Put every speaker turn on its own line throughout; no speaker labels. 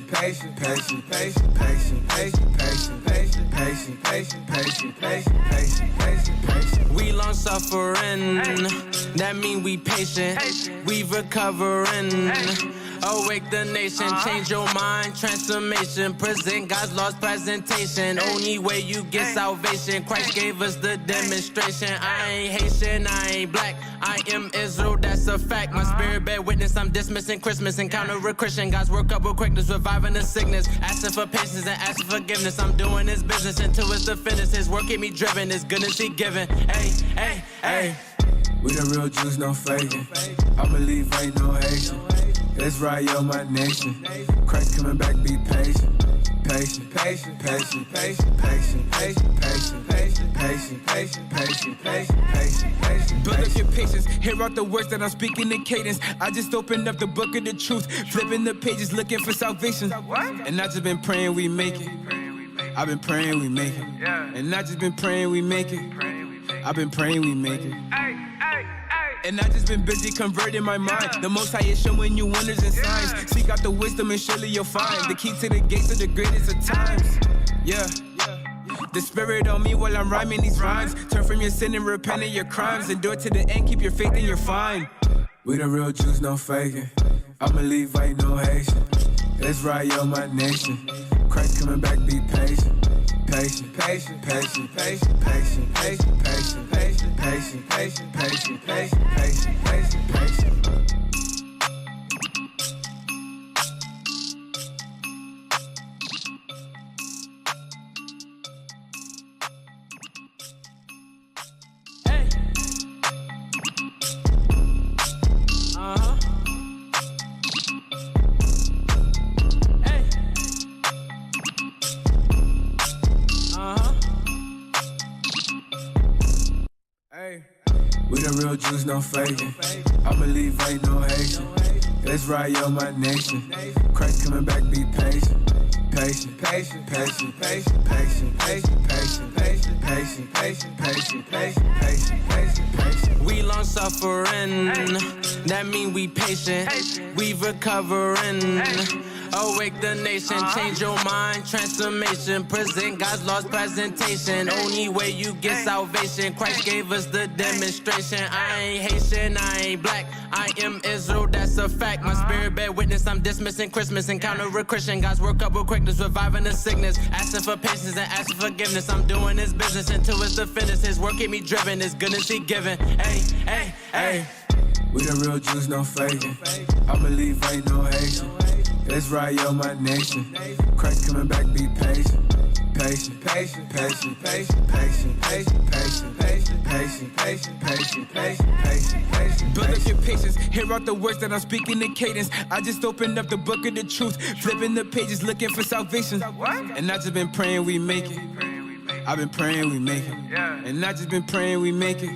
patient, patient, patient, patient, patient, patient, patient, patient, patient, patient, patient, patient, patient, patient, patient.
We long suffering, that mean we patient. We recovering. Awake the nation, change your mind, transformation. Present God's lost presentation. Only way you get salvation. Christ gave us the demonstration. I ain't Haitian, I ain't black. I am Israel, that's a fact. My spirit bear witness, I'm dismissing Christmas. Encounter a Christian, God's work up with quickness, reviving the sickness. Asking for patience and asking forgiveness. I'm doing his business until it's the finish. His work keep me driven, his goodness he given. Hey, hey, hey.
We the real Jews, no faking. I believe ain't no Haitian. Israel, my nation. Christ coming back, be patient. Patient, patient, patient, patient, patient, patient, patient, patient, patient, patient, patient, patient, patient, patient.
Build up your patience, hear out the words that I'm speaking in cadence. I just opened up the book of the truth, flipping the pages, looking for salvation. And I just been praying we make it. I've been praying we make it. And I just been praying we make it. I've been praying we make it. And I just been busy converting my mind. The Most High is showing you wonders and signs. Seek out the wisdom and surely you'll find the key to the gates of the greatest of times. Yeah. The spirit on me while I'm rhyming these rhymes. Turn from your sin and repent of your crimes. Endure to the end, keep your faith and you're fine.
We the real Jews, no faking. I believe ain't no Haitian. Israel, my nation. Christ coming back, be patient. Patient, patient, patient, patient, patient, patient, patient, patient, patient, patient, patient, patient, patient, patient, patient.
Hey.
Hey. We the real Jews, no faking. I believe ain't no Haitian. Israel, my nation. Christ coming back, be patient. Patient, patient, patient, patient, patient, patient, patient, patient, patient, patient, patient, patient, patient, patient, patient.
We long suffering, that mean we patient. We recovering. Awake the nation, change your mind, transformation. Present God's lost presentation. Only way you get salvation. Christ gave us the demonstration. I ain't Haitian, I ain't black. I am Israel, that's a fact. My spirit bear witness, I'm dismissing Christmas. Encounter a Christian, God's work up with quickness, reviving the sickness. Asking for patience and asking forgiveness. I'm doing his business until it's the finish. His work keep me driven, his goodness he given. Hey, hey, hey.
We the real Jews, no faking. I believe ain't no Haitian. Israel, my nation. Christ coming back, be patient. Patient, patient, patient, patient, patient, patient, patient, patient, patient, patient, patient, patient, patient, patient.
Build up your patience, hear out the words that I'm speaking in cadence. I just opened up the book of the truth, flipping the pages, looking for salvation. And I just been praying we make it. I've been praying we make it. And I just been praying we make it.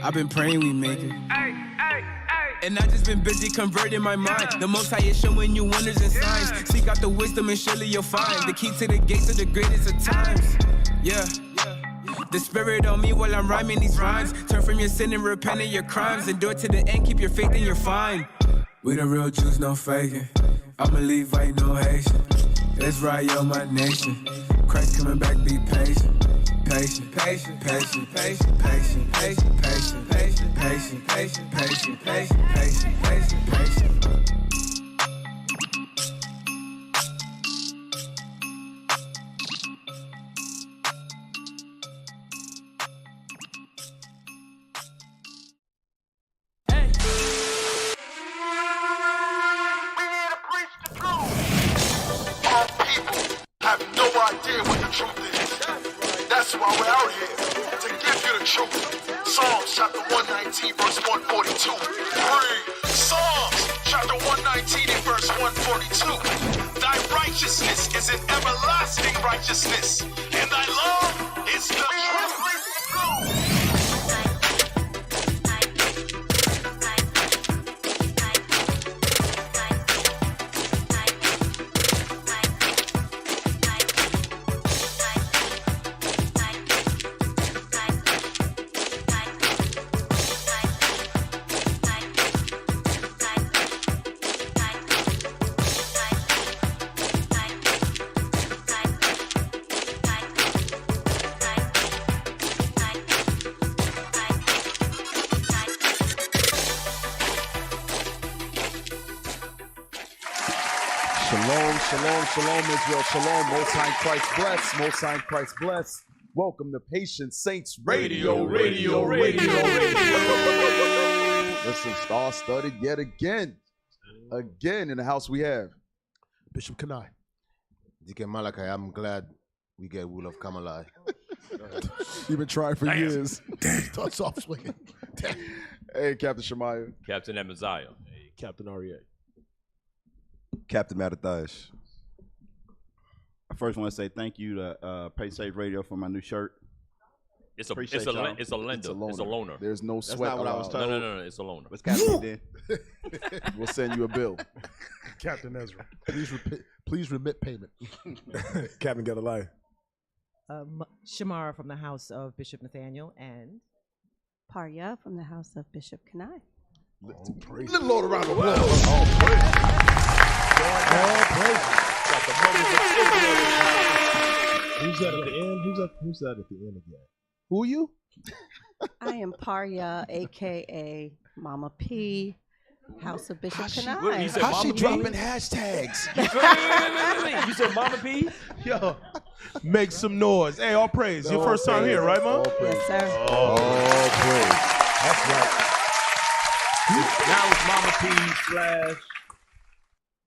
I've been praying we make it. And I just been busy converting my mind. The Most High is showing you wonders and signs. Seek out the wisdom and surely you'll find the key to the gates of the greatest of times. Yeah. The spirit on me while I'm rhyming these rhymes. Turn from your sin and repent of your crimes. Endure to the end, keep your faith and you're fine.
We the real Jews, no faking. I believe ain't no Haitian. Israel, my nation. Christ coming back, be patient. Patient, patient, patient, patient, patient, patient, patient, patient, patient, patient, patient, patient, patient, patient, patient.
Our people have no idea what the truth is. That's why we're out here, to give you the truth. Psalms chapter 119, verse 142. Read. Psalms chapter 119 and verse 142. Thy righteousness is an everlasting righteousness, and thy love is the truth.
Shalom, shalom, shalom, Israel, shalom. Most High in Christ bless, Most High in Christ bless. Welcome to Patient Saints Radio. Listen, star-studded yet again. Again in the house we have
Bishop Kanai.
Deacon Malachi, I'm glad we get Will of Kamalai.
You've been trying for years.
Starts off swinging.
Hey, Captain Shemaiah.
Captain Amaziah.
Hey, Captain Aryeh.
Captain Mattathias. I first want to say thank you to Pay Safe Radio for my new shirt.
It's a
Appreciate
lender.
y'all.
It's a loaner.
There's no
That's
sweat
not what I was
allowed.
told.
No, it's a loaner.
What's Captain did?
We'll send you a bill.
Captain Ezra. Please remit payment.
Captain Gadalai.
Shamara from the house of Bishop Nathaniel and
Parya from the house of Bishop Kanai.
Little Lord around the world. Who's that at the end? Who's that at the end again? Who are you?
I am Parya, a.k.a. Mama P, house of Bishop
He
Kanai.
said
How's she
Mama P?
dropping hashtags?
Wait. You said Mama P?
Yo, make some noise. Hey, all praise. Your first time here, right, Mom?
Yes, sir.
All praise.
That's right.
Now it's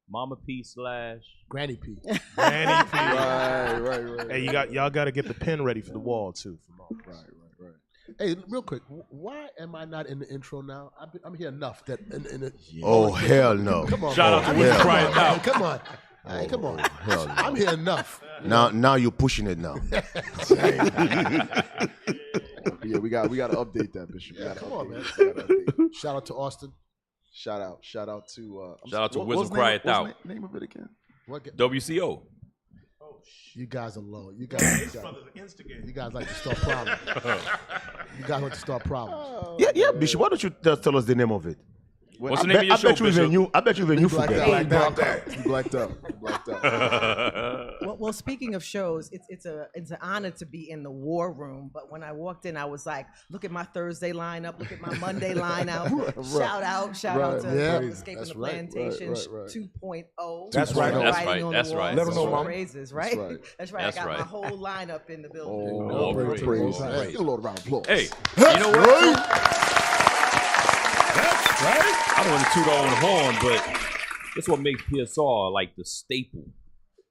Mama P /
Granny P.
Right, right.
Hey, y'all got to get the pen ready for the wall too. For Mom.
Right.
Hey, real quick, why am I not in the intro now? I'm here enough that in the.
Oh, hell no.
Come on,
Shout out to Willie Crying Out.
Come on. Hey, come on.
Hell no.
I'm here enough.
Now you're pushing it now.
Yeah, we got to update that, Bishop.
Come on, man.
We gotta update.
Shout out to Austin.
Shout out to
Shout out to
what
Wisdom
was the
Cry It
name-
Out.
what's the name of it again?
WCO.
You guys are low. You guys like to start problems. You guys like to start problems.
Yeah, Bishop. Why don't you just tell us the name of it?
What's the name of your show, Bishop?
I bet you even you forget.
You blacked out.
well, speaking of shows, it's an honor to be in the war room. But when I walked in, I was like, look at my Thursday lineup, look at my Monday lineup. Shout out to Escaping the Plantation 2.0.
That's right.
Let
them know, Mama.
Praises, right? That's right.
That's
I got
right.
my whole lineup in the building.
Oh, praise.
Give a little round of applause.
Hey, you know what? I don't want to toot our own horn, but that's what makes PSR like the staple.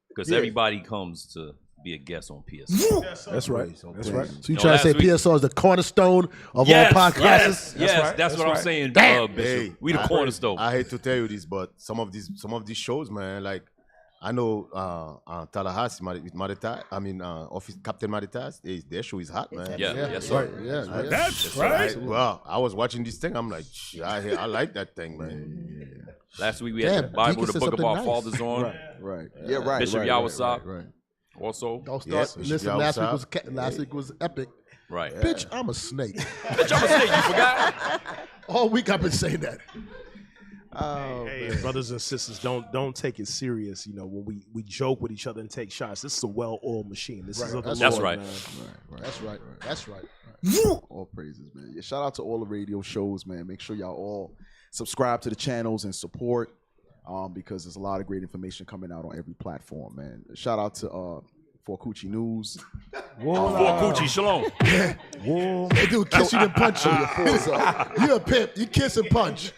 Because everybody comes to be a guest on PSR.
That's right. That's right. So you
No,
trying to say
last week-
PSR is the cornerstone of all podcasts?
Yes, that's what I'm saying, Bishop.
Hey,
We the cornerstone.
I hate to tell you this, but some of these shows, man, like I know Tallahassee with Maritas, Office Captain Maritas, their show is hot, man.
Yeah, yes, sir.
Yeah.
That's right. Well, I was watching this thing. I'm like, I like that thing, man.
Last week we had the Bible,
Deacon
the
said
Book of
something
Our
nice.
Fathers on.
Right. Yeah, right.
Bishop
right,
Yawasop.
Right.
Also,
Don't start.
Yes,
Listen, last week was epic.
right.
Bitch, I'm a snake.
Bitch, I'm a snake. You forgot?
All week I've been saying that.
Hey, brothers and sisters, don't take it serious. You know, when we joke with each other and take shots, this is a well-oiled machine. This is of the
That's
Lord,
right.
man.
That's right.
All praises, man. Yeah, shout out to all the radio shows, man. Make sure y'all all subscribe to the channels and support, because there's a lot of great information coming out on every platform, man. Shout out to For Coochie News.
For Coochie, shalom.
They do kiss you and punch you. You're a pimp. You kiss and punch.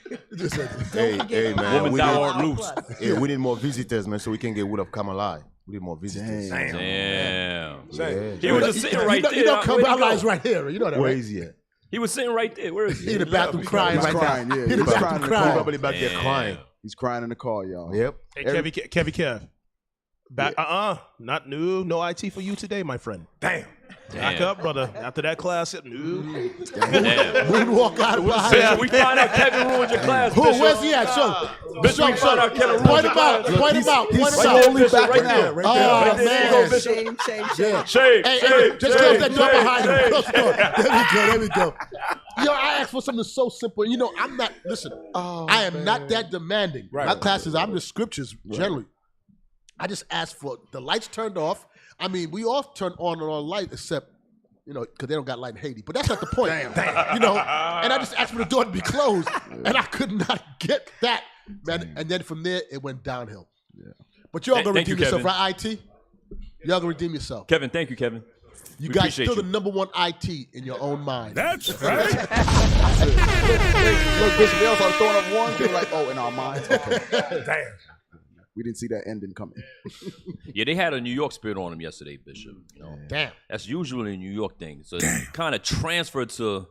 Hey, man.
Woman, thou art loose.
We need more visitors, man, so we can get Wood of Kamalai. We need more visitors.
Damn.
Yeah.
He was just sitting right there.
You know,
Where'd he go?
Kamala's right here. You know that,
Where
right?
is he at?
He was sitting right there. Where is
He
he?
in the bathroom crying
He's
right
crying,
now.
yeah.
He in the
He's
bathroom
crying in the
crying.
car.
Probably back there
Damn.
crying.
He's crying in the car, y'all.
Yep.
Hey, Kevy Kev. Not new. No IT for you today, my friend. Damn. Back up, brother. After that class,
Damn.
Moonwalk out of behind.
Bishop, we find out Kevin ruined your class,
Who?
Bishop.
Where's he at? Show.
Bishop, we find out Kevin ruined
Point
your
him out.
class.
Point him out. Point him
Right
out.
there, Bishop, right there.
Oh,
Right there. There you go,
man.
Bishop.
Shame.
Shame.
Just close that door behind him. Close the door. There we go. Yo, I asked for something so simple. You know, I'm not, listen, I am not that demanding. My classes, I'm the scriptures, generally. I just asked for the lights turned off. I mean, we all turn on and on light except, you know, because they don't got light in Haiti. But that's not the point. Damn. You know, and I just asked for the door to be closed. And I could not get that, man. And then from there, it went downhill. Yeah. But y'all gonna
Thank
redeem
you,
yourself,
Kevin.
right, IT? Y'all gonna redeem yourself.
Kevin, thank you, Kevin.
You
We
guys
appreciate
still
you.
the number one IT in your own mind.
That's right. Look, Bishop, they all started throwing up ones. They were like, oh, in our minds. Okay. Damn. We didn't see that ending coming.
Yeah, they had a New York spirit on them yesterday, Bishop. You know,
Damn.
That's usually a New York thing. So it kind of transferred to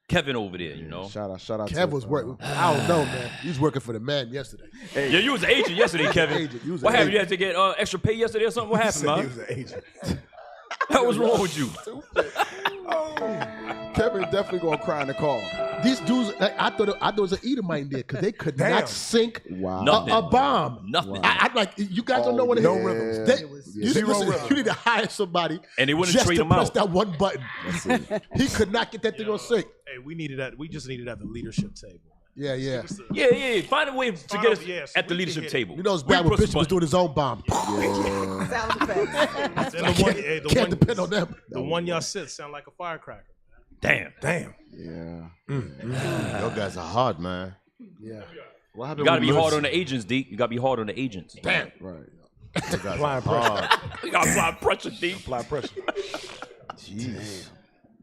Kevin over there, you know.
Shout out.
Kev was working. I don't know, man. He was working for the man yesterday.
Hey.
Yeah, you was an agent yesterday, Kevin. What happened? You had to get extra pay yesterday or something? What happened, man?
He was an agent.
What was wrong with you?
Kevin definitely gonna cry in the car.
These dudes, I thought it was an Edomite in there because they could
Damn.
not sink
Nothing.
a bomb.
Nothing.
I like you guys don't know what
no
it is.
rhythms.
You need to hire somebody
And they wouldn't
just
trade
to
him
press
out.
that one button. He could not get that thing on sync.
Hey, we needed that. We just needed at the leadership table.
Yeah.
Yeah. Find a way to get us
yeah, so
at the
we
leadership
can hit-
table.
You know it's
We
bad when
press the
Bishop was
button.
doing his own bomb.
Sound effects.
And the one,
Can't depend on them.
the one y'all sit sound like a firecracker.
Damn.
Yeah.
Y'all guys are hard, man.
Yeah.
What happened
You gotta
with
be hard
Lewis?
on the agents, D. You gotta be hard on the agents.
Damn.
Right.
You guys are
Applying
hard.
You gotta apply pressure, D.
Apply pressure.
Jeez.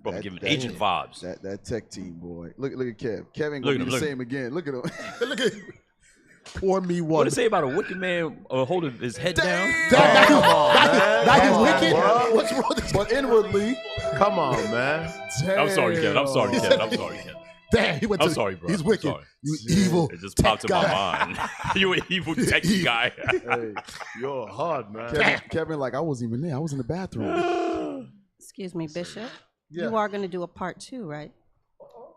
Bro, giving agent vibes.
That tech team, boy. Look at Kev. Kevin
Look
gonna
at
be
him,
the same again. Look at him.
Look at pour me
What
one.
to say about a wicked man holding his head down?
Now you wicked? What's wrong with this?
But inwardly,
Come on, man.
I'm sorry, Kevin. I'm sorry, Kevin.
Damn, he went
I'm
to.
sorry, bro.
He's
I'm
wicked.
sorry.
You evil.
It just popped in my
guy.
mind. You an evil techie guy.
hey,
You're hard, man.
Kevin, like I wasn't even there. I was in the bathroom.
Excuse me, Bishop.
Yeah.
You are going to do a part 2, right?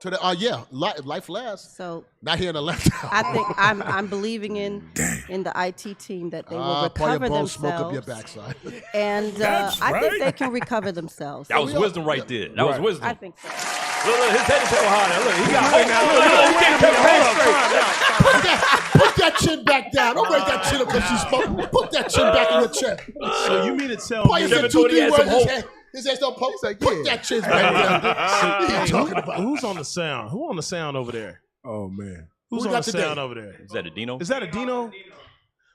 To the life lasts.
So
Not here in the left.
I think I'm believing in the IT team that they will recover
blow smoke up your
themselves,
backside.
and I think they can recover themselves.
That was wisdom right there. That was wisdom.
I think so.
Look, his head is so high now. Look, he got hold. He can't keep his head straight.
Put that chin back down. Don't break that chin up because she's smoking. Put that chin back in your chest.
So you mean to tell
Why
me
you said
Kevin
2,
thought he
3
had
words?
some hope.
His head don't poke. Like, put that chin back down. What are you talking about?
who's on the sound? Who on the sound over there?
Oh man.
Who's
Who
on
got
the
today?
sound over there?
Is that a Dino?
Is that a Dino?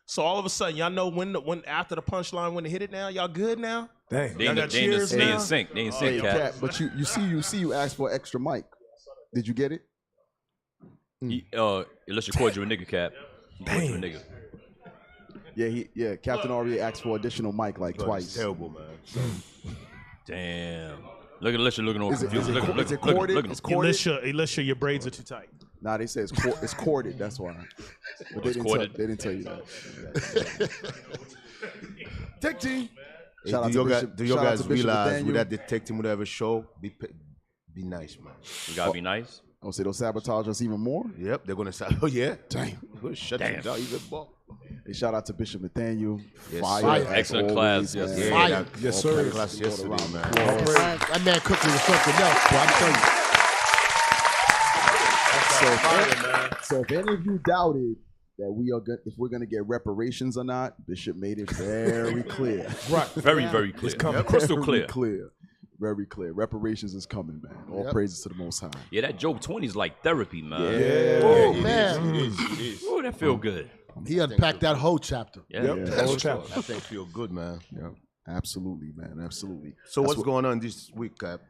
So all of a sudden, y'all know when after the punchline when they hit it now, y'all good now?
Dang.
They
Y'all
in
got
they
cheers
in
now?
sync. They in
Hey,
sync, Cap.
Cap, but you asked for extra mic. Did you get it?
Unless you called you a nigga, Cap. He called you a nigga.
Yeah, Captain already asked for additional mic like twice.
Terrible, man.
Damn. Look at Alicia looking over
Is it
confused. Look at
corded?
look at
It's
him.
corded?
Alicia, your braids are too tight.
Nah, they say it's corded. That's why. But
it's corded?
they didn't tell you that. Tech team.
Hey,
Shout out
do
to
you
Bishop-
guys
shout out
realize
to Bishop Nathaniel.
with that detecting whatever show, be nice, man.
You gotta be nice.
Oh, so they'll sabotage us even more?
Yep, they're gonna say, oh yeah,
Damn.
we'll shut
Damn.
you down even more.
Hey, shout out to Bishop Nathaniel.
Yes,
Fire.
sir.
as
Excellent
always,
class, yes,
man.
sir.
Yeah,
Fire.
that,
Yes,
all
sir.
class yesterday, man.
That man cooking was something else, boy. I'm telling you.
So if any of you doubted that if we're gonna get reparations or not, Bishop made it very clear.
Right.
Very, very clear.
It's coming.
Crystal
Very
clear.
Very clear. Reparations is coming, man. All praises to the Most High.
Yeah, that Job 20 is like therapy, man.
Oh, man.
It is.
Ooh, that feel good.
He unpacked that whole chapter.
Yeah.
Yep.
Yeah.
Whole chapter.
That thing feel good, man.
Yeah, absolutely, man. Absolutely.
So
That's
what's
what-
going on this week, Cap?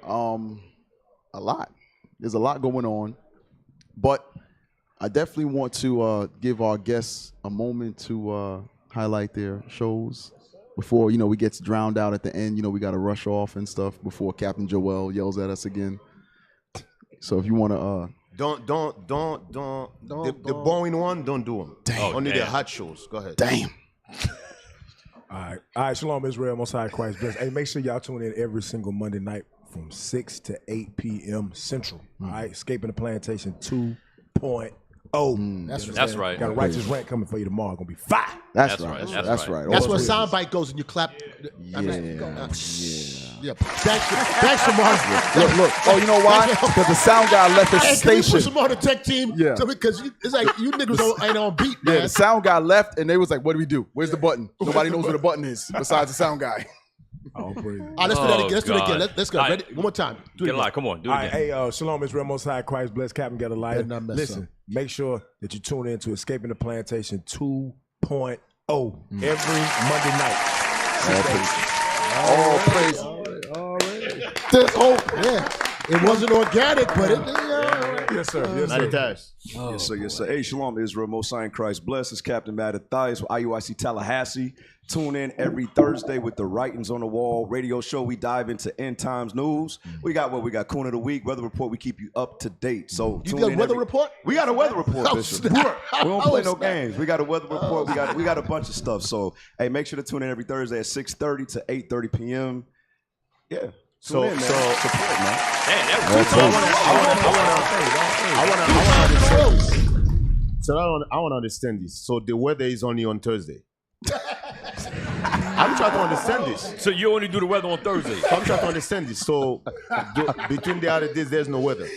A lot. There's a lot going on, but I definitely want to give our guests a moment to highlight their shows before we get drowned out at the end. We got to rush off and stuff before Captain Joel yells at us again. So if you want to,
Don't. The boring one, don't do them.
Damn.
Only the
damn.
hot shows. Go ahead.
damn.
All right, Shalom Israel, Most High Christ bless. Hey, make sure y'all tune in every single Monday night from 6 to 8 p.m. Central. All right, Escaping the Plantation 2.0.
That's right.
Got a righteous rant coming for you tomorrow. Gonna be fire.
That's
That's
right.
right.
That's right.
That's
All
when
praises.
soundbite goes and you clap.
Yeah.
Yeah. Thanks for Mark.
Look. Oh, you know why? Because the sound guy left his
Hey, can we put
station.
some on the tech team?
Yeah.
Because it's like you niggas ain't on beat, man.
Yeah, the sound guy left, and they was like, "What do we do? Where's the button?" Nobody knows where the button is besides the sound guy.
All praise.
All right, let's do that again. Let's do that again.
God.
Let's go.
All right.
Ready? One more time. Do it
Get a
again.
lot. Come on, do it
All right,
again.
hey, Shalom Israel, Most High Christ bless. Captain got a light.
Better not mess
Listen,
up.
make sure that you tune in to Escaping the Plantation 2.0.
every Monday night.
All praise. There's hope. Yeah. It wasn't organic, but it.
Yes, sir. Yes,
Not
sir.
attached.
Yes, sir. Yes, sir. Hey, Shalom, Israel. Most High in Christ bless. It's Captain Mattathias with IUIC Tallahassee. Tune in every Thursday with the Writings on the Wall radio show. We dive into end times news. We got Coon of the Week, weather report. We keep you up to date. So
You got a weather report?
We got a weather report,
Oh,
Bishop.
snap.
We don't play no
snap.
games. We got a weather report. We got a bunch of stuff. So hey, make sure to tune in every Thursday at 6:30 to 8:30 p.m. Yeah.
So,
Tune in, man. Support, man.
I want to understand this. So the weather is only on Thursday. I'm trying to understand this.
So you only do the weather on Thursday?
I'm trying to understand this. So between the other days, there's no weather.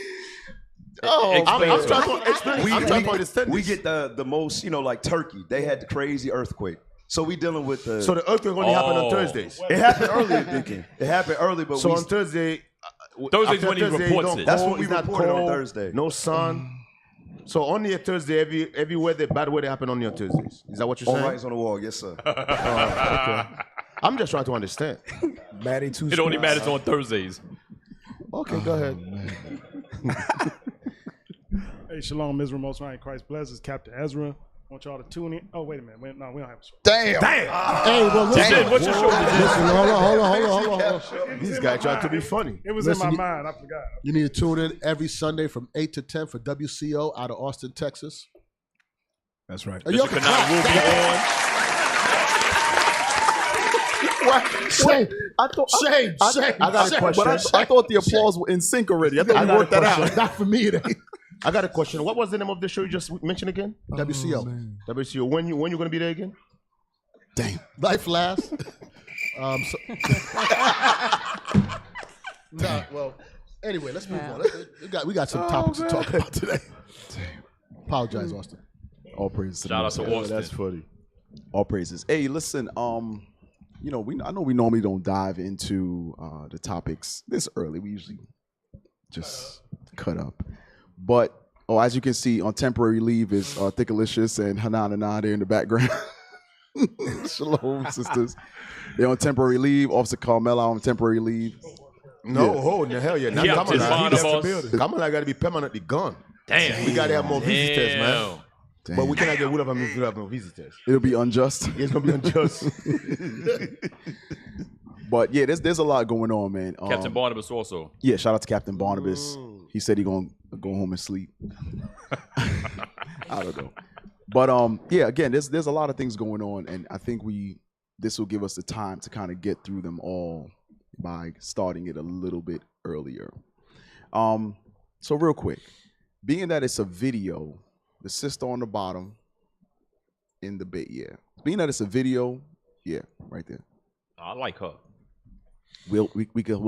Oh,
I'm trying to explain. I'm trying to understand
We
this.
get the most, like Turkey. They had the crazy earthquake. So we dealing with the.
So the earthquake only happened on Thursdays.
It happened earlier, Deacon. It happened early, but
So on Thursday,
Thursday's when he reports it.
That's when we
it's not
reported on
cold,
Thursday.
No sun. So only a Thursday, every weather, bad weather happen only on Thursdays. Is that what you're
All
saying?
Writings on the Wall, yes, sir.
Okay. I'm just trying to understand.
Maddie,
It only matters on Thursdays.
Okay, go ahead.
Hey, Shalom, Israel, Most High in Christ bless. It's Captain Ezra. I want y'all to tune in. Oh, wait a minute. We don't have a show.
Damn. Hey, well, listen.
What's your show?
Listen, hold on.
This guy tried to be funny.
It was
Listen,
in my mind. I forgot.
You need to tune in every Sunday from 8 to 10 for WCO out of Austin, Texas.
That's right.
Yo,
Bishop Kanai will be on.
Shame. I got a question. But I thought the applause were in sync already. I thought we worked that out.
Not for me, it ain't.
I got a question. What was the name of the show you just mentioned again?
WCO.
WCO. When you gonna be there again?
Damn. Life lasts. Nah, well, anyway, let's move on. We got some topics to talk about today. Apologize, Austin.
All praises.
Shout out to Austin.
That's funny.
All praises. Hey, listen. I know we normally don't dive into the topics this early. We usually just cut up. But as you can see, on temporary leave is Thickalicious and Hanana there in the background. Shalom, sisters. They're on temporary leave. Officer Carmela on temporary leave.
No, the hell yeah. Now
Yeah,
Kamala got to be permanently gone.
Damn.
We got to have more visitors, man.
Damn.
But we cannot get rid of them if we have no visitors.
It'll be unjust.
It's gonna be unjust.
But yeah, there's a lot going on, man.
Captain Barnabas also.
Yeah, shout out to Captain Barnabas. He said he gonna go home and sleep. I don't know. But yeah, again, there's a lot of things going on, and I think this will give us the time to kind of get through them all by starting it a little bit earlier. So real quick, being that it's a video, the sister on the bottom in the bit, yeah. Being that it's a video, yeah, right there.
I like her.
We'll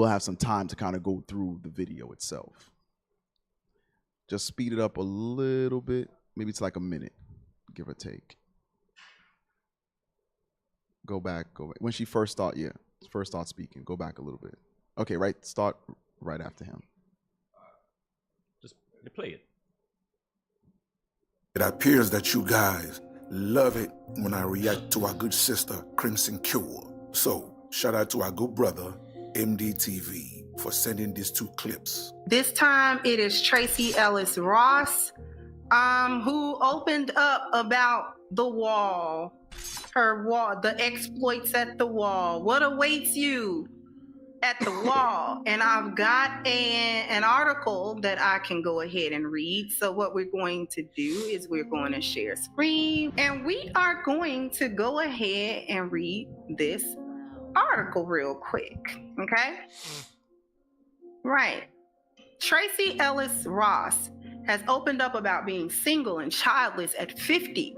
have some time to kind of go through the video itself. Just speed it up a little bit, maybe it's like a minute, give or take. Go back. When she first start speaking, go back a little bit. Okay, start right after him.
Just play it.
It appears that you guys love it when I react to our good sister, Crimson Cure. So, shout out to our good brother, MDTV, for sending these two clips.
This time it is Tracy Ellis Ross, who opened up about the wall, her wall, the exploits at the wall, what awaits you at the wall. And I've got an article that I can go ahead and read. So what we're going to do is we're going to share screen, and we are going to go ahead and read this article real quick, okay? Right. Tracy Ellis Ross has opened up about being single and childless at 50,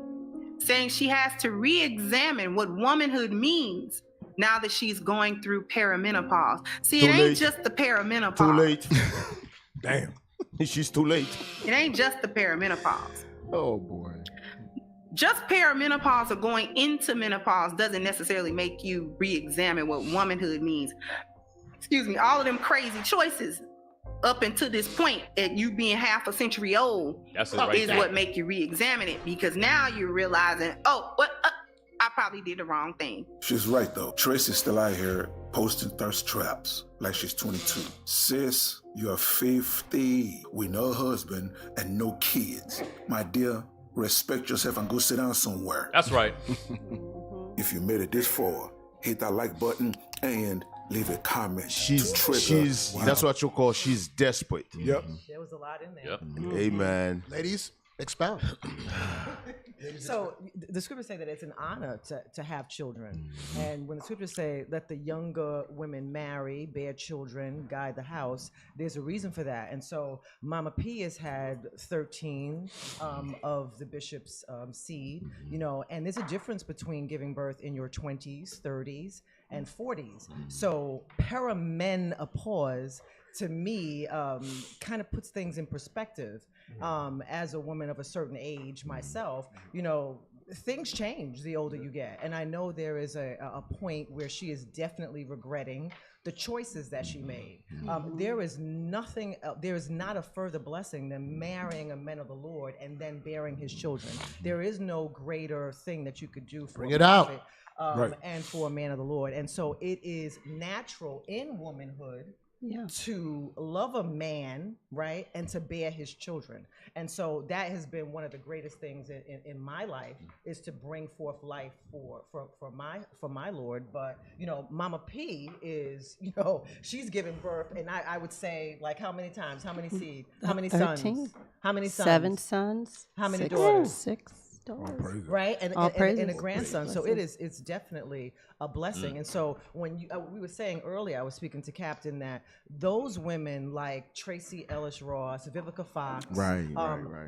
saying she has to re-examine what womanhood means now that she's going through perimenopause. See, it ain't just the perimenopause.
Too late.
Damn.
She's too late.
It ain't just the perimenopause.
Oh, boy.
Just perimenopause or going into menopause doesn't necessarily make you re-examine what womanhood means. Excuse me, all of them crazy choices up until this point at you being half a century old is what make you re-examine it, because now you're realizing, I probably did the wrong thing.
She's right, though. Tracy's still out here posting thirst traps like she's 22. Sis, you're 50 with no husband and no kids. My dear, respect yourself and go sit down somewhere.
That's right.
If you made it this far, hit that like button and leave a comment.
That's what you call she's desperate.
Yep.
There was a lot in there.
Yep. Amen.
Ladies, expound.
So the scriptures say that it's an honor to have children. And when the scriptures say, let the younger women marry, bear children, guide the house, there's a reason for that. And so Mama P has had 13 of the bishop's seed, you know, and there's a difference between giving birth in your 20s, 30s, and 40s. So perimenopause, to me, kind of puts things in perspective. As a woman of a certain age myself, you know, things change the older you get. And I know there is a point where she is definitely regretting the choices that she made. There is nothing, there is not a further blessing than marrying a man of the Lord and then bearing his children. There is no greater thing that you could do for
Bring
a
it out.
prophet, and for a man of the Lord. And so it is natural in womanhood to love a man, right, and to bear his children. And so that has been one of the greatest things in my life, is to bring forth life for my Lord. But you know, Mama P is, you know, she's given birth, and I would say, like, how many times, how many seed, how many
13.
sons, how many sons,
7 sons,
how many
6
daughters,
6 daughters,
right, and a grandson. So it's definitely a blessing. And so when we were saying earlier, I was speaking to Captain, that those women like Tracy Ellis Ross, Vivica Fox,
Right.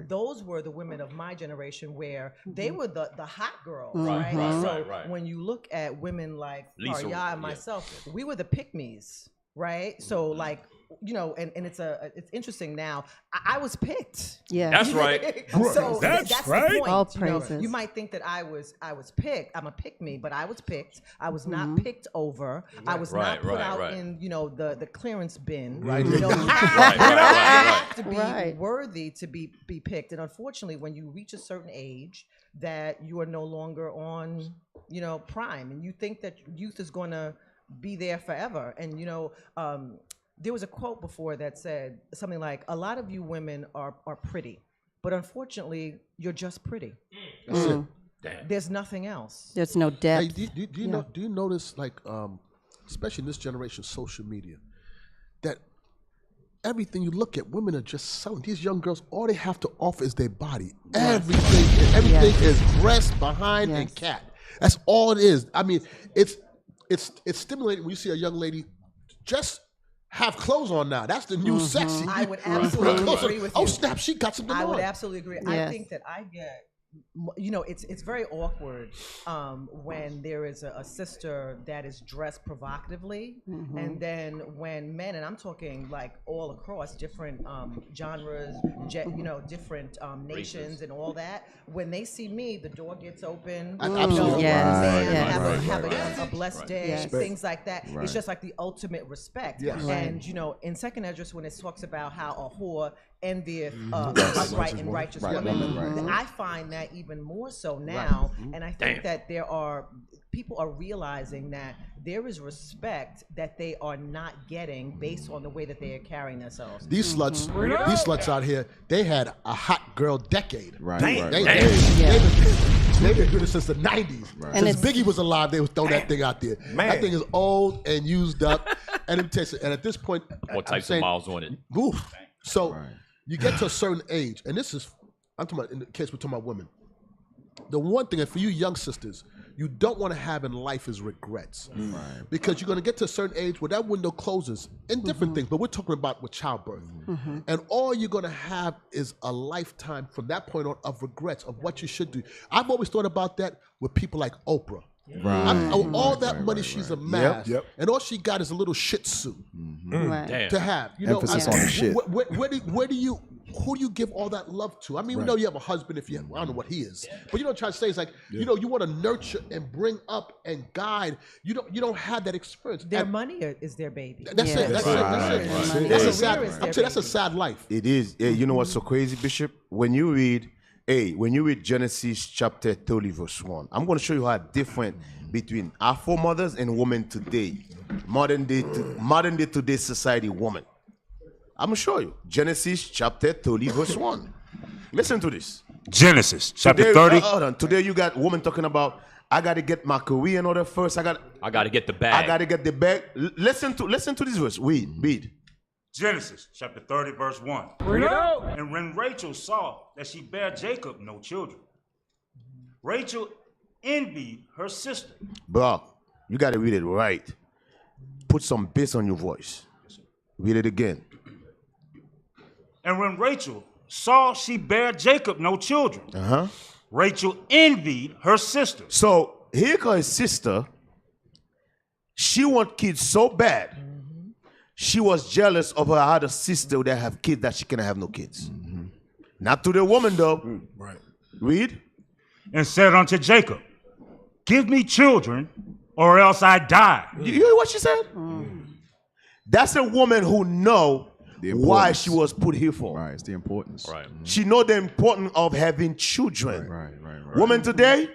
those were the women of my generation, where they were the hot girls,
Right,
right?
right,
So
right.
when you look at women like
Lisa,
Arya and myself, we were the pick-me's, right? So like, you know, and it's interesting now. I was picked.
Yeah,
that's right.
So
That's
that's
right.
the point.
All
You know,
praises.
you might think that I was picked. I'm a pick me, but I was picked. I was not picked over. I was not put out in, you know, the clearance bin.
Right.
You know, you
right.
have to be
Right.
worthy to be picked. And unfortunately, when you reach a certain age, that you are no longer on, you know, prime, and you think that youth is going to be there forever. And you know, there was a quote before that said something like, a lot of you women are pretty, but unfortunately, you're just pretty.
That's it.
There's nothing else.
There's no depth.
Hey, do you know? Do you notice, like, especially in this generation, social media, that everything you look at, women are just selling. These young girls, all they have to offer is their body. Everything is breast, behind, and cat. That's all it is. I mean, it's stimulating when you see a young lady just have clothes on now. That's the new sexy.
I would absolutely agree with you.
Oh snap, she got something on.
I would absolutely agree.
Yes.
I think that I get, you know, it's very awkward when there is a sister that is dressed provocatively, and then when men, and I'm talking like all across different genres, you know, different nations and all that, when they see me, the door gets open.
Absolutely.
Have a blessed day,
Yes.
things like that. It's just like the ultimate respect.
Yes.
And you know, in Second Esdras, when it talks about how a whore envieth upright and righteous women, I find that even more so now. And I think that people are realizing that there is respect that they are not getting based on the way that they are carrying themselves.
These sluts out here, they had a hot girl decade.
Right.
They've been doing it since the 90s.
And
Since Biggie was alive, they would throw that thing out there. That thing is old and used up. And at this point,
What types of miles on it?
Oof. So you get to a certain age, and this is, I'm talking about, in the case we're talking about women. The one thing, and for you young sisters, you don't want to have in life is regrets. Because you're going to get to a certain age where that window closes in different things, but we're talking about with childbirth. And all you're going to have is a lifetime from that point on of regrets of what you should do. I've always thought about that with people like Oprah. All that money she's amassed, and all she got is a little Shih Tzu to have. You know,
Emphasis on the shit.
Who do you give all that love to? I mean, we know you have a husband. If you, I don't know what he is, but you know what I'm trying to say is like, you know, you want to nurture and bring up and guide. You don't have that experience.
Their money is their baby.
That's it. That's a sad. I'm saying that's a sad life.
It is. Yeah, you know what's so crazy, Bishop? When you read Hey, when you read Genesis chapter 30, verse 1, I'm going to show you how different between our foremothers and women today, modern day today society woman. I'm going to show you. Genesis chapter 30, verse 1. Listen to this.
Genesis chapter
Today,
30.
Hold on. Today you got women talking about, I got to get my career in order first. I got
to get the bag.
I got to get the bag. Listen to this verse. Read.
Genesis chapter 30, verse 1.
Read it out.
And when Rachel saw that she bare Jacob no children, Rachel envied her sister.
Bro, you got to read it right. Put some bass on your voice. Read it again.
And when Rachel saw she bare Jacob no children,
Uh-huh.
Rachel envied her sister.
So here comes his sister. She want kids so bad. She was jealous of her other sister that have kids that she cannot have no kids. Not to the woman though.
Right.
Read.
And said unto Jacob, give me children or else I die.
You hear what she said? That's a woman who know why she was put here for.
Right, it's the importance.
Right.
She know the importance of having children. Right. Woman today,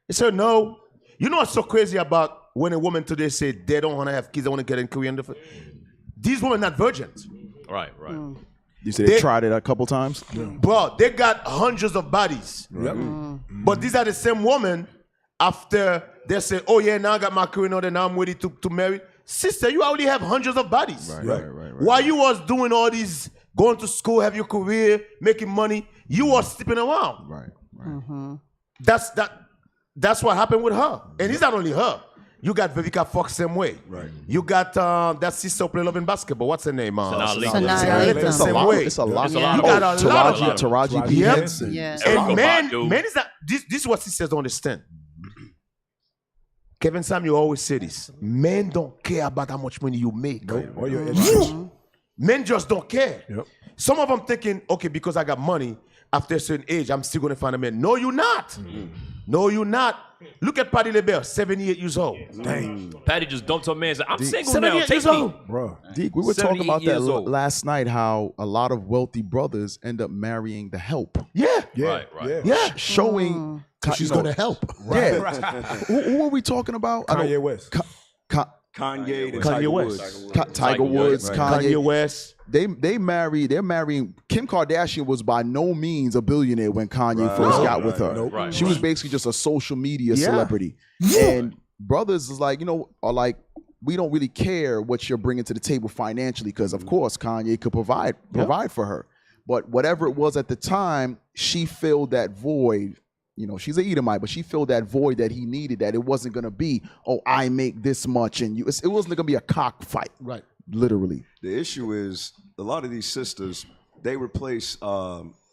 they say no. You know what's so crazy about when a woman today say they don't want to have kids, they want to get in Korean. These women not virgins.
Right.
You said they tried it a couple times?
Bro, they got hundreds of bodies.
Yep.
But these are the same women after they say, oh yeah, now I got my career order, now I'm ready to marry. Sister, you already have hundreds of bodies.
Right.
While you was doing all these, going to school, have your career, making money, you was sleeping around.
Right.
That's what happened with her. And it's not only her. You got Vivica Fox same way. Right. You got that sister who play love in basketball. What's her name?
Sanaa
Same way.
It's a lot.
You got a lot of
Taraji P.
Yep.
Henson.
Yes.
And man is that this is what sisters don't understand. Kevin Samuel always say this. Men don't care about how much money you make.
Or your education.
Men just don't care.
Yep.
Some of them thinking, okay, because I got money, after a certain age, I'm still going to find a man. No, you're not. No, you're not. Look at Patty LaBelle, 78 years old.
Dang. Patty just dumped her man and said, I'm single
78
now. Take
years
me.
old.
Bro, Deke, we were talking
78
about that
years old.
last night, how a lot of wealthy brothers end up marrying the help.
Yeah.
Right.
Yeah. Showing.
She's going to help.
Yeah. Who are we talking about?
Kanye West.
Kanye and
Kanye
Tiger
West.
Woods.
Tiger Woods,
Kanye West.
They're marrying. Kim Kardashian was by no means a billionaire when Kanye first got with her.
Right.
She was basically just a social media
Yeah.
celebrity. And brothers is like, are like, we don't really care what you're bringing to the table financially, because of course Kanye could provide for her. But whatever it was at the time, she filled that void. She's an Edomite, but she filled that void that he needed, that it wasn't going to be, I make this much, and it wasn't going to be a cockfight.
Right.
Literally.
The issue is a lot of these sisters, they replace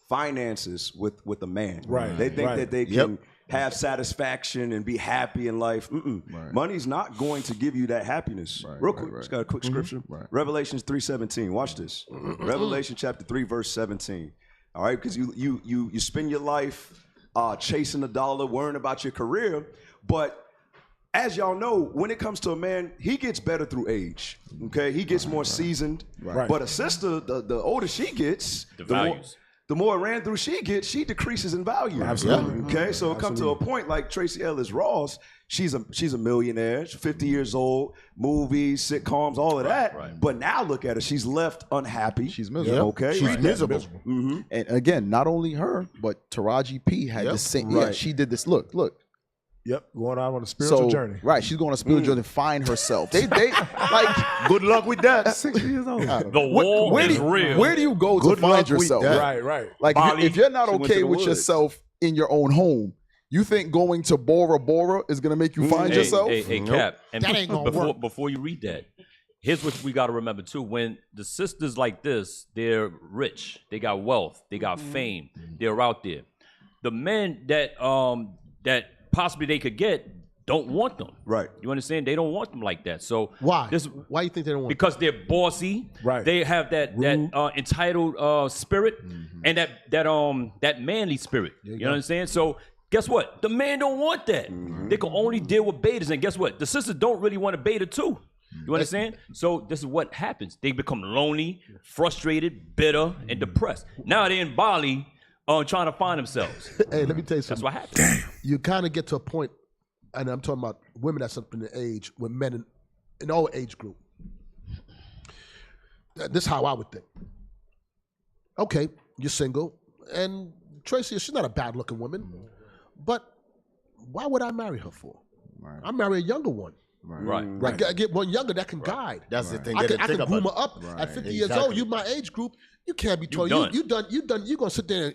finances with a man.
Right.
They think that they can have satisfaction and be happy in life. Money's not going to give you that happiness. Real quick, just got a quick scripture. Revelations 3:17. Watch this. Revelation chapter 3, verse 17. All right, because you spend your life chasing the dollar, worrying about your career, but as y'all know, when it comes to a man, he gets better through age. Okay, he gets more seasoned.
Right.
But a sister, the older she gets, the more ran through she gets, she decreases in value.
Absolutely.
Okay, so it comes to a point like Tracy Ellis Ross. She's a millionaire. She's 50 years old. Movies, sitcoms, all of that. Right. But now look at her. She's left unhappy.
She's miserable.
Okay,
She's miserable. And again, not only her, but Taraji P had the same. Yeah, she did this. Look.
Yep, going out on a spiritual journey.
Right, she's going on a spiritual journey to find herself. They like,
good luck with that.
60 years old.
The wall is real.
Where do you go to find yourself?
Right.
Like, if you're not okay with yourself in your own home, you think going to Bora Bora is going to make you find yourself?
Hey, Cap. And
That ain't gonna work.
Before you read that, here's what we got to remember too. When the sisters like this, they're rich, they got wealth, they got fame, they're out there. The men that possibly they could get don't want them.
Right.
You understand? They don't want them like that. So
Why? Why you think they don't want?
Because they're bossy.
Right.
They have that entitled spirit and that manly spirit. You know what I'm saying? So guess what? The man don't want that. They can only deal with betas, and guess what? The sisters don't really want a beta too. You understand? So this is what happens. They become lonely, frustrated, bitter, and depressed. Now they're in Bali trying to find themselves.
Hey, let me tell you something.
That's what happens. Damn.
You kind of get to a point, and I'm talking about women that's up in the age, with men in all age group. This is how I would think. Okay, you're single, and Tracy, she's not a bad-looking woman, but why would I marry her for? Right. I marry a younger one. Right. I get one younger that can guide.
That's the thing.
I can groom her up at 50 years old. You my age group. You can't be told you done. You're gonna sit there.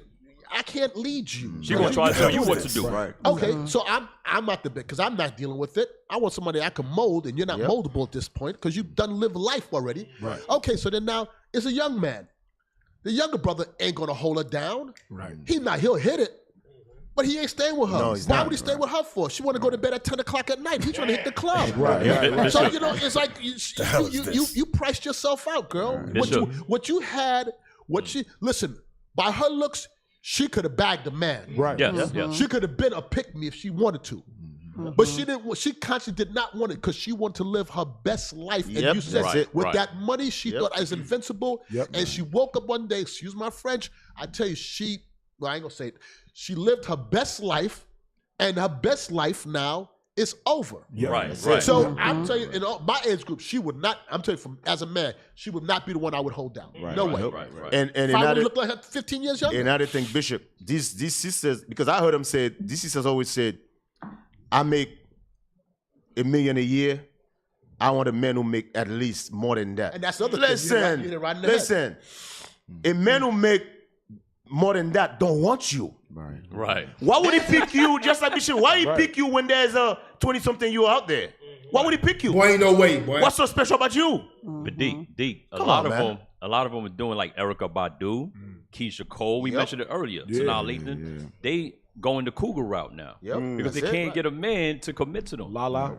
I can't lead you.
She's gonna try to tell you what to do.
Right. Okay, so I'm not the big because I'm not dealing with it. I want somebody I can mold, and you're not moldable at this point because you've done live life already. Right. Okay, so then now it's a young man. The younger brother ain't gonna hold her down. Right. He'll hit it. But he ain't staying with her.
No,
Why would he stay with her for? She want to go to bed at 10 o'clock at night. He's trying to hit the club.
Right.
So, it's like you priced yourself out, girl. Listen, by her looks, she could have bagged a man.
Right.
Yes.
She could have been a pick-me if she wanted to. But she didn't. She consciously did not want it because she wanted to live her best life. And you said with that money, she thought I was invincible. And she woke up one day, excuse my French, I tell you, I ain't gonna say it. She lived her best life, and her best life now is over.
Yeah. Right.
So I'm telling you, in my age group, she would not. I'm telling you, as a man, she would not be the one I would hold down. No way.
Right. And
if I would look like her 15 years younger.
Another thing, Bishop, these sisters, because I heard them say, these sisters always said, I make $1 million a year. I want a man who make at least more than that.
And that's the other
thing. Listen, a man who make more than that don't want you.
Right.
Why would he pick you just like Bishop? Why he pick you when there's a 20-something you out there? Why would he pick you?
Boy, ain't no way, boy.
What's so special about you?
But Deke, a lot of them are doing like Erykah Badu, Keisha Cole. We mentioned it earlier. Sanaa Lathan. They going the cougar route now. Because they can't get a man to commit to them.
Lala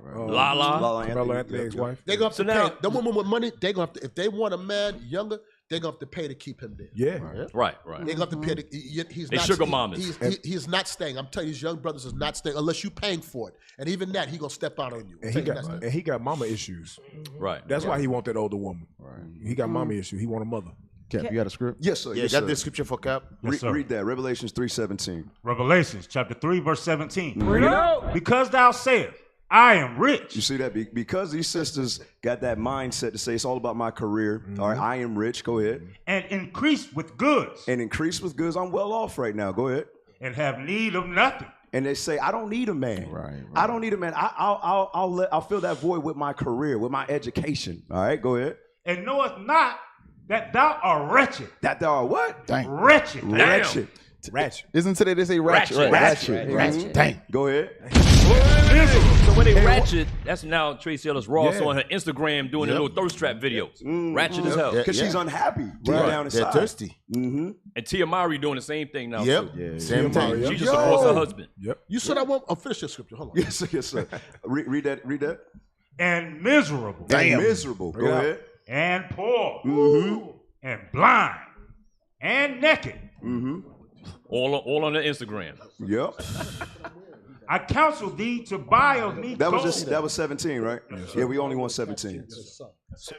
Anthony's wife.
They gonna have to pay. The woman with money, they gonna have to, if they want a man younger, they're going to have to pay to keep him there.
Yeah.
Right.
They're going to have to pay
they sugar mamas.
He's not staying. I'm telling you, these young brothers is not staying unless you're paying for it. And even that, he going to step out on you.
And he got mama issues.
Right.
That's why he want that older woman. Right. He got mama issues. He want a mother.
Cap, you got a script?
Yes, sir.
Yeah, got the scripture for Cap?
Yes, sir.
Read that. Revelations 3:17.
Revelations chapter 3, verse 17. Because thou sayest, I am rich.
You see that? Because these sisters got that mindset to say it's all about my career. All right, I am rich. Go ahead.
And increase with goods.
I'm well off right now. Go ahead.
And have need of nothing.
And they say, I don't need a man. Right. I don't need a man. I'll fill that void with my career, with my education. All right, go ahead.
And knoweth not that thou art wretched.
That thou art what?
Dang.
Wretched.
Ratchet.
Isn't today they say ratchet? Right? Ratchet.
Dang. Go ahead.
So when they ratchet, that's now Tracy Ellis Ross on her Instagram doing a little thirst trap videos. Ratchet as hell.
Because she's unhappy. Deep down inside.
They're thirsty.
And Tia Mowry doing the same thing now.
Too. Same thing.
She just supports her husband.
You said I won't. I'll finish your scripture. Hold on.
Yes, sir. Read that.
And miserable.
Damn. Miserable. Go ahead.
And poor. And blind. And naked.
All on the Instagram.
Yep.
I counsel thee to buy of me
that
gold.
That was 17, right? Yeah, we only want 17.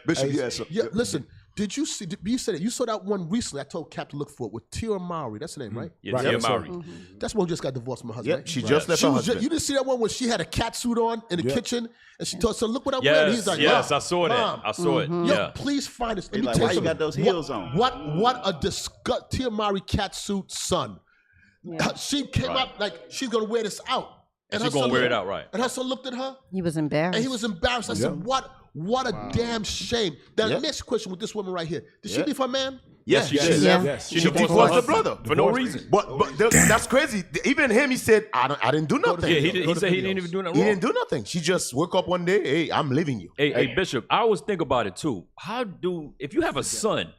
Bishop, yes.
Listen, did you see? You said it. You saw that one recently. I told Cap to look for it with Tia Mowry. That's her name, right?
Yeah, Tia Mowry.
That's one who just got divorced from her husband.
Yep, she just left her husband.
You didn't see that one when she had a cat suit on in the kitchen, and she told, "So look what I'm
wearing."
He's like,
"Yes, I saw that. I saw it."
Yo, please find this. Let me tell you
why
something.
you got those heels on?
What a disgust! Tia Mowry cat suit, son. She came out like she's gonna wear this out.
And she's gonna wear it out, right?
And her son looked at her.
He was embarrassed.
And he was embarrassed. I said, what a damn shame. The next question with this woman right here. Did she leave her man?
Yes, she did.
Yes. She divorced her brother
for no reason.
But that's crazy. Even him, he said, I didn't do nothing.
Yeah, he said he didn't even do nothing
He
wrong.
didn't do nothing. She just woke up one day, hey, I'm leaving you.
Hey, Bishop, I always think about it too. If you have a son,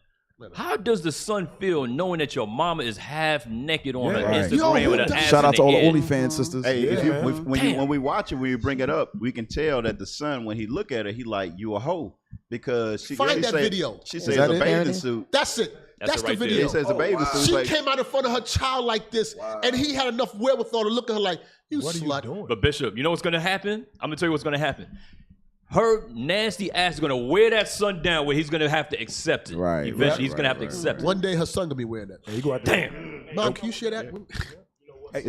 how does the son feel knowing that your mama is half naked on her Instagram with an ass
Shout out to all the
head?
OnlyFans sisters.
Hey, when we watch it, when we bring it up, we can tell that the son, when he look at her, he like, you a hoe. Because she
Find that
say,
video.
She says a bathing suit.
That's it. That's the
right
video.
He says a bathing suit.
She came out in front of her child like this, and he had enough wherewithal to look at her like, you
what
slut.
Are you doing?
But Bishop, you know what's gonna happen? I'm gonna tell you what's gonna happen. Her nasty ass is gonna wear that son down where he's gonna have to accept it.
Right.
Eventually, he's gonna have to accept it.
One day her son gonna be wearing that.
You go out there.
Damn.
Mom, can you share that?
He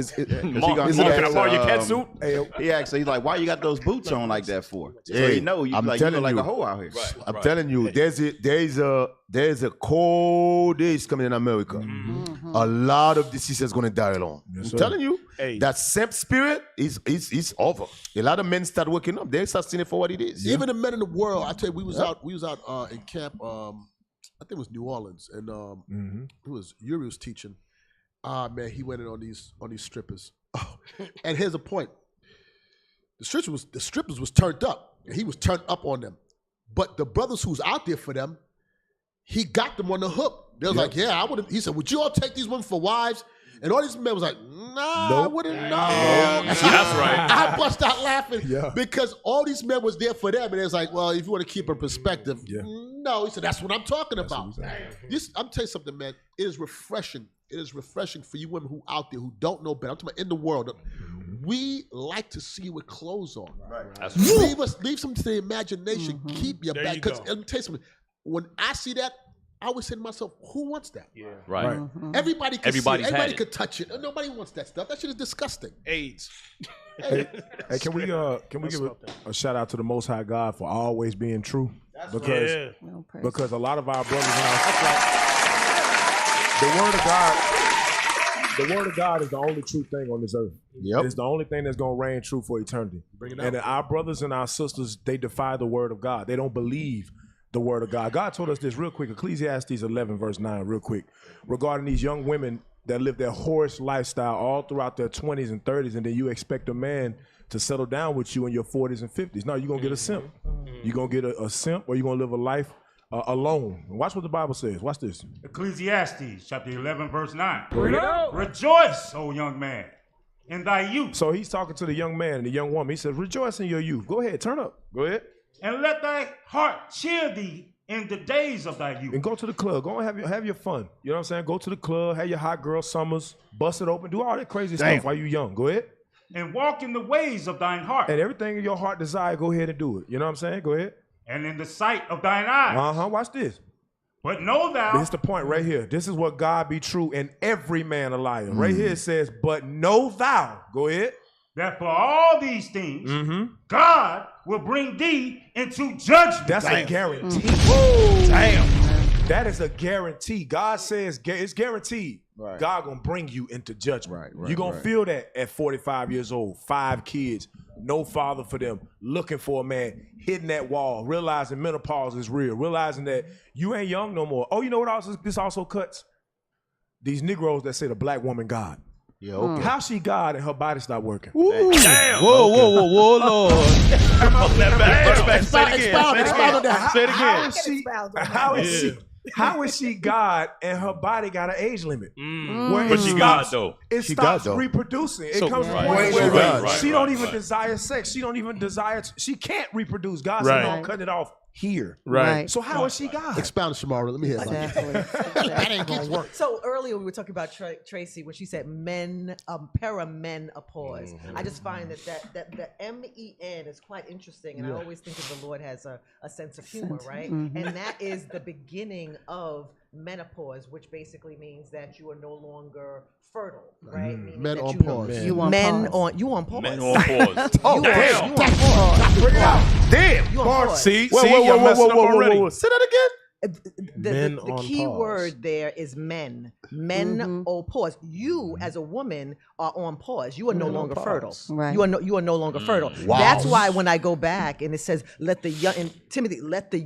asked, he's like, why you got those boots on like that for? So
Hey,
you know, you like a hoe out here.
I'm telling you, there's a cold days coming in America. A lot of disease is going to die alone. I'm telling you, that simp spirit is over. A lot of men start waking up. They start seeing it for what it is.
Even the men in the world, I tell you, we was out in camp. I think it was New Orleans, and it was Yuri was teaching. Man, he went in on these strippers. Oh. And here's the point: the strippers was turned up, and he was turned up on them. But the brothers who's out there for them, he got them on the hook. They was like, "Yeah, I would." He said, "Would you all take these women for wives?" And all these men was like, "Nah, I wouldn't. No."
That's right.
I bust out laughing because all these men was there for them, and it was like, "Well, if you want to keep a perspective, no." He said, "That's what I'm talking about." I'm telling you something, man. It is refreshing. It is refreshing for you women who out there who don't know better. I'm talking about in the world. We like to see you with clothes on. Leave something to the imagination. Keep your back. Because let me tell you something. When I see that, I always say to myself, who wants that?
Yeah. Right.
Everybody can see it. Everybody could touch it. Nobody wants that stuff. That shit is disgusting.
AIDS.
Hey, can we give a shout out to the Most High God for always being true? Because a lot of our brothers and our sisters, the word of God is the only true thing on this earth. It's the only thing that's going to reign true for eternity. And our brothers and our sisters, they defy the word of God. They don't believe the word of God. God told us this real quick, Ecclesiastes 11 verse 9 real quick, regarding these young women that live their whorish lifestyle all throughout their 20s and 30s, and then you expect a man to settle down with you in your 40s and 50s. No, you're going to get a simp. You're going to get a simp, or you're going to live a life alone. Watch what the Bible says. Watch this.
Ecclesiastes chapter 11 verse 9.
Bring it out.
Rejoice, O young man, in thy youth.
So he's talking to the young man and the young woman. He says, rejoice in your youth. Go ahead, turn up. Go ahead.
And let thy heart cheer thee in the days of thy youth.
And go to the club. Go and have your fun. You know what I'm saying? Go to the club, have your hot girl summers, bust it open, do all that crazy stuff while you're young. Go ahead.
And walk in the ways of thine heart.
And everything in your heart desire, go ahead and do it. You know what I'm saying? Go ahead.
And in the sight of thine eyes.
Watch this.
But know thou.
This is the point right here. This is what God be true and every man a liar. Right here it says, but know thou. Go ahead.
That for all these things, God will bring thee into judgment.
That's a guarantee. That is a guarantee. God says it's guaranteed. Right. God gonna bring you into judgment. You're gonna feel that at 45 years old, 5 kids, no father for them, looking for a man, hitting that wall, realizing menopause is real, realizing that you ain't young no more. Oh, you know what else this also cuts? These Negroes that say the black woman God.
Yeah, okay.
How she God and her body stop working?
Damn.
Whoa, Lord.
Expound on that.
Say it again.
How is she God and her body got an age limit?
But she God though.
It stops reproducing. It comes to the point where she don't even desire sex. She don't even desire. She can't reproduce. God said, "I'm cutting it off here."
Right.
So how is she God?
Expound, Shamara. Let me hear that. That ain't gonna work.
So earlier we were talking about Tracy when she said perimenopause. I just find that the MEN is quite interesting, and I always think of the Lord has a sense of humor, right? And that is the beginning of menopause, which basically means that you are no longer fertile, right? Meaning
Men
that
on
you
pause.
You on pause. You on pause.
Men on pause.
Damn.
Damn.
You on pause.
See, you're messing up already.
Say that again.
The key word there is men. Men on pause. You as a woman are on pause. You are no longer fertile.
Right.
You are no longer fertile.
Wow.
That's why when I go back and it says, let the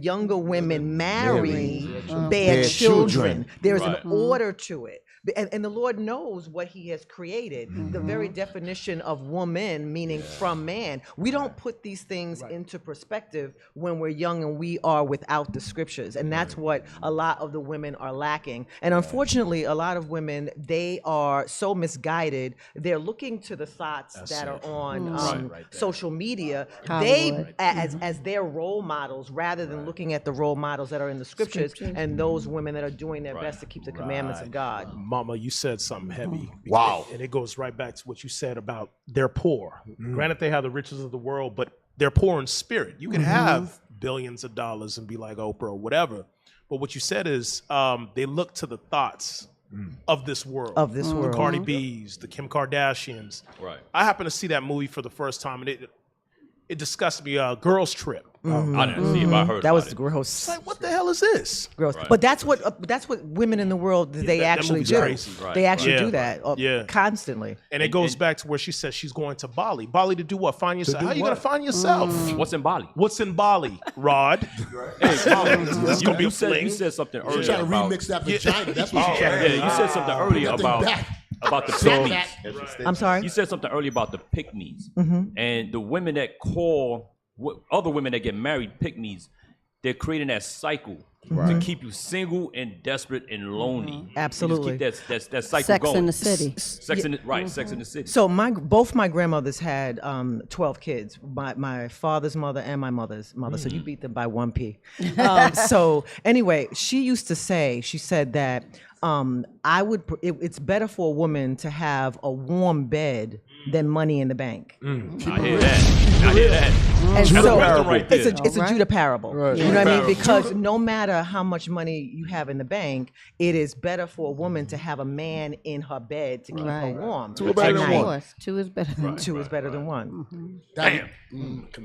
younger women marry, bear children. There's an order to it. And the Lord knows what he has created. The very definition of woman, meaning from man. We don't put these things into perspective when we're young and we are without the scriptures. And that's what a lot of the women are lacking. And unfortunately, a lot of women, they are so misguided. They're looking to the thoughts that are on social media. They, as their role models, rather than looking at the role models that are in the scriptures and those women that are doing their best to keep the commandments of God.
Mama, you said something heavy.
Wow.
And it goes right back to what you said about they're poor. Granted, they have the riches of the world, but they're poor in spirit. You can have billions of dollars and be like Oprah or whatever. But what you said is they look to the thoughts of this world.
Of this world.
The Cardi B's, the Kim Kardashians.
Right.
I happened to see that movie for the first time, and it disgusted me. Girls Trip.
I didn't see it, but I heard
that was
about it.
gross.
It's like, what the hell is this?
Gross.
Right.
But that's what women in the world they
that
actually
movie's
do.
crazy.
Right.
They actually
Yeah.
do that constantly.
And it goes back to where she says she's going to Bali. Bali to do what? Find yourself.
do
How you
what?
gonna find yourself?
What's in Bali?
What's in Bali, Rod?
Hey,
That's gonna be
you
a
said
fling.
you said something
She's
earlier
trying to
about
remix that vagina. That's what she's trying to do.
yeah. You said something earlier
Put that thing
about the
So-
pick-me's.
I'm sorry.
You said something earlier about the pick-me's, and the women that call other women that get married pick-me's. They're creating that cycle to keep you single and desperate and lonely.
Absolutely.
You just keep that cycle
Sex
going.
in the City.
Sex in the, Sex in the City.
So both my grandmothers had 12 kids. My father's mother and my mother's mother. So you beat them by 1 P. So anyway, she said that it's better for a woman to have a warm bed than money in the bank.
I hear that.
And
That's
so
wisdom right there.
it's a Judah parable.
Right.
You know what I mean?
Parable.
Because no matter how much money you have in the bank, it is better for a woman to have a man in her bed to keep her warm.
Two are better than
at night.
one.
Two is better than
Two is better than one.
Damn.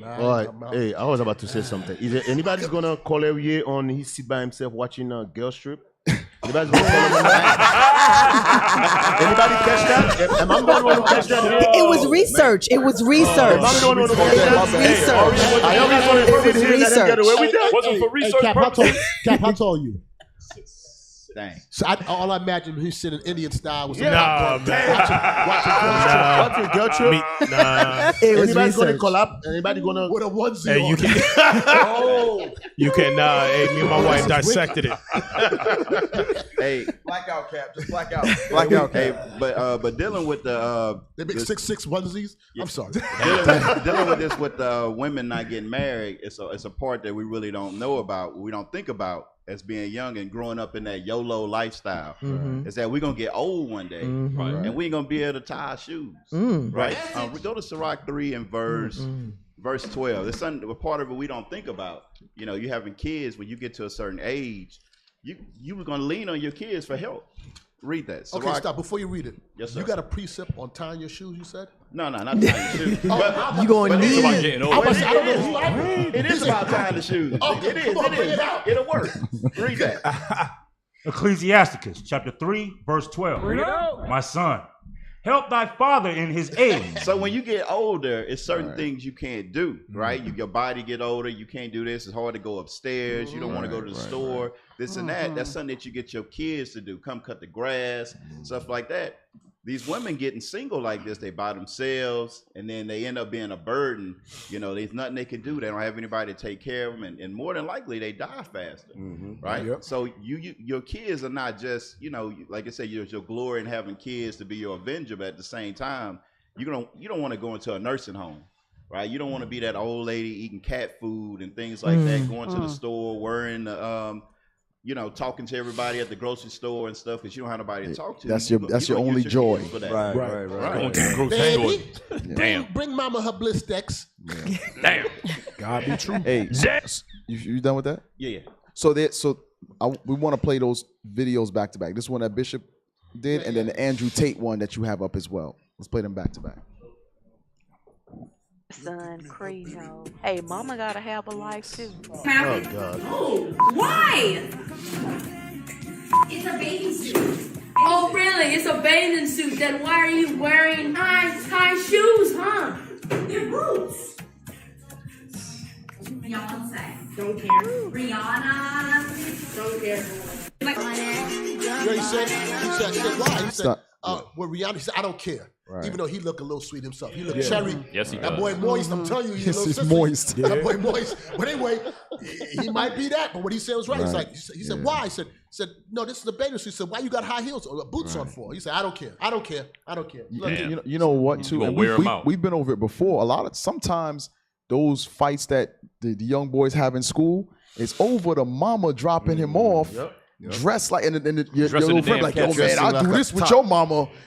All right. Hey, I was about to say something. Is there anybody gonna call every year on his seat by himself watching a girl strip? Anybody's gonna call him on that? Anybody catch that? Am I the one who catch that?
It was research. It was research.
Am I the one who catch that?
It was research.
I always wanted to
It was research.
Wasn't for research purposes.
Cap, how tall are you?
Dang.
So all I imagine he's sitting Indian style was
Nah, man.
Watching girl trip.
Nah.
It was
Anybody gonna
research.
collab? Anybody gonna
with a onesie
Hey, you
on.
can. You can. Hey, me and my wife dissected it.
Hey,
Blackout cap, just blackout.
blackout. Hey, but dealing with the
They make 6'6" onesies. I'm sorry.
dealing with this with women not getting married, it's a part that we really don't know about. We don't think about as being young and growing up in that YOLO lifestyle. Is that we're gonna get old one day, and we ain't gonna be able to tie our shoes, right? We go to Sirach 3 and verse 12. It's something, a part of it we don't think about. You know, you having kids when you get to a certain age, you were gonna lean on your kids for help. Read that.
Okay, stop. Before you read it,
Yes, sir.
you got a precept on tying your shoes, you said?
No, not tying the shoes.
You gonna need
Somebody
it.
getting
I
old.
don't know.
It is about tying the shoes.
Oh,
It is.
come on, bring it out.
It'll work. Read that.
Ecclesiasticus chapter 3, verse 12. My son, help thy father in his age.
So when you get older, it's certain things you can't do, right? Your body get older, you can't do this. It's hard to go upstairs. You don't want to go to the store. This and that. That's something that you get your kids to do. Come cut the grass, stuff like that. These women getting single like this, they by themselves, and then they end up being a burden. You know, there's nothing they can do. They don't have anybody to take care of them, and more than likely, they die faster, right?
Yep.
So your kids are not just, you know, like I said, your glory in having kids to be your avenger, but at the same time, you don't want to go into a nursing home, right? You don't want to be that old lady eating cat food and things like that, going to the store, wearing the you know, talking to everybody at the grocery store and stuff because you don't have nobody to talk to.
That's
You
your
gonna
only
use your
joy.
kids for that.
Right.
Going to the grocery
Baby,
store. Damn.
bring mama her bliss decks.
Damn.
God be true.
Hey, you done with that?
Yeah.
So we want to play those videos back to back. This one that Bishop did, and then the Andrew Tate one that you have up as well. Let's play them back to back.
Son, crazy. Hey, mama gotta have a life too.
Oh God.
Why? It's a bathing suit. Oh, really? It's a bathing suit. Then why are you wearing high shoes, huh? They're boots. Beyonce. Don't care. Rihanna. Don't care. Like,
He said why? He said,
Stop.
with Rihanna, he said, I don't care.
Right.
Even though he looked a little sweet himself. He looked cherry.
Yes, he
That
does.
boy moist, I'm telling you, he's
Yes,
a little
he's
sissy.
moist.
That boy moist. But anyway, he might be that, but what he said was right. He's
Right.
like, he said, why? He said, no, this is a bathing suit. He said, why you got high heels or boots on for? He said, I don't care. I don't care. Look,
You know what too?
gonna
And
wear 'em out.
we've been over it before. Sometimes those fights that the young boys have in school, it's over the mama dropping him off. Dressed like, and your
Dressed in
little
the
friend
damn
like, yo
cat.
man, I'll
Dressing
do
like
this
a
with
top.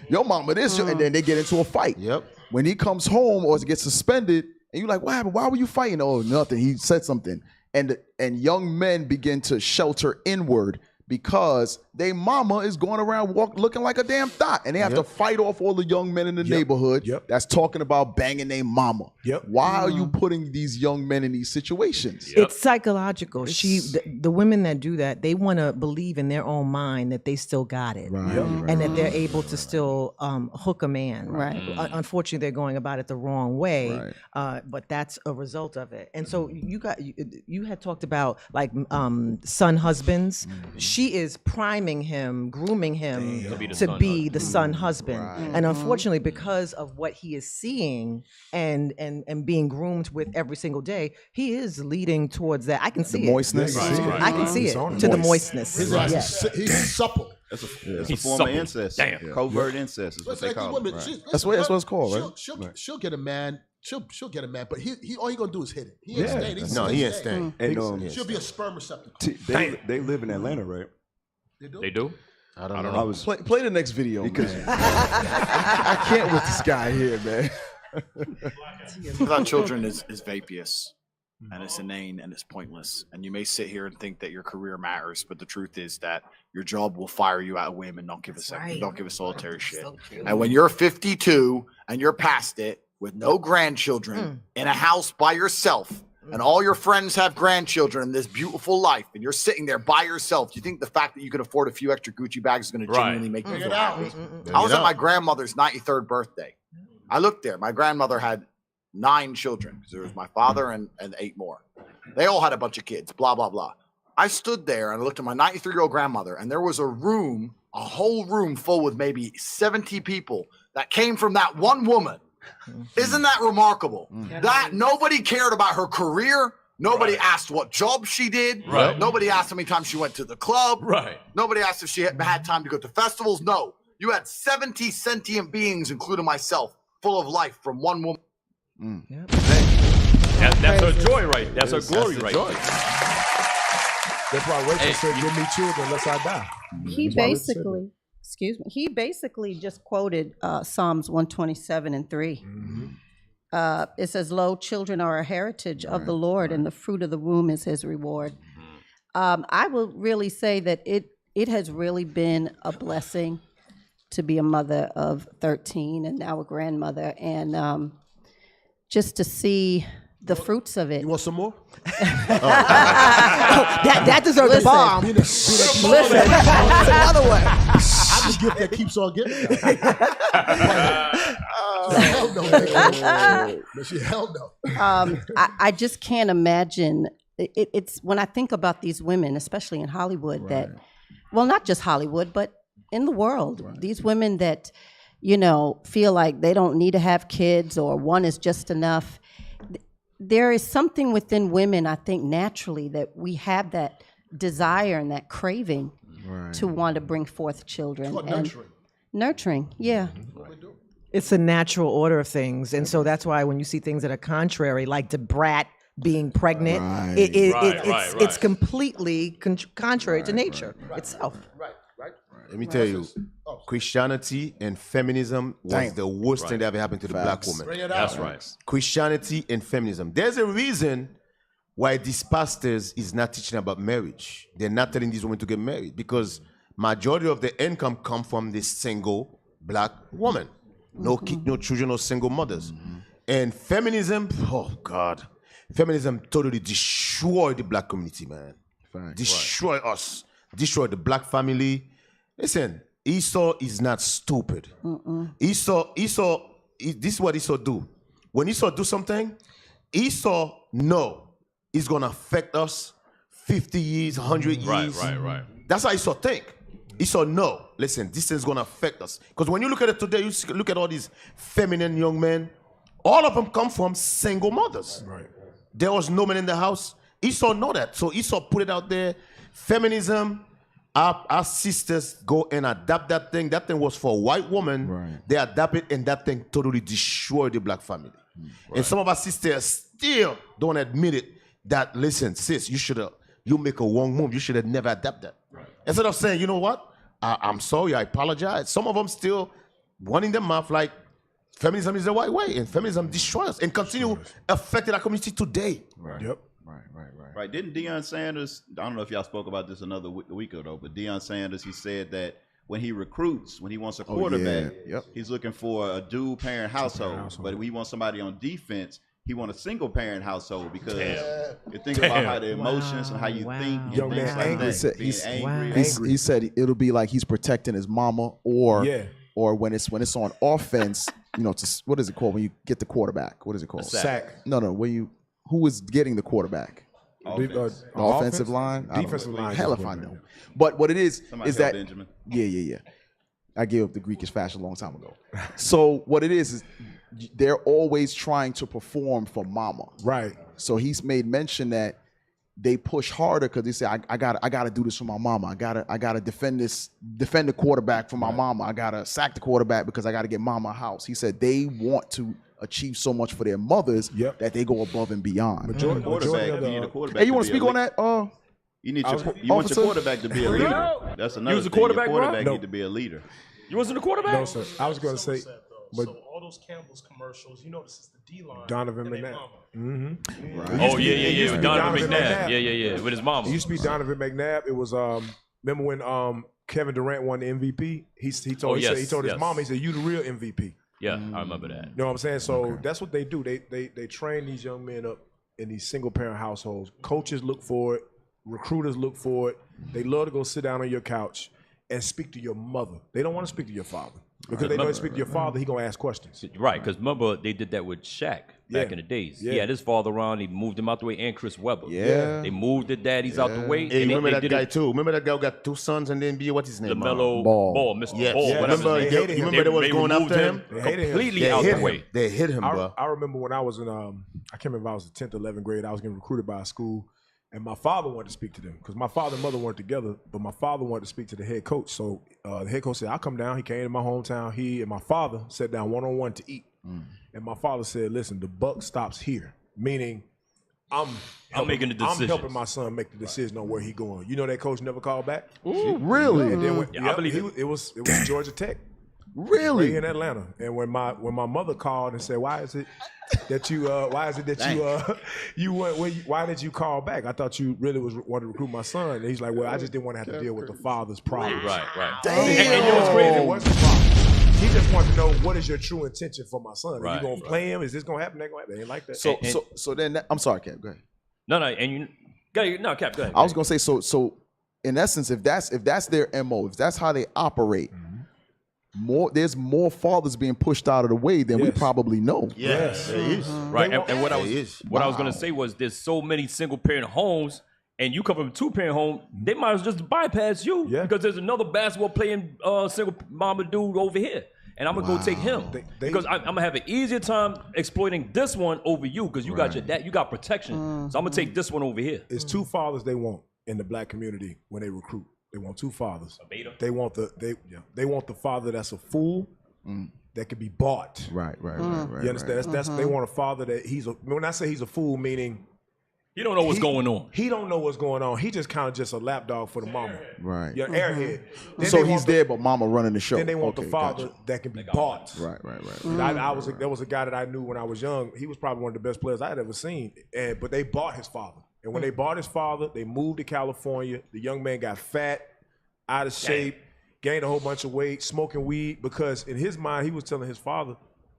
your mama this, and then they get into a fight.
Yep.
When he comes home or gets suspended, and you're like, what happened? Why were you fighting? Oh, nothing. He said something, and young men begin to shelter inward because their mama is going around looking like a damn thot, and they have to fight off all the young men in the neighborhood that's talking about banging their mama. Why are you putting these young men in these situations?
It's psychological. The women that do that, they want to believe in their own mind that they still got it, and that they're able to still hook a man. Unfortunately, they're going about it the wrong way, but that's a result of it. And so you had talked about like son husbands. She is priming him, grooming him to be the son husband. And unfortunately, because of what he is seeing and being groomed with every single day, he is leading towards that. I can see
the moistness.
I can see it to the moistness.
He's supple.
That's a form of incest. Covert incest is what they call it.
That's what it's called, right?
She'll get a man. She'll get a man, but he all he gonna do is hit it. He ain't staying.
He ain't staying.
And
she'll be a sperm receptacle.
They live in Atlanta, right?
They do?
I don't know.
Play the next video, because I can't with this guy here, man.
Without children is vapious, and it's inane, and it's pointless. And you may sit here and think that your career matters, but the truth is that your job will fire you at a whim and don't give a second. Don't give a solitary shit. And when you're 52 and you're past it with no grandchildren in a house by yourself, and all your friends have grandchildren in this beautiful life, and you're sitting there by yourself, do you think the fact that you can afford a few extra Gucci bags is going to genuinely make you feel happy? I was at my grandmother's 93rd birthday. I looked there. My grandmother had 9 children, because there was my father and 8 more. They all had a bunch of kids, blah, blah, blah. I stood there and I looked at my 93-year-old grandmother, and there was a whole room full with maybe 70 people that came from that one woman. Isn't that remarkable? That nobody cared about her career. Nobody asked what job she did. Nobody asked how many times she went to the club. Nobody asked if she had time to go to festivals. No. You had 70 sentient beings, including myself, full of life from one woman.
That's her joy, right? That's her glory, right?
That's why Rachel said, "Give me children, lest I die."
He basically just quoted Psalms 127:3. It says, "Lo, children are a heritage of the Lord, and the fruit of the womb is his reward." I will really say that it has really been a blessing to be a mother of 13 and now a grandmother, and just to see the fruits of it.
You want some more?
That deserves a bomb. Listen, another one.
I'm the gift that keeps on giving. Hell no.
I just can't imagine. It's when I think about these women, especially in Hollywood, that, well, not just Hollywood, but in the world, these women that, feel like they don't need to have kids or one is just enough. There is something within women, I think, naturally, that we have that desire and that craving to want to bring forth children.
It's called
nurturing, yeah.
It's a natural order of things. And so that's why when you see things that are contrary, like the brat being pregnant, it's completely contrary to nature itself.
Let me tell you, Christianity and feminism was the worst thing that ever happened to the black woman.
That's right.
Christianity and feminism. There's a reason why these pastors is not teaching about marriage. They're not telling these women to get married, because majority of the income come from this single black woman. No kid, no children, no single mothers. And feminism, oh God, feminism totally destroyed the black community, man. Destroy us. Destroy the black family. Listen, Esau is not stupid. Esau, this is what Esau do. When Esau do something, Esau know it's gonna affect us 50 years, 100 years.
Right.
That's how Esau think. Esau know, listen, this is gonna affect us. Because when you look at it today, you look at all these feminine young men, all of them come from single mothers. There was no man in the house. Esau know that. So Esau put it out there. Feminism, our sisters go and adapt that thing. That thing was for a white woman. They adapt it, and that thing totally destroyed the black family. And some of our sisters still don't admit it, that, listen, sis, you make a wrong move. You should have never adapted that. Instead of saying, you know what, I'm sorry, I apologize. Some of them still running their mouth like feminism is the right way, and feminism destroys us and continue affecting our community today.
Right. Didn't Deion Sanders, I don't know if y'all spoke about this another week ago, but Deion Sanders, he said that when he recruits, when he wants a quarterback, he's looking for a dual parent household. But when he wants somebody on defense, he wants a single parent household because you think about how the emotions and how you think.
Young man angry.
Being angry.
He said it'll be like he's protecting his mama, or when it's on offense, what is it called when you get the quarterback? What is it called?
Sack.
No, who is getting the quarterback? The offensive line?
Defensive line.
Hell if I know. But what it is that
Benjamin.
Yeah. I gave up the Greekish fashion a long time ago. So what it is they're always trying to perform for mama.
Right.
So he's made mention that they push harder because they say, I gotta do this for my mama. I gotta defend the quarterback for my mama. I gotta sack the quarterback because I gotta get mama a house. He said they want to achieve so much for their mothers that they go above and beyond.
Majority of the
Hey, you want to speak on that?
You want your quarterback to be a leader. That's another
You was a
thing.
quarterback,
Your quarterback
bro?
need to be a leader.
You wasn't a quarterback?
No, sir. I was going to say, but
So all those Campbell's commercials, you know, this is the D-line.
Donovan
and they
McNabb.
mama.
Oh, yeah. With Donovan McNabb. Yeah. With his mama.
It used to be Donovan McNabb. It was remember when Kevin Durant won the MVP? He told his mama, he said, "You the real MVP."
Yeah, I remember that.
You know what I'm saying? So that's what they do. They train these young men up in these single parent households. Coaches look for it. Recruiters look for it. They love to go sit down on your couch and speak to your mother. They don't want to speak to your father because they know to speak to your father, he gonna ask questions.
Right, because remember they did that with Shaq back in the days.
Yeah.
He had his father around. He moved him out the way, and Chris Webber.
Yeah.
They moved the daddies out the way.
Hey,
and
remember
they
that guy too? Remember that guy who got 2 sons and then be what's his name?
LaMelo
Ball,
Mr.
Yes.
Ball.
Yeah.
Whatever
Remember,
his name.
you remember they was going
removed
after him?
They hated him.
Completely out the way.
They hit him, bro.
I remember when I was in, I can't remember if I was in 10th or 11th grade, I was getting recruited by a school, and my father wanted to speak to them because my father and mother weren't together, but my father wanted to speak to the head coach. So the head coach said, I'll come down. He came to my hometown. He and my father sat down one-on-one to eat. And my father said, listen, the buck stops here, meaning I'm
making the decision.
I'm helping my son make the decision on where he going. You know that coach never called back?
Really?
And then when,
I believe
it was Georgia Tech.
Really?
Right here in Atlanta. And when my mother called and said, why is it that why did you call back? I thought you really wanted to recruit my son. And he's like, well, I just didn't want to have to deal with the father's problems.
Right.
And you know what's crazy? It wasn't a problem. He just wanted to know what is your true intention for my son. Are you gonna play him? Is this gonna happen? That gonna happen? They ain't like that.
So then I'm sorry, Cap. Go ahead.
No, and you no, Cap, go ahead.
I was gonna say so. In essence, if that's their MO, if that's how they operate, there's more fathers being pushed out of the way than we probably know.
Yes, there is.
Right, and what I was gonna say was there's so many single parent homes, and you come from a 2-parent home, they might as well just bypass you because there's another basketball playing single mama dude over here, and I'm gonna go take him because I'm gonna have an easier time exploiting this one over you because you got your dad, you got protection, so I'm gonna take this one over here.
It's 2 fathers they want in the black community when they recruit. They want 2 fathers. They want the father that's a fool that can be bought.
Right.
You understand? That's they want a father that when I say he's a fool, meaning
he don't know what's going on.
He don't know what's going on. He just kind of just a lapdog for the mama.
Right.
Your airhead.
So he's there, but mama running the show.
Then they want the father that can be bought.
Right.
There was a guy that I knew when I was young. He was probably one of the best players I had ever seen. But they bought his father. And when they bought his father, they moved to California. The young man got fat, out of shape, gained a whole bunch of weight, smoking weed, because in his mind, he was telling his father,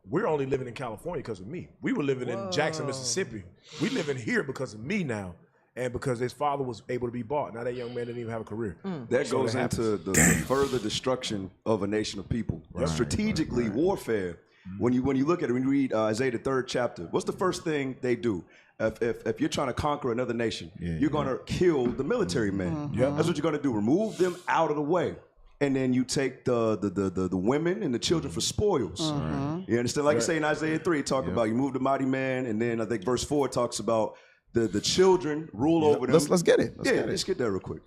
we're only living in California because of me. We were living in Jackson, Mississippi. We live in here because of me now. And because his father was able to be bought. Now that young man didn't even have a career.
That goes into the further destruction of a nation of people. Strategically, warfare. When you look at it, when you read Isaiah the 3rd chapter, what's the first thing they do? If you're trying to conquer another nation, you're going to kill the military men. That's what you're going to do. Remove them out of the way. And then you take the women and the children for spoils. You understand? Like you say in Isaiah 3, talk about you move the mighty man. And then I think verse 4 talks about the children rule over them.
Let's get it.
Let's get there real quick.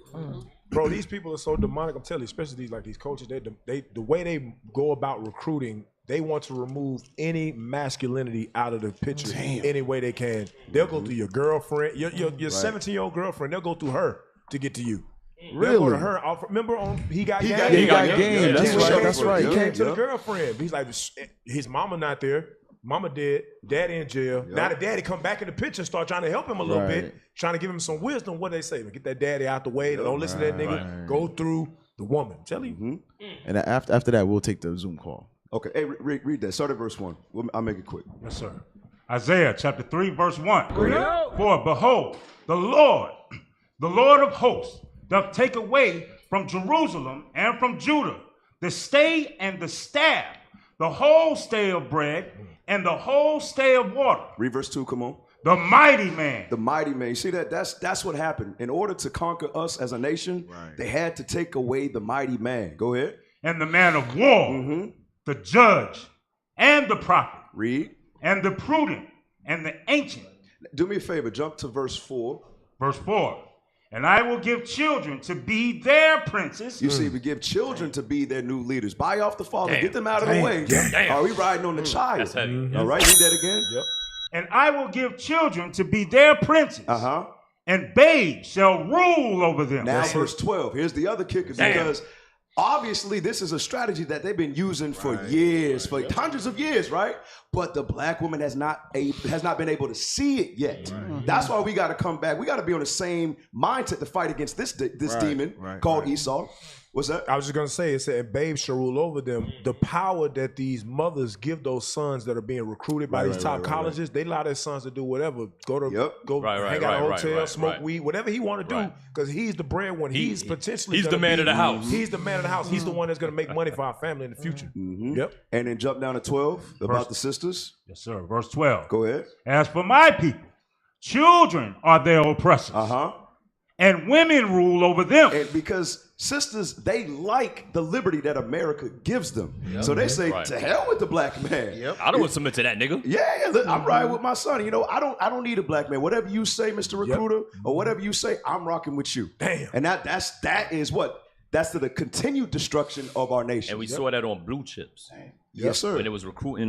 Bro, these people are so demonic. I'm telling you, especially these coaches, the way they go about recruiting, they want to remove any masculinity out of the picture any way they can. They'll go through your girlfriend, your 17-year-old girlfriend. They'll go through her to get to you. Really? They'll go to her. Remember He Got Game?
He got game. That's right.
He came to the girlfriend. He's like, his mama not there. Mama dead, daddy in jail. Now the daddy come back in the picture and start trying to help him a little bit, trying to give him some wisdom. What they say? Get that daddy out the way. Don't listen to that nigga. Go through the woman. Tell you.
And after that, we'll take the Zoom call.
Okay, hey, read that. Start at verse 1. I'll make it quick.
Yes, sir. Isaiah chapter 3, verse 1. For behold, the Lord of hosts, doth take away from Jerusalem and from Judah the stay and the staff, the whole stay of bread and the whole stay of water.
Read verse 2, come on.
The mighty man.
The mighty man. You see that? That's what happened. In order to conquer us as a nation, they had to take away the mighty man. Go ahead.
And the man of war, the judge, and the prophet.
Read.
And the prudent, and the ancient.
Do me a favor, jump to verse 4.
Verse 4. And I will give children to be their princes.
You see, we give children to be their new leaders. Buy off the father, get them out of the way. Are we riding on the child?
That's heavy.
All right, read that again.
Yep. And I will give children to be their princes. And babes shall rule over them.
Now, verse 12. Here's the other kicker, because obviously this is a strategy that they've been using for years, for hundreds of years, right? But the black woman has not been able to see it yet. That's why we got to come back. We got to be on the same mindset to fight against this demon called Esau. What's that?
I was just going to say, it said, babes shall rule over them. The power that these mothers give those sons that are being recruited by these top colleges, they allow their sons to do whatever. Go hang out at a hotel, smoke weed, whatever he want to do, because he's the breadwinner. He's potentially
He's the man of the house.
He's the man of the house. He's the one that's going to make money for our family in the future. Yep.
And then jump down to 12 about the sisters.
Yes, sir. Verse 12.
Go ahead.
As for my people, children are their oppressors. And women rule over them.
And because sisters, they like the liberty that America gives them. So they say, to hell with the black man.
I don't want to submit to that nigga.
Yeah, look, I'm riding with my son. You know, I don't need a black man. Whatever you say, Mr. Recruiter, or whatever you say, I'm rocking with you.
Damn.
And that is what? That's the continued destruction of our nation.
And we saw that on Blue Chips.
Yes, sir.
When it was recruiting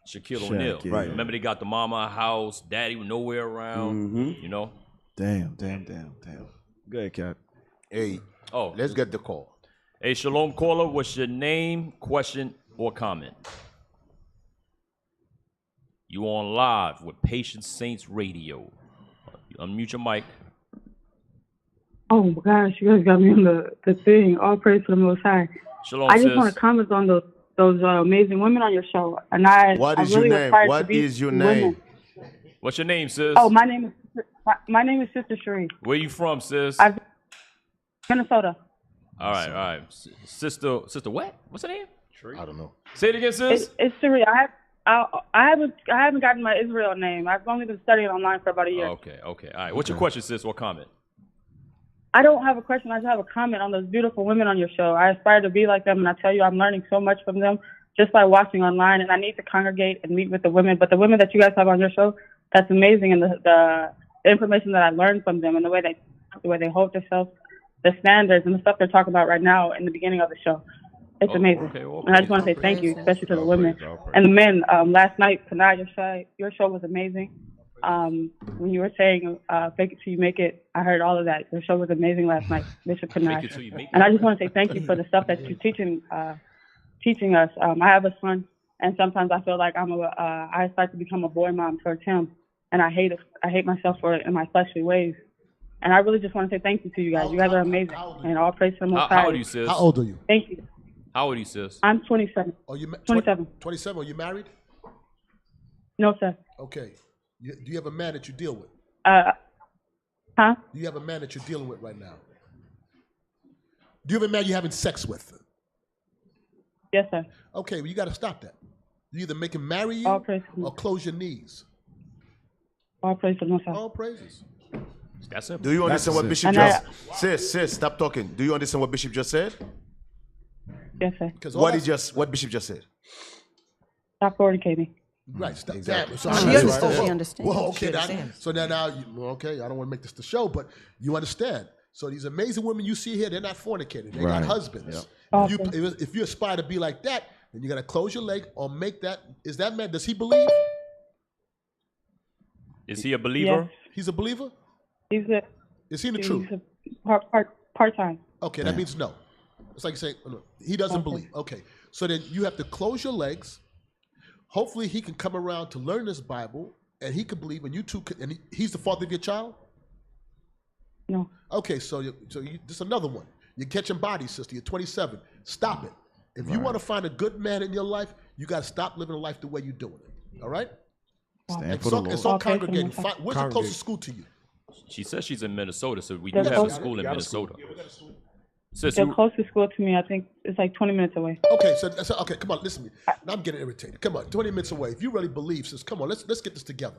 Shaquille O'Neal.
Right.
Remember they got the mama house, daddy was nowhere around, you know?
Damn. Go ahead, Cap.
Hey, let's get the call.
Hey, Shalom caller, what's your name, question, or comment? You on live with Patient Saints Radio. Unmute your mic.
Oh my gosh, you guys got me on the thing. All praise to the Most High.
Shalom,
I just
sis.
want to comment on those amazing women on your show. And
What is
really
your name?
aspire to
What
be
is your
women.
name?
What's your name, sis?
Oh, my name is Sister Cherie.
Where you from, sis?
Minnesota.
All right. Sister what? What's her name?
I don't know.
Say it again, sis.
It's Cherie. I haven't gotten my Israel name. I've only been studying online for about a year.
Okay. All right. What's your question, sis, or comment?
I don't have a question. I just have a comment on those beautiful women on your show. I aspire to be like them, and I tell you, I'm learning so much from them just by watching online. And I need to congregate and meet with the women. But the women that you guys have on your show, that's amazing. And the information that I learned from them, and the way they hold themselves, the standards, and the stuff they're talking about right now in the beginning of the show, it's amazing. And I just want to say thank you, especially to the women and the men. Last night, Kanai, your show was amazing. When you were saying fake it till you make it, I heard all of that. Your show was amazing last night, Bishop Kanai. And I just want to say thank you for the stuff that you're teaching us. I have a son, and sometimes I feel like I start to become a boy mom towards him, and I hate myself for it in my fleshly ways. And I really just want to say thank you to you guys. You guys are amazing, and all praise to the Most High.
How old are you, sis?
How old are you?
Thank you.
How old are you, sis?
I'm 27.
Oh, you
27.
27. Are you married?
No, sir.
Okay. Do you have a man that you deal with?
Huh?
Do you have a man that you're dealing with right now? Do you have a man you're having sex with?
Yes, sir.
Okay, well, you got to stop that. You either make him marry you or close your knees.
All praise to the Most High.
All praises.
That's simple.
Do you understand what Bishop just said? Sis, stop talking. Do you understand what Bishop just said?
Yes, sir.
What Bishop just said?
Stop fornicating.
Right. Stop.
Exactly.
So
She understands. She understands.
Well, okay.
She understands.
So now, okay, I don't want to make this the show, but you understand. So these amazing women you see here, they're not fornicating. They got husbands.
Yep.
If you aspire to be like that, then you got to close your leg or make that. Is that man, does he believe?
Is he a believer?
Yes.
He's a believer?
Is
he in the truth?
Part-time.
Okay, that means no. It's like saying he doesn't believe. Okay, so then you have to close your legs, hopefully he can come around to learn this Bible, and he can believe, and you two can, and he's the father of your child?
No.
Okay, so this is another one. You're catching bodies, sister. You're 27. Stop it. If you want to find a good man in your life, you got to stop living a life the way you're doing it. All right?
Stand for the Lord.
It's all congregating. Where's the closest school to you?
She says she's in Minnesota, so we do have a school in Minnesota.
The closest school to me, I think, is like 20 minutes away.
Okay, so okay, come on, listen to me. Now I'm getting irritated. Come on, 20 minutes away. If you really believe, sis, come on, let's get this together.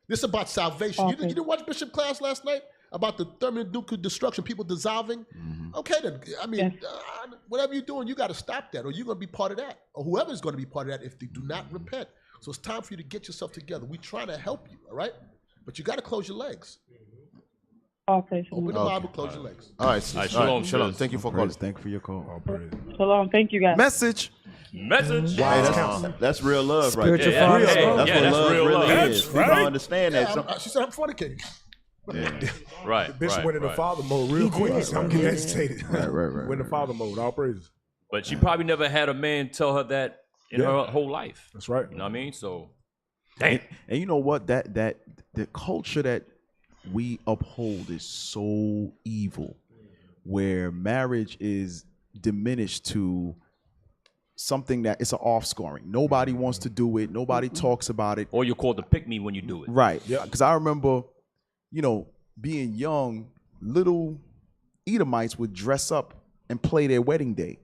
This is about salvation.
Okay.
You didn't watch Bishop class last night about the thermonuclear destruction, people dissolving? Okay, then, I mean, whatever you're doing, you got to stop that, or you're going to be part of that, or whoever's going to be part of that if they do not repent. So it's time for you to get yourself together. We're trying to help you, all right? But you got to close your legs.
Okay.
Open the Bible, close your legs.
All right, shalom. Thank you for calling.
Thank you for your call.
Shalom. Thank you, guys.
Message.
Hey, that's real love right
Spiritual
there.
father.
That's what love
real
really
love.
is. People don't understand that.
She said, I'm fornicating.
Right.
The bishop went into father mode real quick. I'm getting agitated. Went into father mode. All praises.
But she probably never had a man tell her that in her whole life.
That's right.
You know what I mean? So,
And you know what? That the culture that we uphold is so evil, where marriage is diminished to something that it's an offscoring. Nobody wants to do it. Nobody talks about it.
Or you're called to pick me when you do it.
Right. Yeah. Because I remember, being young, little Edomites would dress up and play their wedding day.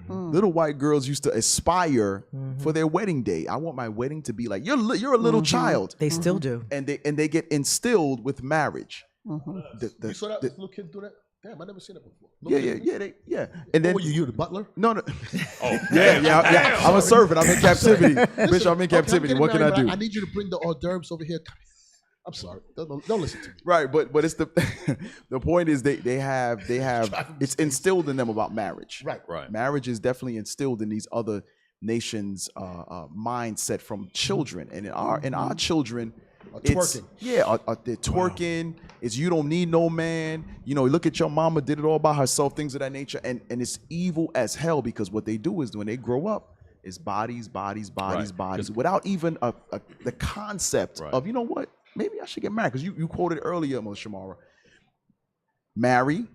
Little white girls used to aspire for their wedding day. I want my wedding to be like you're a little child.
They still do,
and they get instilled with marriage.
You saw that little kid do that? Damn, I never seen that before.
Yeah. And then
were you the butler?
No. Yeah. I'm a servant. I'm in captivity, bitch. I'm in captivity. What can I do?
I need you to bring the hors d'oeuvres over here. I'm sorry. Don't listen to me.
Right, but it's the the point is they have it's instilled in them about marriage.
Right.
Marriage is definitely instilled in these other nations' mindset from children, and in our children, it's
twerking.
They're twerking. It's you don't need no man. Look at your mama, did it all by herself, things of that nature, and it's evil as hell because what they do is when they grow up, is bodies, without even the concept of what. Maybe I should get married because you quoted earlier, Moshamara. Marry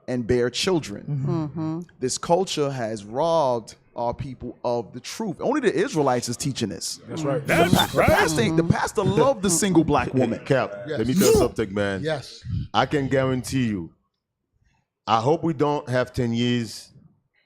and bear children. This culture has robbed our people of the truth. Only the Israelites is teaching this.
That's right.
The pastor loved the single black woman.
Cap, let me tell you something, man.
Yes.
I can guarantee you. I hope we don't have 10 years.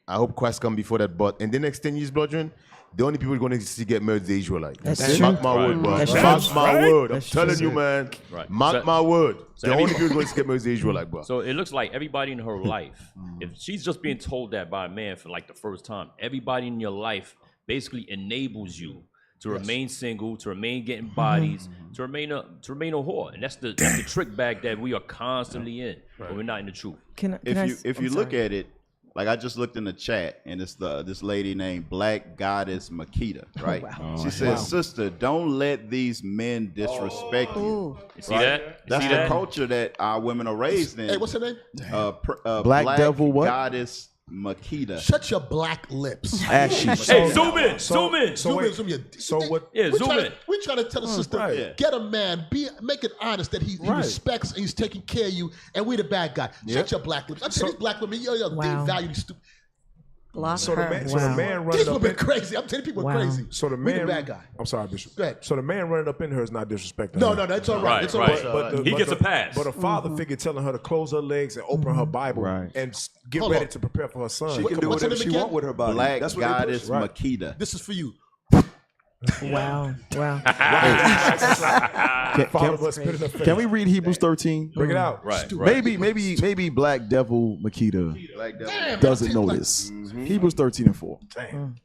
I hope Christ come before that. But in the next 10 years, brethren, the only people going to see get married is the Israelites.
That's true.
Mark my word, bro. Mark my word. I'm telling you, man.
Right.
Mark my word. The only people going to get married is the Israelites, bro.
So it looks like everybody in her life, if she's just being told that by a man for like the first time, everybody in your life basically enables you to remain single, to remain getting bodies, to remain a whore, and that's the trick bag that we are constantly in, but we're not in the truth.
If you look at it. Like I just looked in the chat, and it's this lady named Black Goddess Makita, right? She says, "Sister, don't let these men disrespect you."
You see that?
That's the culture that our women are raised in.
Hey, what's her name?
Black Devil what?
Goddess Makita.
Shut your black lips.
Ashy.
Hey, zoom in.
Zoom in.
So what?
Yeah, zoom in.
We're trying to tell the sister, get a man, make it honest that he respects and he's taking care of you, and we're the bad guy. Shut your black lips. I'm telling these black women, devalue these stupid.
So the man running
These
up
women crazy. I'm telling people crazy.
So the
We're
man,
the bad guy.
I'm sorry, Bishop.
Go ahead.
So the man running up in her is not disrespecting.
No,
her.
that's all right. It's all
Right.
right.
He gets a pass.
But a father figure telling her to close her legs and open her Bible and get ready to prepare for her son.
She can do whatever she want with her body.
Black
That's what they
Goddess
push.
Makita.
This is for you.
Wow.
Can we read Hebrews 13?
Bring it out.
Right.
Maybe Black Devil Makita doesn't know this. Hebrews 13:4.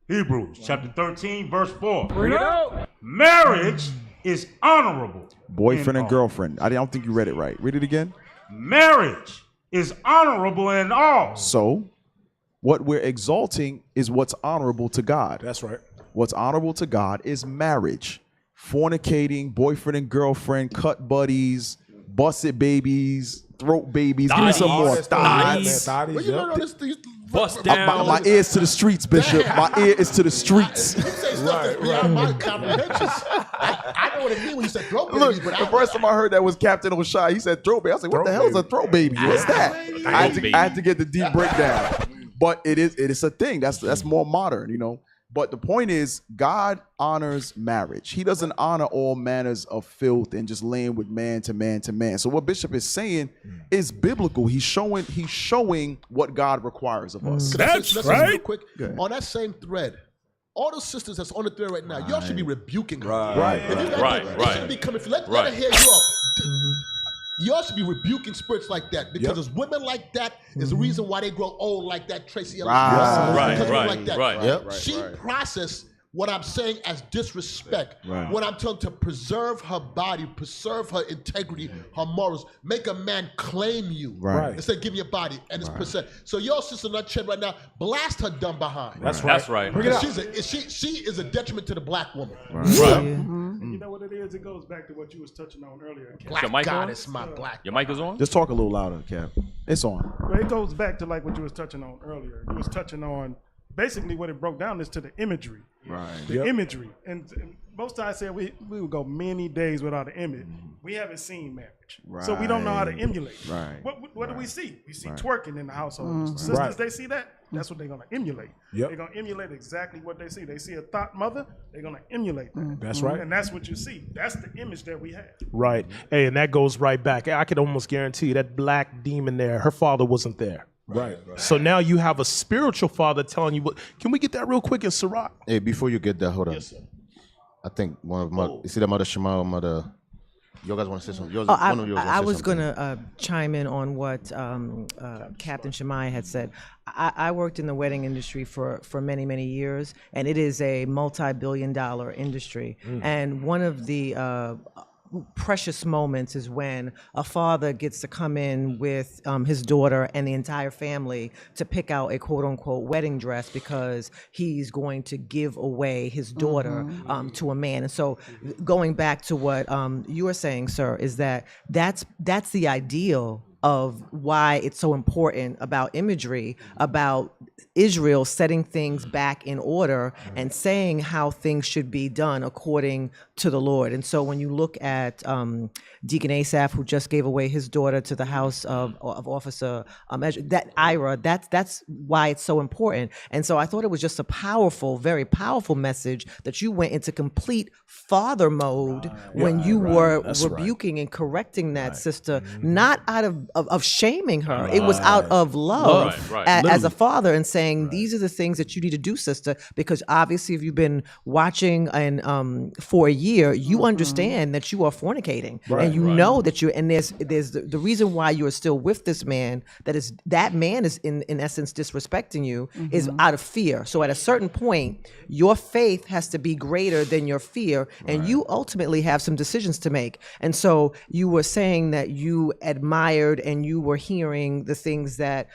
Hebrews chapter 13, verse 4. Bring it out. Marriage is honorable.
Boyfriend and girlfriend. I don't think you read it right. Read it again.
Marriage is honorable in all.
So, what we're exalting is what's honorable to God.
That's right.
What's honorable to God is marriage. Fornicating, boyfriend and girlfriend, cut buddies, busted babies, throat babies. Give me some more.
Where you learn all this?
bust down.
My ears to the streets, Bishop. My ear is to the streets.
You say stuff that's beyond my comprehension. I know what it means when you said throw baby.
Look,
but
the first time I heard that was Captain O'Shea. He said throw baby. I said, what the hell is a throw baby? What's that? I had to get the deep breakdown. But it is a thing. That's more modern, you know. But the point is, God honors marriage. He doesn't honor all manners of filth and just laying with man to man to man. So what Bishop is saying is biblical. He's showing what God requires of us.
That's right. Real quick, on that same thread, all those sisters that's on the thread right now, y'all should be rebuking her.
Right.
They shouldn't be coming. Let her hear y'all. Y'all should be rebuking spirits like that because it's women like that is the reason why they grow old like that Tracy Ellis. She processed what I'm saying as disrespect. When I'm telling to preserve her body, preserve her integrity, her morals, make a man claim you instead of give you a body and it's percent. So your sister not chin right now, blast her dumb behind.
That's right.
Bring it out. She is a detriment to the black woman.
And you know what it is? It goes back to what you was touching on earlier.
Black
Your mic
goddess, my black.
Your mic is on?
Just talk a little louder, Cap. It's on.
Well, it goes back to like what you was touching on earlier. You was touching on basically what it broke down is to the imagery. The imagery. And most times I say we would go many days without an image. We haven't seen marriage. So we don't know how to emulate. What do we see? We see twerking in the household. Sisters, they see that. That's what they're going to emulate. They're going to emulate exactly what they see. They see a thought mother, they're going to emulate that.
That's right.
And that's what you see. That's the image that we have.
Right. Hey, and that goes right back. I could almost guarantee you that black demon there, her father wasn't there.
Right.
So now you have a spiritual father telling you what. Can we get that real quick in Sirach?
Hey, before you get that, hold on.
Yes, sir.
I think one of my, you see that Mother Shema or Mother, you guys want to say something?
I was going to chime in on what Captain Shemaiah had said. I worked in the wedding industry for many, many years, and it is a multi-billion-dollar industry. And one of the precious moments is when a father gets to come in with his daughter and the entire family to pick out a quote-unquote wedding dress because he's going to give away his daughter to a man. And so going back to what you were saying, sir, is that's the ideal of why it's so important about imagery, about Israel setting things back in order and saying how things should be done according to the Lord. And so when you look at Deacon Asaph, who just gave away his daughter to the house of Officer that Ira, that's why it's so important. And so I thought it was just a powerful, very powerful message that you went into complete father mode when you were rebuking and correcting that sister, not out of shaming her. It was out of love as a father and saying, these are the things that you need to do, sister, because obviously if you've been watching and for a year, you understand that you are fornicating and you know that you're, and there's the reason why you are still with this man, that man is in essence disrespecting you is out of fear. So at a certain point, your faith has to be greater than your fear, and you ultimately have some decisions to make. And so you were saying that you admired and you were hearing the things that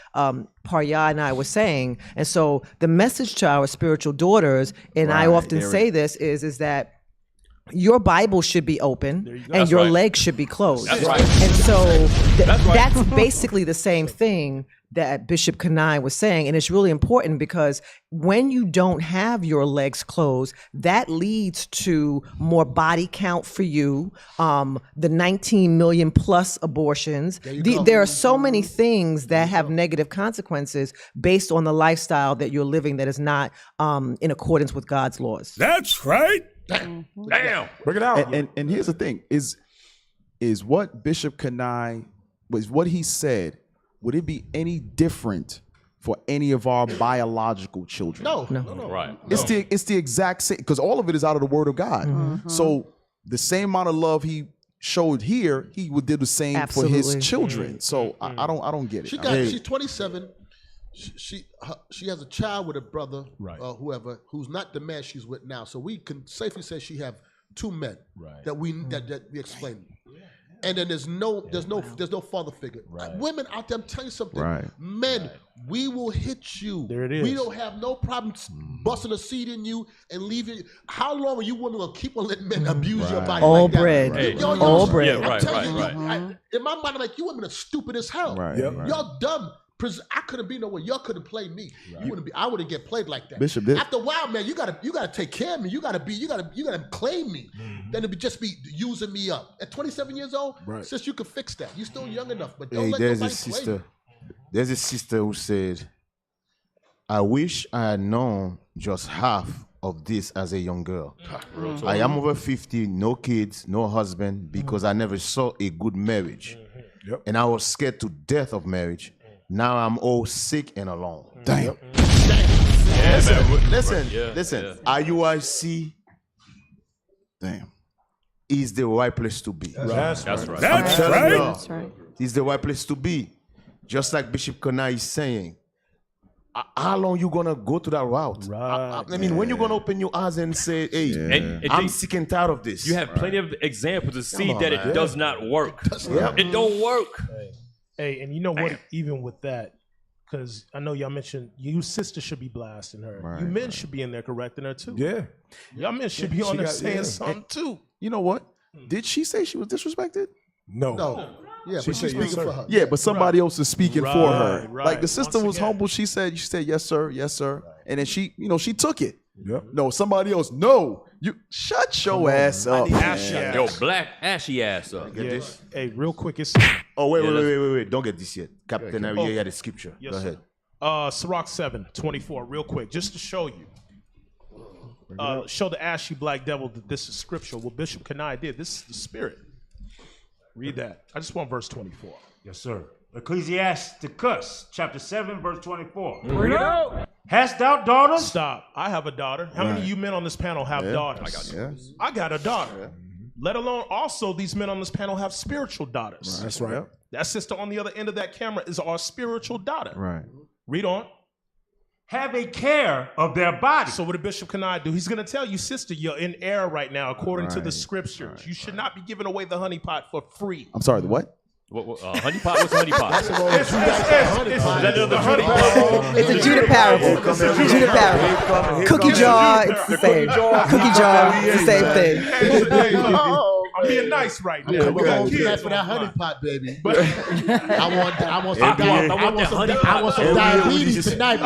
Parya and I were saying. And so the message to our spiritual daughters, and I often say this, is that your Bible should be open and your legs should be closed.
That's right.
And so that's basically the same thing that Bishop Kanai was saying. And it's really important because when you don't have your legs closed, that leads to more body count for you, the 19 million plus abortions. There are so many things that have negative consequences based on the lifestyle that you're living that is not in accordance with God's laws.
That's right.
Damn.
Bring it out.
And here's the thing: is what Bishop Kanai was what he said. Would it be any different for any of our biological children?
No.
Right.
It's the exact same, because all of it is out of the Word of God. So the same amount of love he showed here, he would do the same for his children. So I don't get it.
She's 27. She has a child with a brother, whoever, who's not the man she's with now. So we can safely say she have two men that we explained. And then there's no father figure. Women out there, I'm telling you something. Men, we will hit you.
There it is.
We don't have no problem busting a seed in you and leaving. How long are you women gonna keep on letting men abuse your body?
All
like that?
bread. All bread.
I'm telling you, in my mind, I'm like, you women are stupid as hell. Y'all dumb. I couldn't be nowhere. Y'all couldn't play me. You wouldn't be. I wouldn't get played like that.
Bishop,
after a while, man, you gotta take care of me. You gotta claim me. Then it would just be using me up. At 27 years old, sis, you can fix that. You're still young enough, but don't let
there's
nobody
a
play
sister.
you.
There's a sister who said, "I wish I had known just half of this as a young girl. I am over 50, no kids, no husband, because I never saw a good marriage. And I was scared to death of marriage. Now I'm all sick and alone."
Damn.
Listen. IUIC is the right place to be.
That's right.
That's right. It's the right place to be. Just like Bishop Kana is saying, how long you gonna go to that route? I mean, when you gonna open your eyes and say, "Hey, I'm sick and tired of this"?
You have plenty of examples to see that it
man.
does not work. It don't work.
Hey, and you know what? Even with that, because I know y'all mentioned you sisters should be blasting her. You men should be in there correcting her too.
Yeah.
Y'all men should be on there saying something too.
You know what? Did she say she was disrespected?
No.
Yeah, but she's speaking for her.
Yeah, but somebody else is speaking for her.
Right.
Like the sister was humble. She said, yes, sir. And then she took it.
Yep.
No, somebody else. No, you shut your ass up.
Ashy
Yo, black ashy ass up.
Get this?
Hey, real quick, it's
Wait. Don't get this yet. Captain Ariel had the scripture.
Yes,
Go ahead.
Sirach 7:24, real quick, just to show you. Show the ashy black devil that this is scripture. What Bishop Kanai did. This is the spirit. Read that. I just want verse 24.
Yes, sir. Ecclesiasticus, chapter 7, verse 24.
Read it out.
Hast thou daughters?
Stop. I have a daughter. How many of you men on this panel have daughters? I got a daughter. Let alone also these men on this panel have spiritual daughters.
That's right.
That sister on the other end of that camera is our spiritual daughter.
Right.
Read on.
Have a care of their body.
So what a bishop can I do? He's going to tell you, sister, you're in error right now according to the scriptures. You should not be giving away the honey pot for free.
I'm sorry, the what?
Honey pot? What's honey pot?
It's a Judah parable. Judah parable. Cookie jar, it's the same. Cookie jar, it's the same thing.
I'm being nice right now.
We're gonna do that for that honey pot, baby. But I want some diabetes tonight,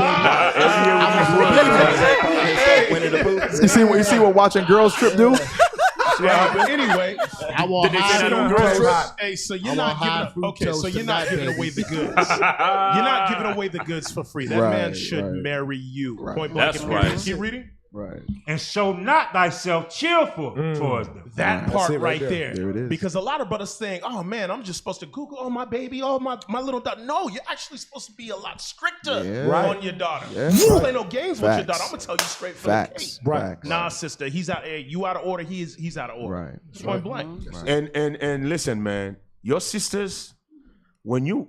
baby.
You see what watching girls trip do?
But anyway,
I want high.
Hey, so you're not giving. So you're not giving away the goods. You're not giving away the goods for free. That man should marry you. Point blank.
That's right.
Keep reading.
Right.
And show not thyself cheerful towards them.
That part right there.
There it is.
Because a lot of brothers saying, "Oh man, I'm just supposed to Google, oh my baby, oh my little daughter." No, you're actually supposed to be a lot stricter on your daughter.
Yeah.
You don't play no games with your daughter. I'm gonna tell you straight from the case.
Right.
Nah, sister, he's out. You out of order. He's out of order.
Right.
Point blank.
And listen, man, your sisters, when your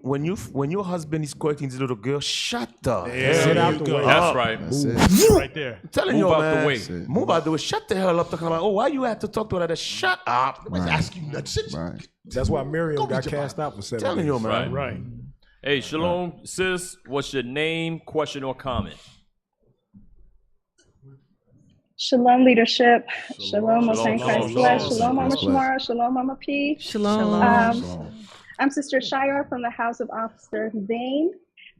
husband is courting this little girl, shut up.
There you go.
That's right.
That's it.
Right there.
I'm telling
Move
you,
out
man.
the way.
Move out the way. Shut the hell up talking about, why you have to talk to her like that? Shut up.
Nobody's asking you nothing.
Right.
That's why Miriam got cast out for 7
Telling
years.
you, man.
Right.
Hey, shalom, sis. What's your name, question, or comment?
Shalom leadership. Shalom, Most High
Shalom,
Christ Bless.
shalom.
Shalom, Mama Shamara. Shalom, Mama P.
Shalom.
I'm Sister Shire from the House of Officer Zane.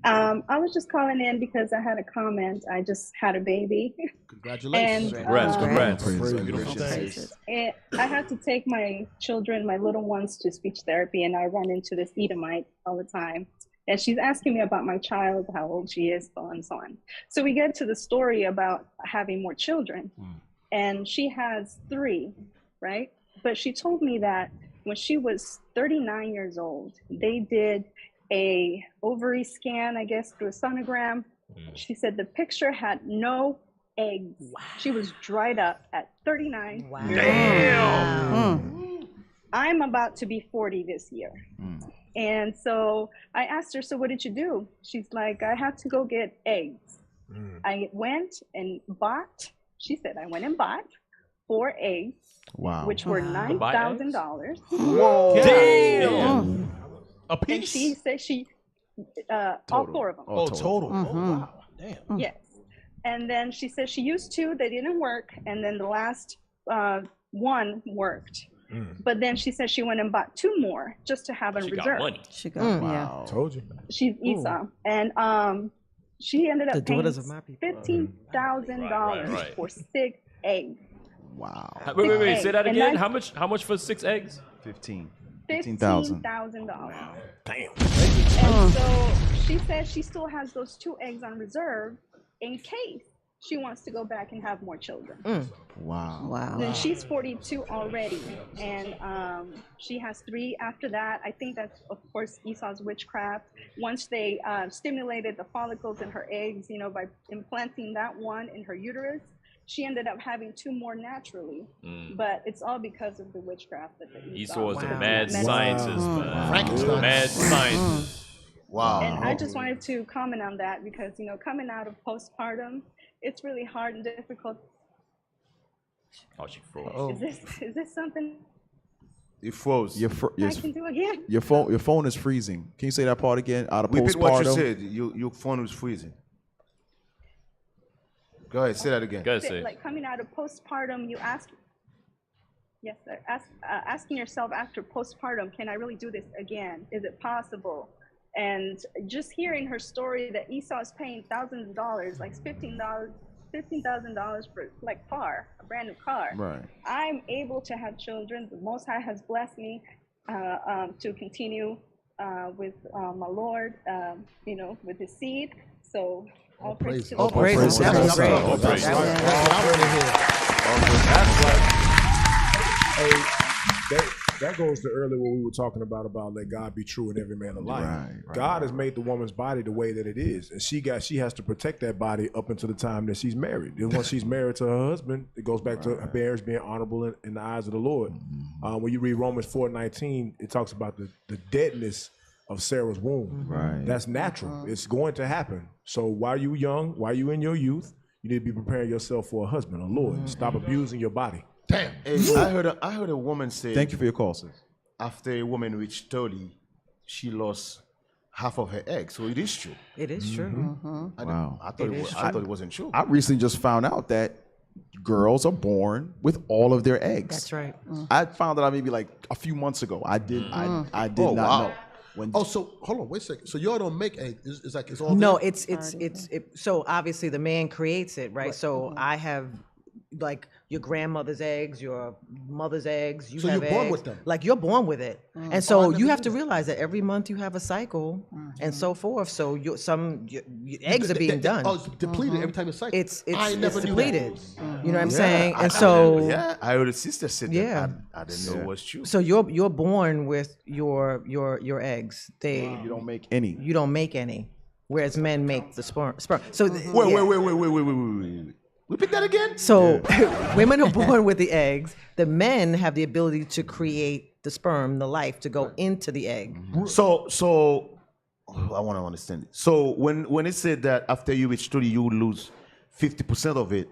I was just calling in because I had a comment. I just had a baby.
Congratulations.
Congrats.
Beautiful things.
And I had to take my children, my little ones, to speech therapy, and I run into this Edomite all the time. And she's asking me about my child, how old she is, so on and so on. So we get to the story about having more children. And she has 3, right? But she told me that when she was 39 years old, they did a ovary scan, I guess, through a sonogram. She said the picture had no eggs. Wow. She was dried up at 39 years old.
Damn.
I'm about to be 40 this year. And so I asked her, so what did you do? She's like, I had to go get eggs. I went and bought, she said, I went and bought 4 eggs, which were $9,000.
Whoa.
Damn.
A piece?
And she said she, all 4 of them.
Oh, total. Oh, wow. Damn.
Yes. And then she said she used 2, they didn't work. And then the last one worked. But then she said she went and bought 2 more just to have in
She
reserve.
got money.
She got
Wow.
Told you.
She's Esau, and she ended up
The
paying
daughters of my people.
$15,000
Right.
for 6 eggs.
Wow.
Wait. Say that
And
again.
that's-
How much for 6 eggs?
15,000.
$15,000.
Damn.
And so she said she still has those 2 eggs on reserve in case she wants to go back and have more children.
Wow.
Then she's 42 already, and she has 3 after that. I think that's, of course, Esau's witchcraft. Once they stimulated the follicles in her eggs, by implanting that one in her uterus, she ended up having 2 more naturally. But it's all because of the witchcraft that the
Esau is the
Wow.
mad scientist, man.
Frankenstein.
Mad scientist.
Wow.
And I just wanted to comment on that because, coming out of postpartum, it's really hard and difficult.
Oh, she froze.
Is this something
It froze.
I can do again?
Your phone is freezing. Can you say that part again? Out of
Repeat what you
postpartum.
said. Your phone was freezing. Go ahead. Say that again.
Go ahead, say.
Like coming out of postpartum, you ask, yes, sir, asking yourself after postpartum, can I really do this again? Is it possible? And just hearing her story that Esau's paying thousands of dollars, like $15,000 for like car, a brand new car.
Right.
I'm able to have children. The Most High has blessed me to continue with my Lord, with His seed. So all praise to the Lord.
Praise.
That was great.
All praise.
That goes to earlier what we were talking about let God be true and every man a liar.
Right.
God has made the woman's body the way that it is, and she has to protect that body up until the time that she's married. And once she's married to her husband, it goes back to her marriage being honorable in the eyes of the Lord. When you read Romans 4:19, it talks about the deadness of Sarah's womb.
Right.
That's natural. It's going to happen. So while you young, while you in your youth, you need to be preparing yourself for a husband, a Lord. Stop abusing your body.
Damn.
Hey, I heard a woman say.
Thank you for your call, sis.
After a woman reached 30, she lost half of her eggs. So it is true.
It is true.
Wow.
I thought it wasn't true.
I recently just found out that girls are born with all of their eggs.
That's right.
I found that out maybe like a few months ago. I did not know.
So hold on, wait a second. So y'all don't make eggs? It's like it's all
No,
there?
it's so obviously the man creates it, right? So I have like your grandmother's eggs, your mother's eggs. You
So
have
you're born
eggs.
with them?
Like you're born with it, and so you have to realize that every month you have a cycle, and so forth. So your eggs are being done.
Oh, it's depleted every time you cycle.
It's
I never knew that.
depleted. You know what I'm saying? And so
I heard a sister said
Yeah.
that. I didn't know it was true.
So you're born with your eggs.
You don't make any.
You don't make any, whereas men make the sperm. So
Wait. Repeat that again.
So women are born with the eggs. The men have the ability to create the sperm, the life, to go into the egg.
So I want to understand it. So when it said that after you reach 30, you will lose 50% of it.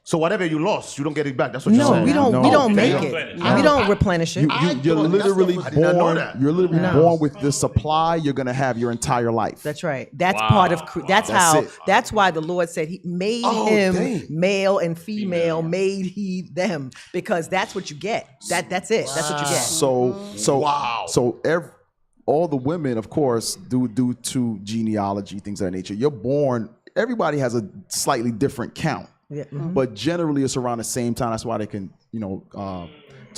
So whatever you lost, you don't get it back. That's what you're
No,
saying.
we don't make it. We don't replenish it.
You're literally
I did not know
born.
that.
You're literally
No.
born with the supply you're gonna have your entire life.
That's right. That's part of. That's how.
it.
That's why the Lord said He made him male and female. Made He them because that's what you get. That's it. That's what you get.
So all the women, of course, due to genealogy, things of that nature. You're born. Everybody has a slightly different count.
Yeah.
But generally, it's around the same time. That's why they can, talk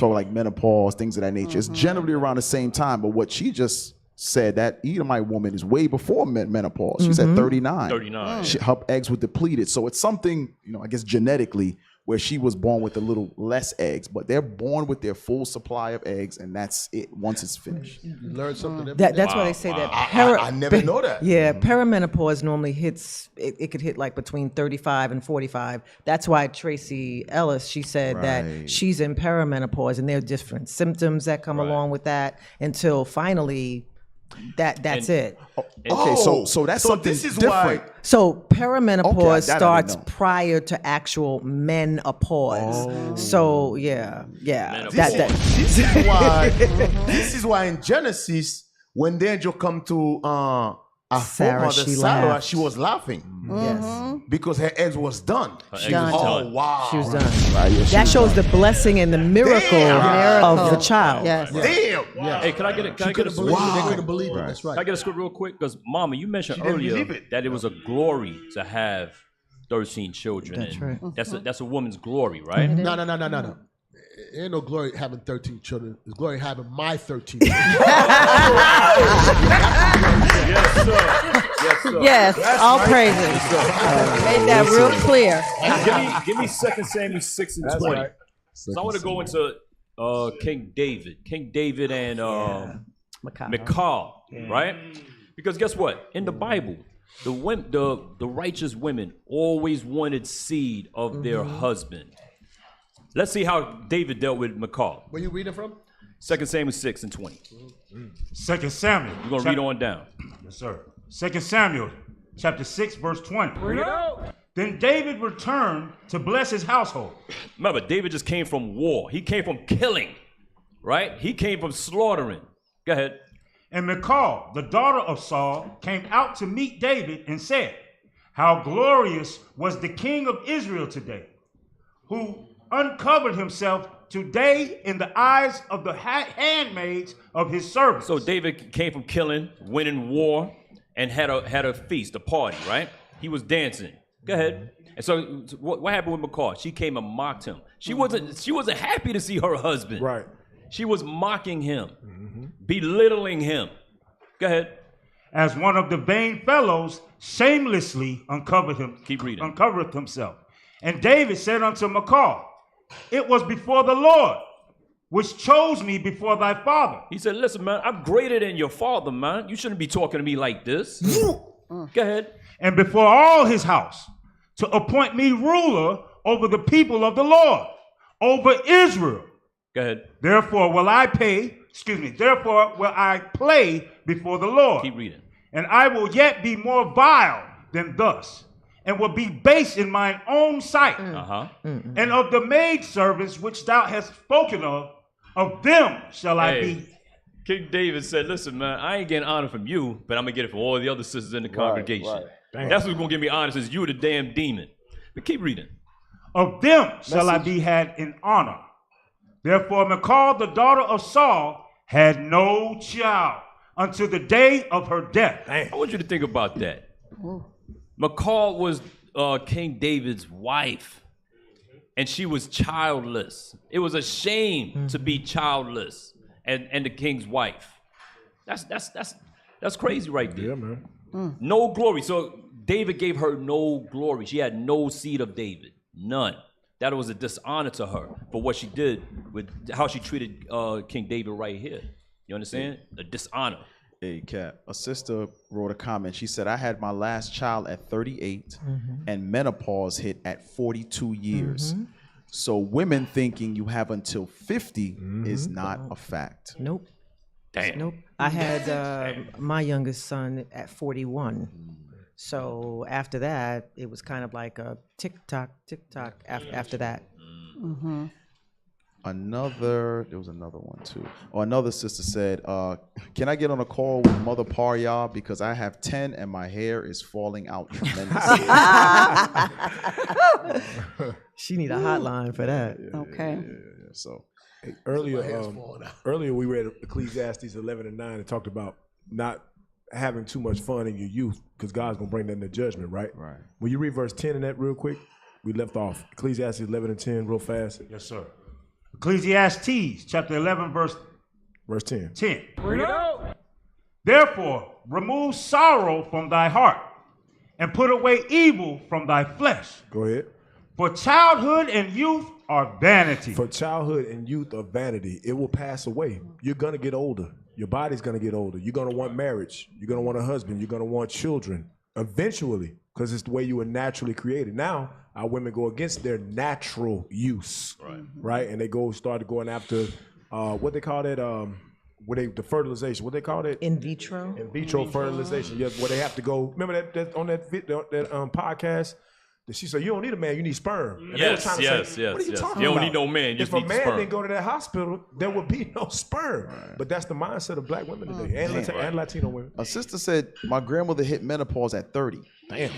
like menopause, things of that nature. It's generally around the same time. But what she just said, that Edomite woman is way before menopause. She said 39.
39.
Her eggs were depleted. So it's something, I guess genetically, where she was born with a little less eggs. But they're born with their full supply of eggs, and that's it once it's finished.
You learn something every
That's
day.
why they say that.
I never know that.
Yeah, perimenopause normally hits. It could hit like between 35 and 45. That's why Tracy Ellis, she said that she's in perimenopause, and there are different symptoms that come along with that until finally. That's it.
Okay, so that's something
this is
different.
why.
So perimenopause
that I didn't
starts
know.
prior to actual menopause. So yeah.
This is why. This is why in Genesis, when the angel come to Our
Sarah,
foremother,
she
Sarah,
laughed.
she was laughing.
Yes.
Because her eggs was done.
Done.
Oh, wow.
She was done. That shows the blessing and the miracle of the child.
Yes.
Damn.
Yeah.
Hey, can I get it? Can I get a
Believe it. They couldn't believe it. That's right.
Can I get a script real quick? Because Mama, you mentioned
She didn't
earlier
believe it.
that it was a glory to have 13 children.
That's
and
right.
That's a woman's glory, right?
No. Ain't no glory having 13 children. It's glory having my 13 children.
Yes, sir. Yes, sir.
Yes, all praises. Made that real clear.
Give me 2 Samuel 6 and 20.
right.
So I want to go into King David and Michal, right? Because guess what? In the Bible, the righteous women always wanted seed of their husband. Let's see how David dealt with Michal.
Where you reading from?
2 Samuel 6 and 20.
2 Samuel.
We're going to read on down.
Yes, sir. 2 Samuel, chapter 6, verse 20. Then David returned to bless his household.
Remember, David just came from war. He came from killing, right? He came from slaughtering. Go ahead.
And Michal, the daughter of Saul, came out to meet David and said, "How glorious was the king of Israel today, who uncovered himself today in the eyes of the handmaids of his servants."
So David came from killing, winning war, and had a feast, a party, right? He was dancing. Go ahead. And so what happened with Michal? She came and mocked him. She wasn't happy to see her husband.
Right.
She was mocking him, belittling him. Go ahead.
As one of the vain fellows shamelessly uncovered himself. And David said unto Michal, "It was before the Lord, which chose me before thy father."
He said, "Listen, man, I'm greater than your father, man. You shouldn't be talking to me like this." Go ahead.
"And before all his house, to appoint me ruler over the people of the Lord, over Israel.
Go ahead.
Therefore will I play before the Lord.
Keep reading.
And I will yet be more vile than thus, and will be base in mine own sight. And of the maidservants which thou hast spoken of them shall I be."
King David said, "Listen, man, I ain't getting honor from you, but I'm going to get it from all the other sisters in the congregation. That's what's going to give me honor, is you the damn demon." But keep reading.
"Of them shall I be had in honor. Therefore Michal, the daughter of Saul, had no child until the day of her death."
I want you to think about that. Michal was King David's wife, and she was childless. It was a shame to be childless and the king's wife. That's crazy right there.
Yeah, man.
No glory. So David gave her no glory. She had no seed of David, none. That was a dishonor to her for what she did with how she treated King David right here. You understand? A dishonor.
Hey, Cap, a sister wrote a comment. She said, "I had my last child at 38 and menopause hit at 42 years. So women thinking you have until 50 is not a fact."
Nope.
Damn.
Nope. I had my youngest son at 41. So after that, it was kind of like a tick-tock after that.
There was another one too. Or another sister said, "Can I get on a call with Mother Parya because I have 10 and my hair is falling out tremendously."
She need a hotline for that.
Okay.
So
earlier we read Ecclesiastes 11 and 9 and talked about not having too much fun in your youth because God's gonna bring that into judgment, right?
Right.
Will you read verse 10 in that real quick? We left off Ecclesiastes 11 and 10 real fast.
Yes, sir. Ecclesiastes chapter 11 verse
10.
"Therefore remove sorrow from thy heart, and put away evil from thy flesh.
Go ahead.
For childhood and youth are vanity."
For childhood and youth are vanity. It will pass away. You're gonna get older. Your body's gonna get older. You're gonna want marriage. You're gonna want a husband. You're gonna want children eventually, because it's the way you were naturally created. Now our women go against their natural use, right? And they started going after what they call that, the fertilization. What they call it?
In vitro.
In vitro fertilization. Yes, where they have to go. Remember that on that podcast, She said, "You don't need a man, you need sperm." And
Yes,
they were trying to
yes,
say,
yes,
what are you
yes.
talking
You don't
about?
need no man, you
If
just
a
need
man
sperm.
didn't go to that hospital, there would be no sperm. But that's the mindset of black women today, and Latino women.
A sister said, my grandmother hit menopause at 30.
Damn.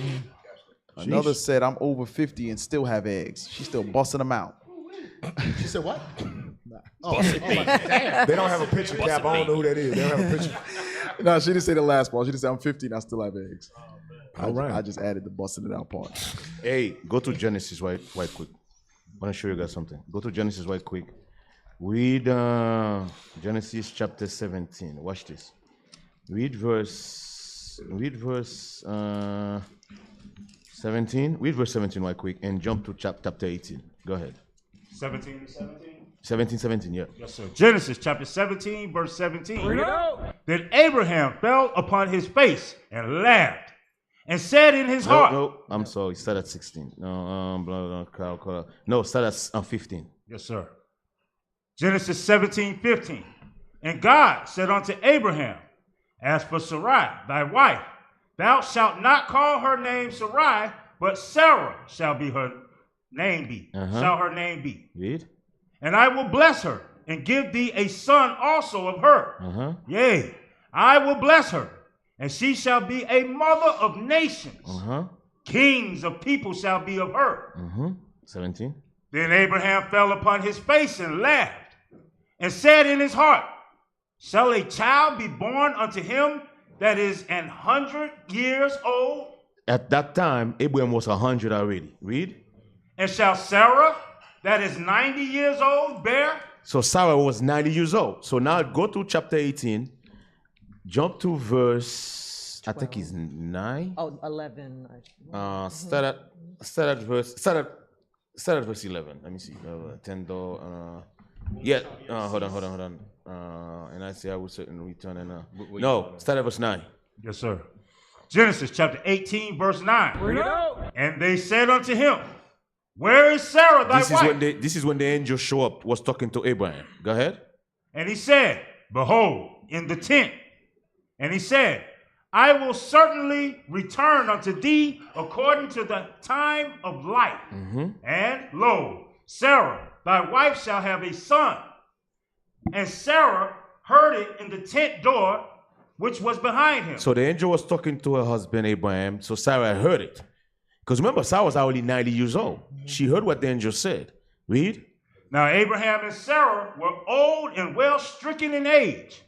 Another said, I'm over 50 and still have eggs. She's still busting them out.
She said what?
Damn. They don't have a picture, Cap. I don't know who that is. They don't have a picture.
No, she didn't say the last part. She just said, I'm 50 and I still have eggs.
All right.
I just added the busting it out part.
Hey, go to Genesis right quick. I want to show you guys something. Go to Genesis right quick. Read Genesis chapter 17. Watch this. Read verse 17. Read verse 17 right quick and jump to chapter 18. Go ahead.
17.
17, yeah.
Yes, sir. Genesis chapter 17, verse 17. Then Abraham fell upon his face and laughed and said in his heart.
No, I'm sorry. Start at 16. No, start at 15.
Yes, sir. Genesis 17, 15. And God said unto Abraham, as for Sarai, thy wife, thou shalt not call her name Sarai, but Sarah shall be her name be. Shall her name be.
Read.
And I will bless her and give thee a son also of her. Yea, I will bless her, and she shall be a mother of nations. Kings of people shall be of her.
17.
Then Abraham fell upon his face and laughed, and said in his heart, shall a child be born unto him that is 100 years old?
At that time, Abraham was 100 already. Read.
And shall Sarah, that is 90 years old, bear?
So Sarah was 90 years old. So now go to chapter 18. Jump to verse, 12. I think it's 9.
Oh, 11.
Start at verse 11. Let me see. 10 yeah. Hold on. And I say I will certainly return. And no, start at verse 9.
Yes, sir. Genesis chapter 18, verse 9. And they said unto him, where is Sarah thy wife?
This is when the angel show up, was talking to Abraham. Go ahead.
And he said, behold, in the tent. And he said, I will certainly return unto thee according to the time of life. And lo, Sarah, thy wife shall have a son. And Sarah heard it in the tent door, which was behind him.
So the angel was talking to her husband, Abraham. So Sarah heard it. Because remember, Sarah was already 90 years old. She heard what the angel said. Read.
Now Abraham and Sarah were old and well stricken in age.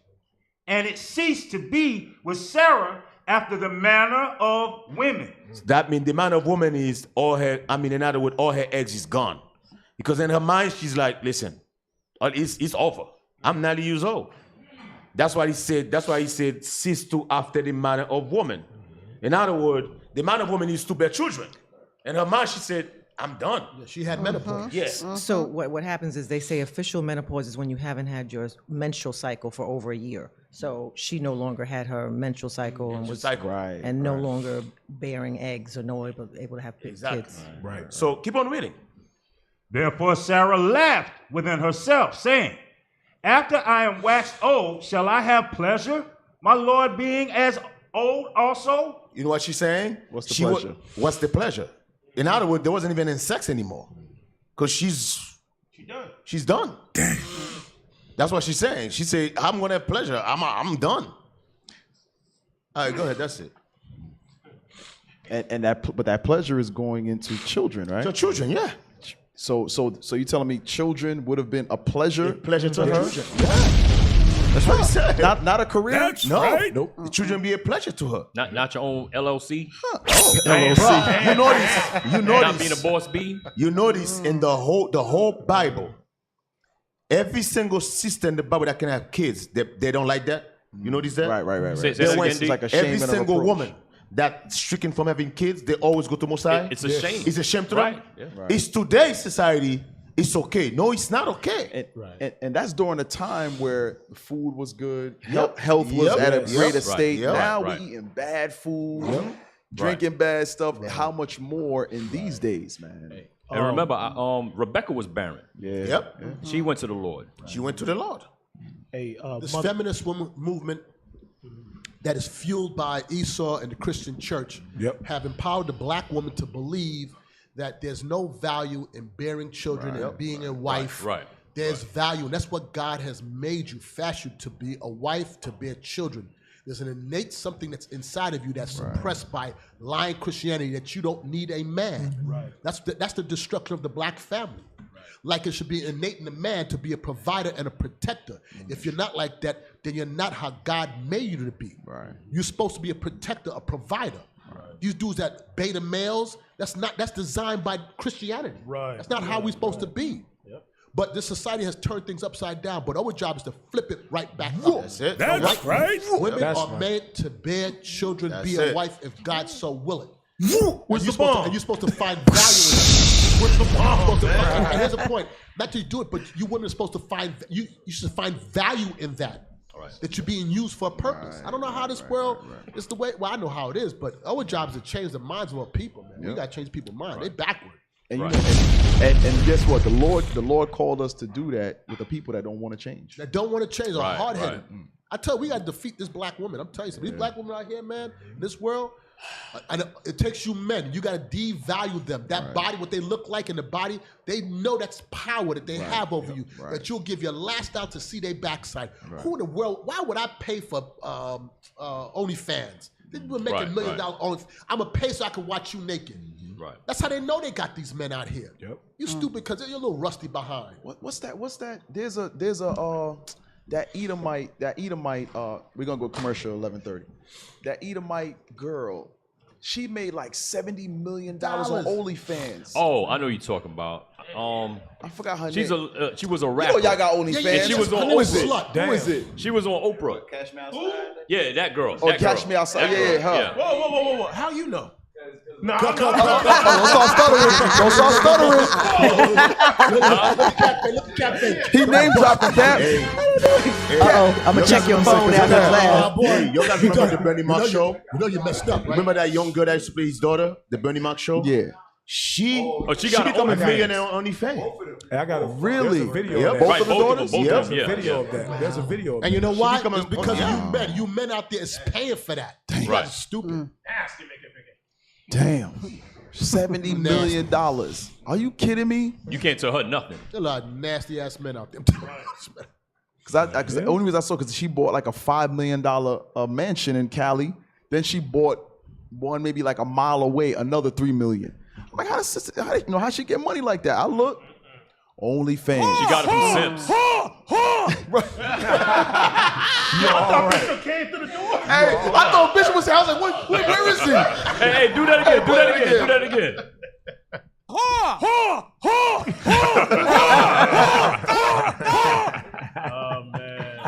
And it ceased to be with Sarah after the manner of women.
That means the manner of woman is in other words, all her eggs is gone. Because in her mind, she's like, listen, it's over. I'm 90 years old. That's why he said, cease to after the manner of woman. In other words, the man of woman needs to bear children. In her mind, she said, I'm done.
Yeah, she had menopause.
Yes.
So what happens is they say official menopause is when you haven't had your menstrual cycle for over a year. So she no longer had her menstrual cycle and was no longer bearing eggs or no able to have kids.
Right. So keep on reading.
Therefore Sarah laughed within herself, saying, after I am waxed old, shall I have pleasure, my Lord being as old also?
You know what she's saying?
What's the pleasure?
What's the pleasure? In other words, there wasn't even any sex anymore. Because she's done. Damn. That's what she's saying. She said, I'm going to have pleasure. I'm done. All right, go ahead. That's it.
And that pleasure is going into children, right?
So children, yeah.
So you telling me children would have been a pleasure?
Pleasure to her?
Children.
Yeah. That's what he said.
Not a career?
That's right. Nope. The children be a pleasure to her.
Not your own LLC?
LLC. You know
Not
this.
being a boss B?
You notice in the whole Bible, every single sister in the Bible that can have kids, they don't like that. You notice that?
Right.
Say that again,
It's like a shame
every
and a
single
reproach.
woman that's stricken from having kids, they always go to Mosai.
It's a shame.
It's a shame to them.
Yeah.
Right.
It's today's society. It's okay. No, it's not okay.
And that's during a time where food was good, health was at a greater state. Now we eating bad food, drinking bad stuff. How much more in these days, man?
And remember, Rebecca was barren.
Yeah.
She went to the Lord.
She went to the Lord.
This feminist woman movement that is fueled by Esau and the Christian church have empowered the black woman to believe that there's no value in bearing children and being a wife.
Right.
There's value, and that's what God has made you, fashioned to be a wife, to bear children. There's an innate something that's inside of you that's suppressed by lying Christianity that you don't need a man.
Right.
That's the destruction of the black family. Like it should be innate in a man to be a provider and a protector. If you're not like that, then you're not how God made you to be.
Right.
You're supposed to be a protector, a provider. These dudes that beta males, that's designed by Christianity.
Right.
That's not how we're supposed to be.
Yep.
But this society has turned things upside down. But our job is to flip it right back up.
That's it.
That's right.
Women
That's
are
right.
meant to bear children,
That's
be
it.
a wife if God so will it.
Where's the
And
bomb?
you're supposed to find value in that. Where's the bomb? And here's the point. Not to do it, but you women are supposed to find, you should find value in that. That you're being used for a purpose. I don't know how this world is the way. Well, I know how it is, but our job is to change the minds of our people, man. We gotta change people's minds. They backward.
And, you know, and guess what? The Lord called us to do that with the people that don't want to change.
That don't want to change are hard-headed.
Right.
I tell you, we gotta defeat this black woman. I'm telling you, some these black women out here, man, in this world, and it takes you men. You gotta devalue them. That body, what they look like in the body, they know that's power that they have over you. That you'll give your last out to see their backside. Who in the world? Why would I pay for OnlyFans? They were making $1 million on. I'm gonna pay so I can watch you naked.
Right.
That's how they know they got these men out here.
Yep.
You stupid because you're a little rusty behind.
What's that? There's a that Edomite, we're gonna go commercial 11:30. That Edomite girl, she made like $70 million on OnlyFans.
Oh, I know you're talking about.
I forgot her
She's
name.
she was a rapper.
You know y'all got OnlyFans.
And she was on
Who is
Oprah.
it? Who is it?
She was on Oprah.
Cash Me Outside?
Yeah, that girl.
Oh,
that
Cash
girl.
Me Outside.
That
Yeah,
girl.
her.
Whoa. How you know? No,
Don't start stuttering. He name dropped the Cap.
I'm gonna check your phone after class.
Hey, y'all guys remember the Bernie Mac show?
You know you messed up, right?
Remember that young girl that used to play his daughter, the Bernie Mac show?
Yeah.
She
got
become a
OnlyFans.
millionaire on OnlyFans.
Hey, I got a
Really?
There's a video
Yep.
of that.
Both of the daughters?
Both
There's
of
a
them,
video of that. There's a video of
And you know
She
why?
become a-
It's because
yeah.
you men out there is paying for that. You
Right.
guys are stupid.
Damn. $70 million. Are you kidding me?
You can't tell her nothing.
There's a lot of nasty ass men out there.
Because the only reason I saw because she bought like a $5 million mansion in Cali. Then she bought one maybe like a mile away, another $3 million. I'm like, how she get money like that? I look. OnlyFans.
She got it from Sims.
I thought Bishop came through the door.
Hey, I thought Bishop was here. I was like, where is he?
Hey, do that again. Do that again. Do that again.
Oh man.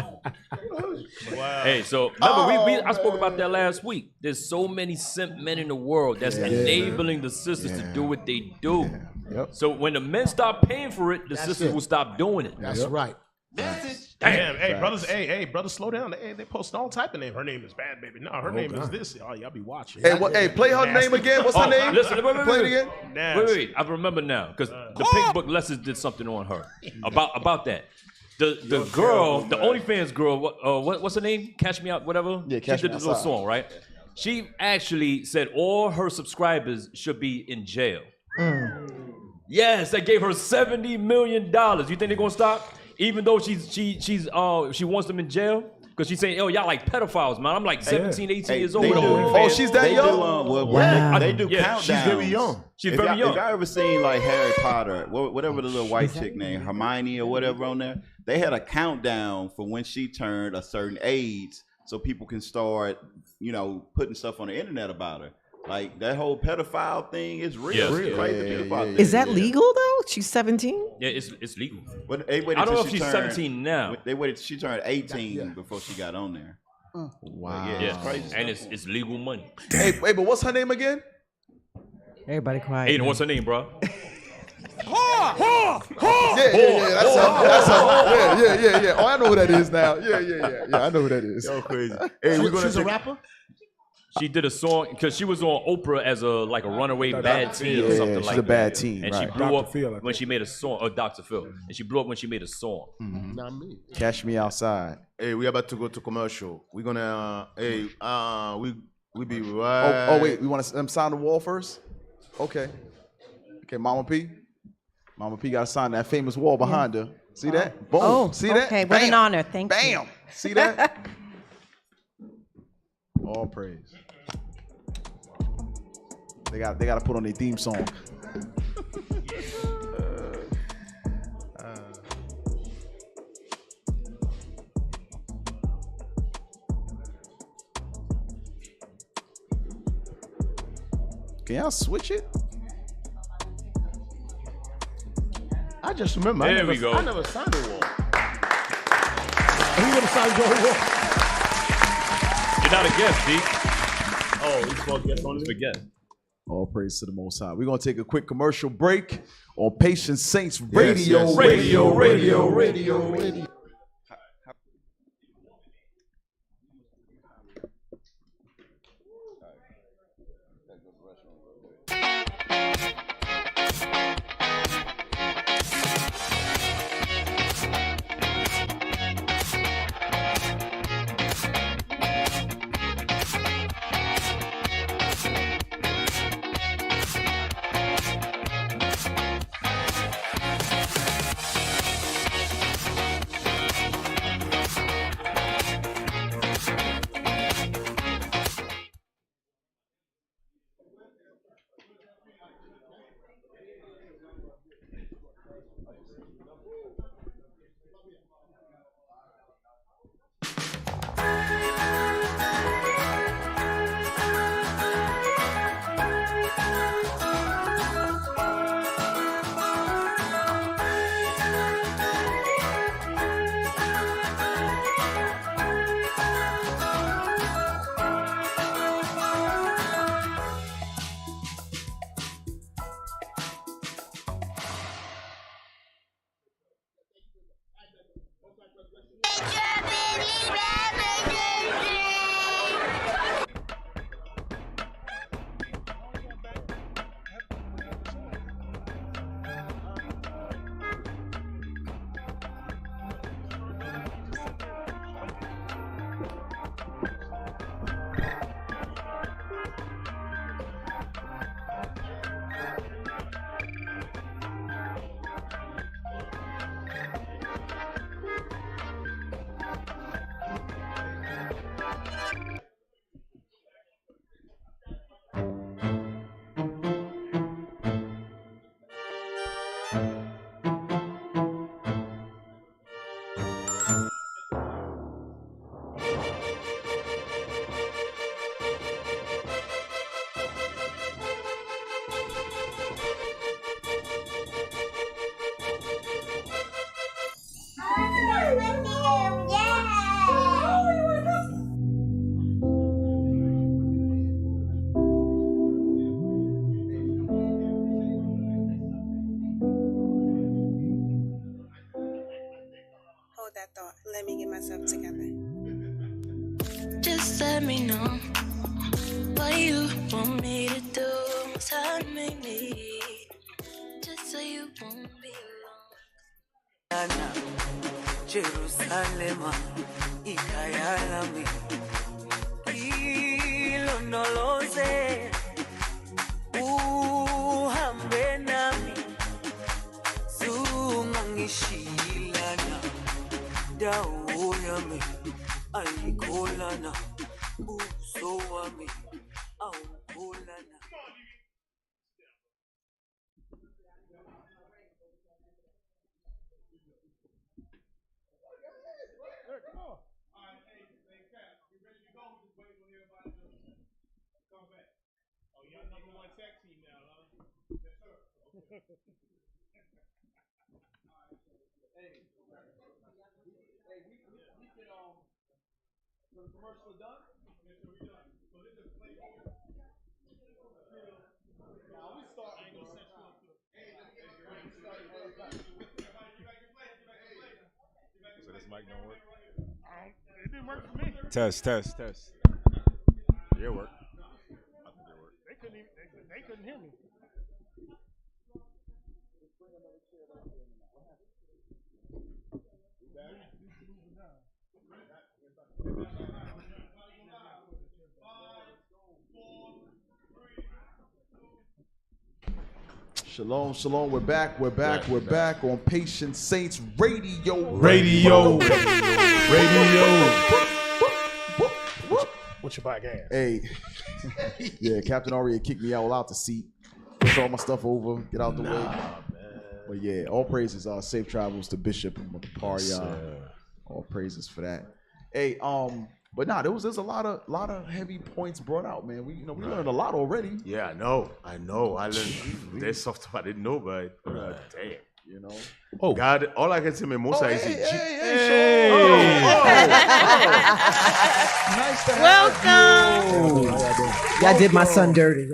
Wow.
Hey, so remember I spoke about that last week. There's so many simp men in the world that's enabling the sisters to do what they do.
Yep.
So when the men stop paying for it, the sisters will stop doing it.
That's right.
Damn, hey brothers, slow down. They post all type of name. Her name is Bad Baby. No, her name is this. Oh, y'all be watching.
Hey, play her name again. What's her name?
Listen, wait,
Play it again.
Nasty.
I remember now because the Pink Book Lessons did something on her about that. The girl, the OnlyFans girl, what's her name? Cash Me Out, whatever.
Yeah, Cash
she did
Me
this little
Outside.
song, right? She actually said all her subscribers should be in jail. Yes, they gave her $70 million. You think they're gonna stop? Even though she wants them in jail? Because she's saying, y'all like pedophiles, man. I'm like 17, 18 years old.
They
with
do-
OnlyFans.
Oh, she's that
They
young?
do, they do countdowns.
She's very young.
She's
If
very
y'all-
young.
If y'all ever seen like Harry Potter, whatever the little white chick named Hermione or whatever on there, they had a countdown for when she turned a certain age, so people can start, putting stuff on the internet about her. Like that whole pedophile thing is real.
Yeah.
It's crazy pedophile thing.
Is that legal though? She's 17.
Yeah, it's legal.
But they waited
I don't know
till
if she's
turned-
17 now.
They waited till she turned 18 before she got on there.
Wow.
Yeah, it's crazy.
And it's legal money.
Hey, but what's her name again?
Everybody quiet.
Aiden, what's her name, bro?
Yeah. That's her. Yeah. Oh, I know who that is now. Yeah. I know who that is.
Yo, crazy. Hey,
She's a rapper?
She did a song because she was on Oprah as a runaway bad teen or something like that.
She's a bad teen,
and
right.
she blew
Dr.
up
Phil, I
when she made a song. Or Dr. Phil, and she blew up when she made a song.
Not me.
Cash Me Outside.
Hey, we about to go to commercial. We're gonna we be right.
Oh, wait. We want to sound the wall first? Okay. Okay, Mama P. Mama P got to sign that famous wall behind her. See that? Boom.
Oh,
See that?
okay. What an honor. Thank you.
Bam. See that? All praise. They got to put on their theme song. Can y'all switch it?
I just remember.
There we go.
I never signed a wall.
He never signed your wall.
You're not a guest, D.
Oh, he's for guest only.
For guest.
All praise to the Most High. We're going to take a quick commercial break on Patient Saints Radio.
Yes.
Radio.
Hold that thought. Let me get myself together. Just let me know what you want me to do. Tell me, just so you won't be alone. Jerusalem, ikayalami, ilonoloze, uhambe nami, zungangishilana, dawo yami, ayikholana, uso wami, awukholana.
The commercial done? Yes, sir, we done. So this is play over. Now we start. I ain't gonna set you up.
So this mic don't work?
It didn't work for me.
Test. Yeah, it worked. I think it worked.
They couldn't hear me.
Shalom, shalom. We're back on Patient Saints Radio.
What's your back ass?
Hey, yeah, Captain already kicked me out the seat. Push all my stuff over, get out the way. Man. But yeah, all praises. Safe travels to Bishop and Maparia. All praises for that. Hey, but there's a lot of heavy points brought out, man. We learned a lot already.
Yeah, I know. I learned there's stuff I didn't know, but damn.
You know.
Oh God! All I can say, man, most is
Nice to have you.
Y'all did my son dirty.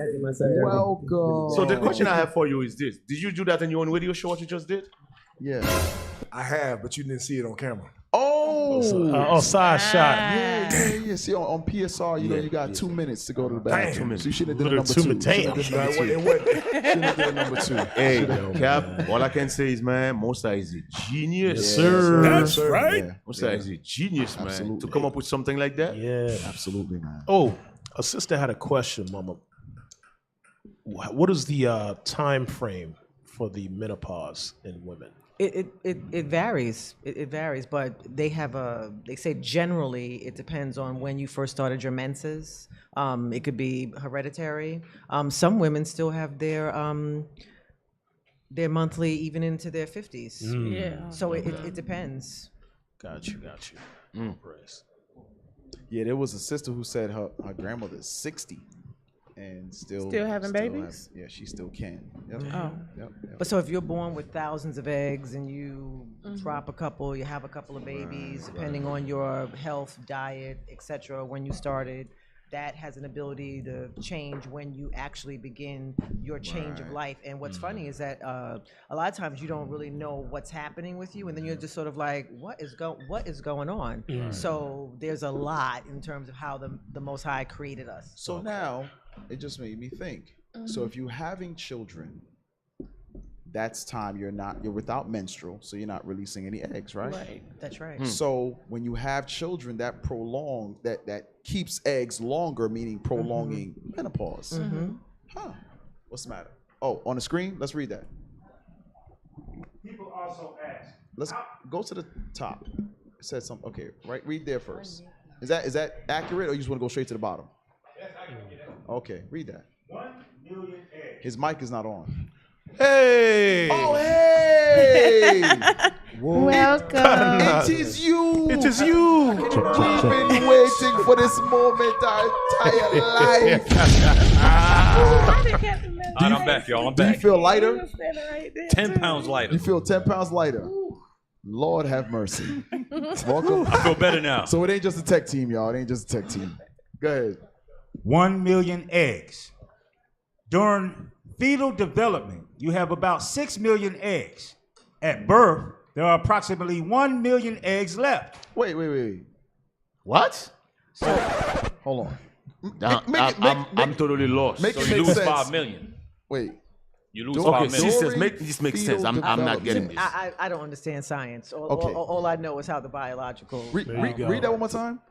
Welcome.
So the question I have for you is this: did you do that in your own radio show? What you just did?
Yeah,
I have, but you didn't see it on camera.
Side shot.
Yeah. See, on PSR, you got 2 minutes to go to the bathroom. So you should have did a number 2.
Damn.
Should have did a number 2.
Hey, Cap, all I can say is, man, Mosa is a genius.
Yes, sir.
That's right.
Yeah.
Mosa is a genius, man.
Absolutely.
To come up with something like that.
Yeah.
Absolutely, man.
Oh, a sister had a question, Mama. What is the time frame for the menopause in women?
It varies. It varies, but they say generally it depends on when you first started your menses. It could be hereditary. Some women still have their monthly even into their 50s.
Yeah.
So it depends.
Got you. Praise.
Yeah, there was a sister who said her grandmother's 60 and still
having babies.
She still can. Yep. Yep.
But so if you're born with thousands of eggs and you drop a couple, you have a couple of babies, depending on your health, diet, etc. When you started, that has an ability to change when you actually begin your change of life. And what's funny is that a lot of times you don't really know what's happening with you, and then you're just sort of like, what is going on? So there's a lot in terms of how the Most High created us.
So now it just made me think. So if you're having children, that's time you're without menstrual, so you're not releasing any eggs, right?
Right. That's right.
So when you have children, that keeps eggs longer, meaning prolonging menopause. Huh? What's the matter? Oh, on the screen, let's read that.
People also ask.
Let's go to the top. It said something. Okay, right. Read there first. Is that accurate, or you just want to go straight to the bottom? Okay, read that.
1 million eggs.
His mic is not on.
Hey!
Oh, hey!
Welcome.
It is you.
It is you.
We've been waiting for this moment our entire life.
I'm back, y'all. I'm back.
Do you feel lighter?
10 pounds lighter.
You feel 10 pounds lighter. Lord have mercy. Welcome.
I feel better now.
So it ain't just a tech team, y'all. It ain't just a tech team. Go ahead.
1 million eggs. During fetal development, you have about 6 million eggs. At birth, there are approximately 1 million eggs left.
Wait.
What?
Hold on.
I'm totally lost.
Make
So
it
you
make
lose
sense.
5 million.
Wait.
You lose
Okay,
5 million.
Sisters, make this make sense. I'm not getting this.
I don't understand science. All I know is how the biological.
Read that one more time.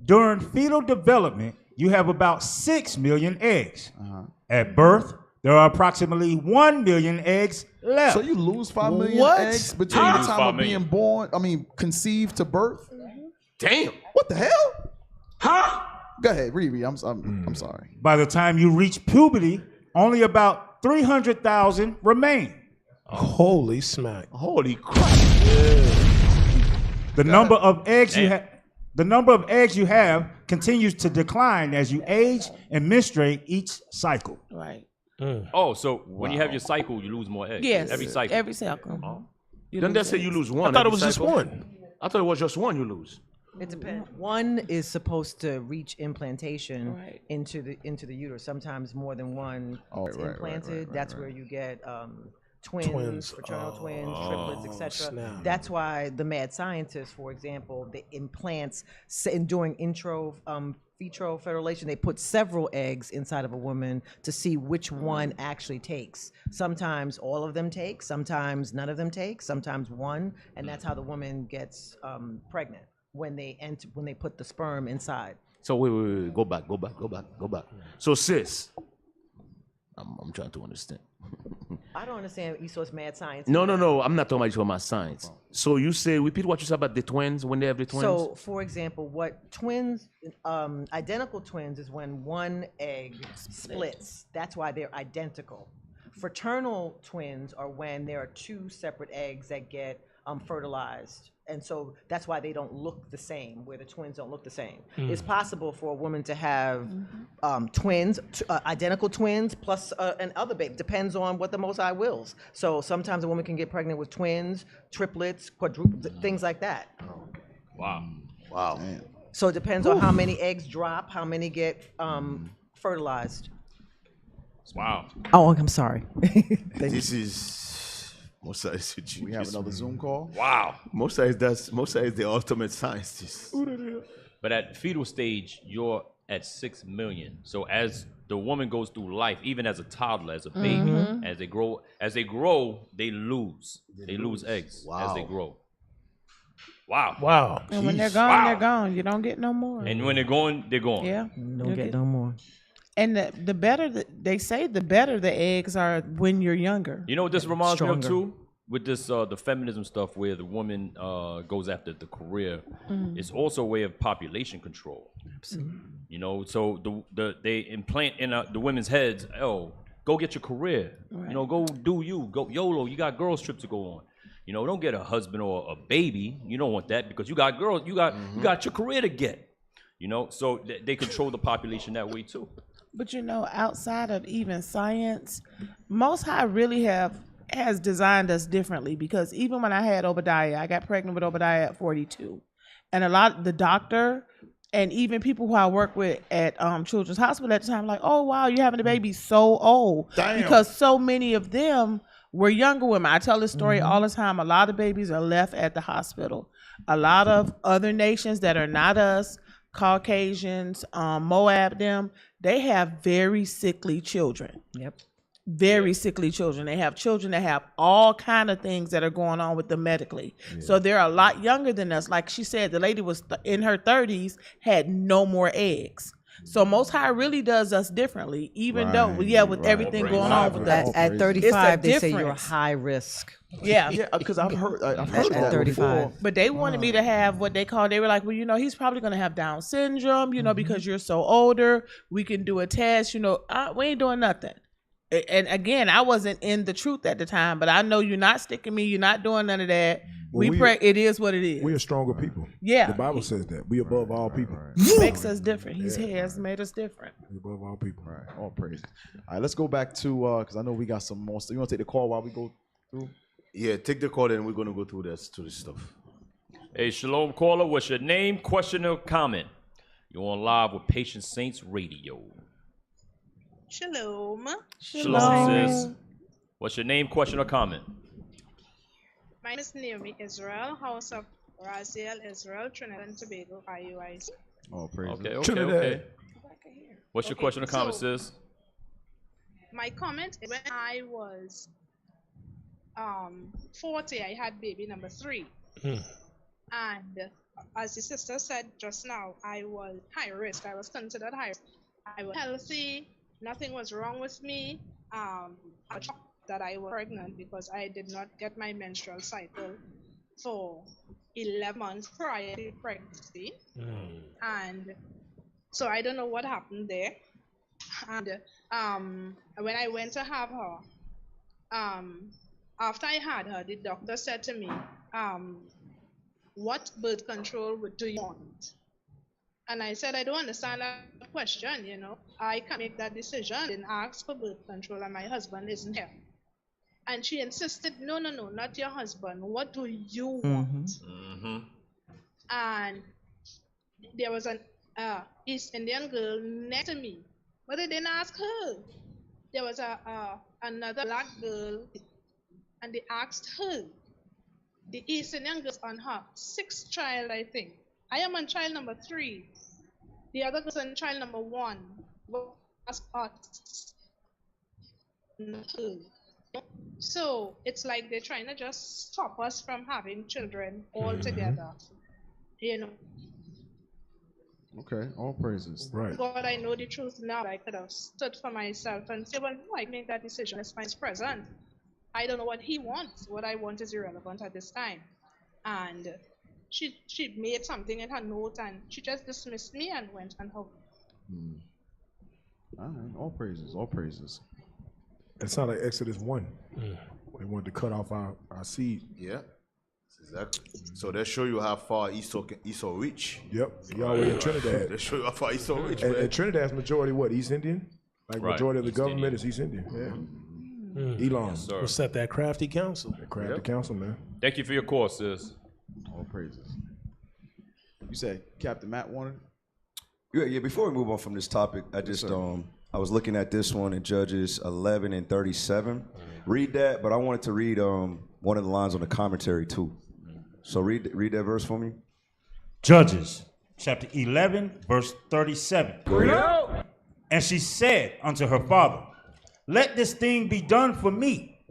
During fetal development, you have about 6 million eggs. At birth, there are approximately 1 million eggs left.
So you lose 5 million eggs between the time of being born, conceived to birth?
Damn.
What the hell? Huh? Go ahead, read. I'm sorry.
By the time you reach puberty, only about 300,000 remain.
Holy smack.
Holy crap.
The number of eggs you have continues to decline as you age and menstruate each cycle.
Right.
Oh, so when you have your cycle, you lose more eggs.
Yes.
Every cycle.
Every cycle.
Doesn't that say you lose one?
I thought it
every
was just
cycle?
one.
I thought it was just one you lose.
It depends. One is supposed to reach implantation into the uterus. Sometimes more than one is implanted. That's where you get twins, fraternal twins, triplets, etc. That's why the mad scientists, for example, the implants during vitro fertilization, they put several eggs inside of a woman to see which one actually takes. Sometimes all of them take, sometimes none of them take, sometimes one, and that's how the woman gets pregnant when they put the sperm inside.
So wait, go back. So sis, I'm trying to understand.
I don't understand Esau's mad science.
No. I'm not talking about science. So you say, repeat what you said about the twins when they have the twins.
So, for example, what twins, identical twins is when one egg splits. That's why they're identical. Fraternal twins are when there are two separate eggs that get fertilized. And so that's why they don't look the same, where the twins don't look the same. It's possible for a woman to have twins, identical twins, plus an other baby. Depends on what the Most High wills. So sometimes a woman can get pregnant with twins, triplets, quadruplets, things like that.
Wow.
So it depends on how many eggs drop, how many get fertilized.
Wow.
Oh, I'm sorry.
This is Mosai.
We have another Zoom call.
Wow.
Mosai is the ultimate scientist.
But at fetal stage, you're at 6 million. So as the woman goes through life, even as a toddler, as a baby, as they grow, they lose eggs as they grow. Wow.
And when they're gone, they're gone. You don't get no more.
And when they're gone, they're gone.
Yeah.
Don't get no more.
And the better they say, the better the eggs are when you're younger.
You know what this reminds me of too? With this the feminism stuff where the woman goes after the career, it's also a way of population control.
Absolutely.
You know, so they implant in the women's heads, oh, go get your career.
Right.
You know, go do you. Go YOLO, you got girls trip to go on. You know, don't get a husband or a baby. You don't want that because you got girls, you got your career to get. You know, so they control the population that way too.
But you know, outside of even science, Most High really has designed us differently, because even when I had Obadiah, I got pregnant with Obadiah at 42. And a lot of the doctor and even people who I work with at Children's Hospital at the time, like, oh, wow, you're having a baby so old.
Damn.
Because so many of them were younger women. I tell this story all the time. A lot of babies are left at the hospital. A lot of other nations that are not us, Caucasians, Moab, they have very sickly children.
Yep.
Very sickly children. They have children that have all kind of things that are going on with them medically. Yeah. So they're a lot younger than us. Like she said, the lady was in her 30s, had no more eggs. So Most High really does us differently, even though, with everything going on with that.
At 35, they say you're high risk.
Yeah,
because I've heard
at
that
35.
before.
But they wanted me to have what they were like, well, you know, he's probably going to have Down syndrome, you know, because you're so older. We can do a test, you know, we ain't doing nothing. And again, I wasn't in the truth at the time, but I know you're not sticking me. You're not doing none of that.
Well,
it is what it is.
We are stronger people.
Yeah.
The Bible says that. We above all people.
He makes us different. He has made us different.
We above all people.
All right. All praises. All right, let's go back to, because I know we got some more stuff. You want to take the call while we go through?
Yeah, take the call and we're going to go through this stuff.
Hey, Shalom caller, what's your name, question, or comment? You're on live with Patient Saints Radio.
Shalom.
Shalom, sis. What's your name, question, or comment?
My name is Naomi Israel, House of Raziel Israel, Trinidad and Tobago, IUIC.
Oh, praise
Okay. What's your question or comment, sis?
My comment is when I was 40, I had baby number 3. And as the sister said just now, I was high risk. I was considered high risk. I was healthy. Nothing was wrong with me. I was shocked that I was pregnant because I did not get my menstrual cycle for 11 months prior to pregnancy. And so I don't know what happened there. And when I went to have her, after I had her, the doctor said to me, what birth control do you want? And I said, I don't understand that question, you know. I can't make that decision. I didn't ask for birth control and my husband isn't here. And she insisted, no, not your husband. What do you want? And there was an East Indian girl next to me, but I didn't ask her. There was another black girl, and they asked her. The East Indian girl's on her 6th child, I think. I am on child number 3. The other girl's on child number 1. So it's like they're trying to just stop us from having children altogether. You know.
Okay, all praises.
Right.
God, I know the truth now. I could have stood for myself and say, well, no, I make that decision as far as present. I don't know what he wants. What I want is irrelevant at this time. And she made something in her note and she just dismissed me and went on her way.
All right, all praises, all praises.
It sounded like Exodus 1. They wanted to cut off our seed.
Yeah, exactly. So they show you how far Esau reach.
Yep, y'all were in Trinidad.
They show you how far Esau reach,
And
man.
Trinidad's majority what? East Indian? Like
Right.
majority of the
East
government
Indian.
is East Indian. Yeah. Elon.
Yes, sir.
What's that crafty council?
That crafty council, man.
Thank you for your course, sis.
All praises. You said Captain Matt wanted?
Yeah. Before we move on from this topic, I just I was looking at this one in Judges 11 and 37. Read that, but I wanted to read one of the lines on the commentary too. So read that verse for me.
Judges, chapter 11, verse 37. And she said unto her father, let this thing be done for me.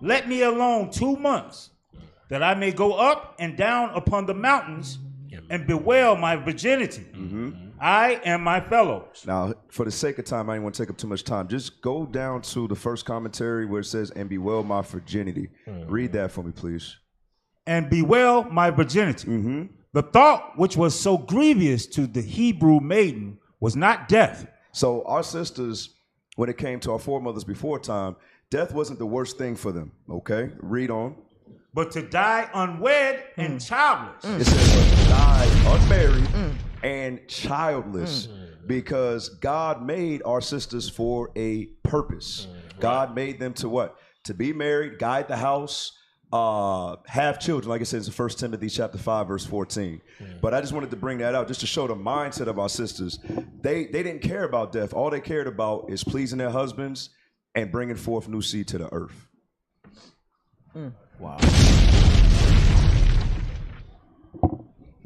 Let me alone 2 months, that I may go up and down upon the mountains and bewail my virginity. I and my fellows.
Now, for the sake of time, I didn't want to take up too much time. Just go down to the first commentary where it says, and bewail my virginity. Read that for me, please.
And bewail my virginity. The thought which was so grievous to the Hebrew maiden was not death.
So our sisters, when it came to our foremothers before time, death wasn't the worst thing for them, okay? Read on.
But to die unwed and childless.
It says to die unmarried and childless because God made our sisters for a purpose. God made them to what? To be married, guide the house, have children, like it says in 1 Timothy chapter 5, verse 14. But I just wanted to bring that out just to show the mindset of our sisters. They didn't care about death. All they cared about is pleasing their husbands and bringing forth new seed to the earth.
Wow.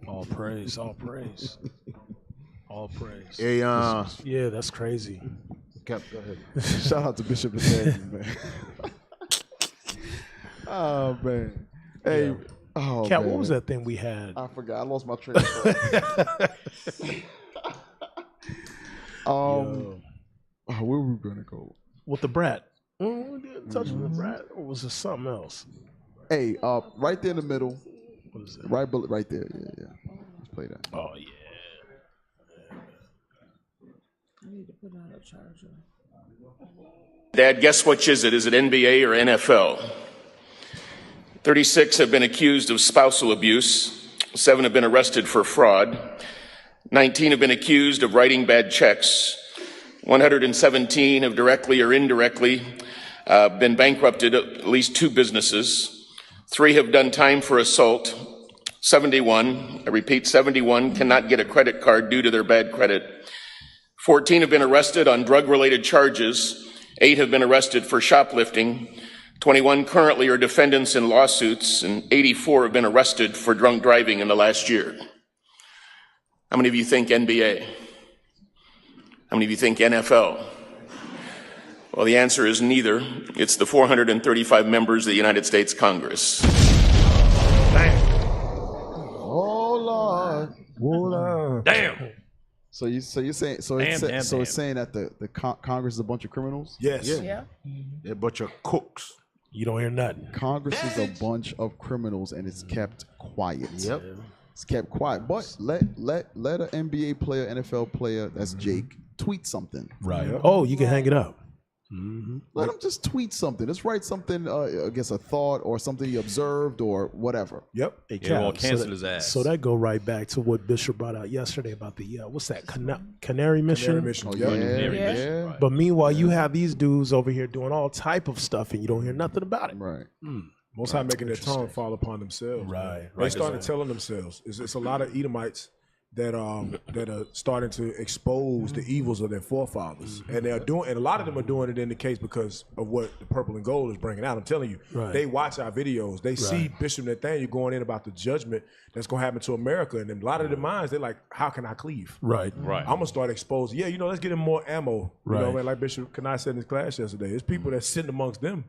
All praise, all praise. All praise.
Hey,
yeah, that's crazy.
Cap, go ahead.
Shout out to Bishop Nathaniel, man. Oh, man. Hey, oh,
Cap,
man.
what was that thing we had?
I forgot. I lost my train of thought. Where were we going to go?
With the brat. We didn't touch on the brat, or was it something else?
Hey, right there in the middle.
What is that?
Right there. Yeah. Let's play that.
Oh, yeah.
I need to put on a charger.
Dad, guess which is it? Is it NBA or NFL? 36 have been accused of spousal abuse. 7 have been arrested for fraud. 19 have been accused of writing bad checks. 117 have directly or indirectly been bankrupted at least 2 businesses. 3 have done time for assault. 71, I repeat, 71 cannot get a credit card due to their bad credit. 14 have been arrested on drug-related charges. 8 have been arrested for shoplifting. 21 currently are defendants in lawsuits, and 84 have been arrested for drunk driving in the last year. How many of you think NBA? How many of you think NFL? Well, the answer is neither. It's the 435 members of the United States Congress.
Oh, Lord.
Damn.
So you're saying it's saying that the Congress is a bunch of criminals?
Yes.
Yeah.
They're a bunch of cooks.
You don't hear nothing.
Congress is a bunch of criminals, and it's kept quiet.
Yep.
It's kept quiet. But let an NBA player, NFL player, that's Jake, tweet something.
Right. Oh, you can hang it up.
Let him just tweet something. Just write something, I guess a thought or something he observed or whatever.
Yep.
Hey,
Yeah, well,
Cap,
cancel his ass.
So that go right back to what Bishop brought out yesterday about the what's that Canary Mission?
Canary Mission.
Oh,
Yeah.
yeah.
But meanwhile, you have these dudes over here doing all type of stuff, and you don't hear nothing about it.
Right.
Most High making their tongue fall upon themselves.
Right.
They started telling themselves. It's a lot of Edomites that are starting to expose the evils of their forefathers, and they're doing. And a lot of them are doing it in the case because of what the Purple and Gold is bringing out. I'm telling you, they watch our videos. They see Bishop Nathaniel going in about the judgment that's going to happen to America, and in a lot of their minds, they're like, "How can I cleave?
Right.
Right.
I'm gonna start exposing. Yeah, let's get them more ammo. You know, man, like Bishop Kanai said in his class yesterday. There's people that's sitting amongst them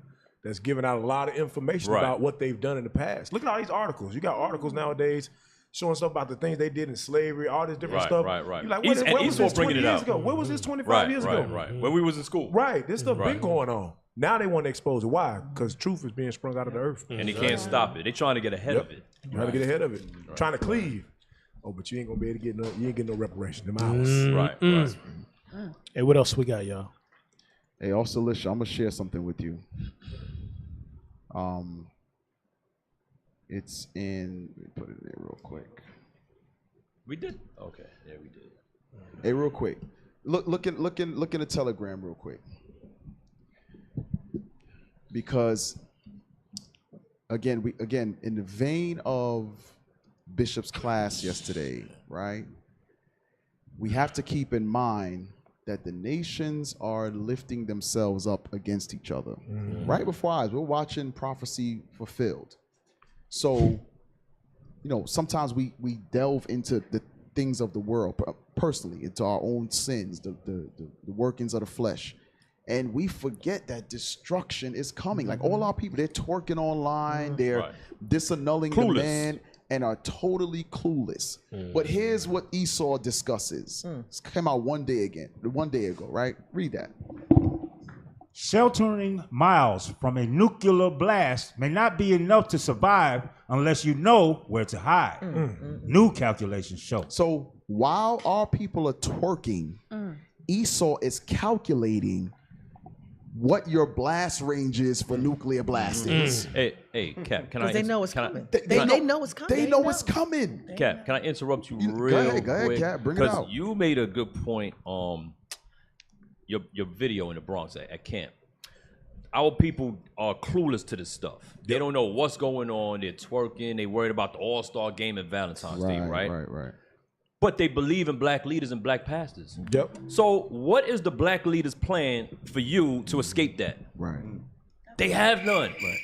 that's giving out a lot of information about what they've done in the past. Look at all these articles. You got articles nowadays showing stuff about the things they did in slavery, all this different stuff.
Right.
You're like,
He's
where was this 20
bringing it
years
out.
ago? Where was this 25 years ago?
Right. When we was in school.
Right. This stuff been going on. Now they want to expose it. Why? Because truth is being sprung out of the earth.
And they can't stop it. They're trying to get ahead of it.
Trying to get ahead of it. Trying to cleave. Oh, but you ain't gonna be able to get you ain't getting no reparation. Them hours.
Right.
Hey, what else we got, y'all?
Hey, also, listen, I'm gonna share something with you. It's in. Let me put it in there real quick.
We did. Okay, yeah, we did.
Hey, real quick. Look in the Telegram real quick. Because again, in the vein of Bishop's class yesterday, right? We have to keep in mind that the nations are lifting themselves up against each other. Right before our eyes, we're watching prophecy fulfilled. So, sometimes we delve into the things of the world, personally, into our own sins, the workings of the flesh. And we forget that destruction is coming. Like all our people, they're twerking online, they're disannulling the man, and are totally clueless. But here's what Esau discusses. This came out one day ago, right? Read that.
Sheltering miles from a nuclear blast may not be enough to survive unless you know where to hide. New calculations show.
So while our people are twerking, Esau is calculating what your blast range is for nuclear blastings.
Hey, Cap, can I?
Because they know it's coming.
They
know it's coming.
They know it's coming.
Cap, can I interrupt you real quick?
Go ahead, Cap, bring it out.
Because you made a good point. Your video in the Bronx at camp. Our people are clueless to this stuff. They don't know what's going on. They're twerking. They worried about the All-Star game and Valentine's Day, right?
Right.
But they believe in black leaders and black pastors.
Yep.
So what is the black leaders' plan for you to escape that?
Right.
They have none. Right.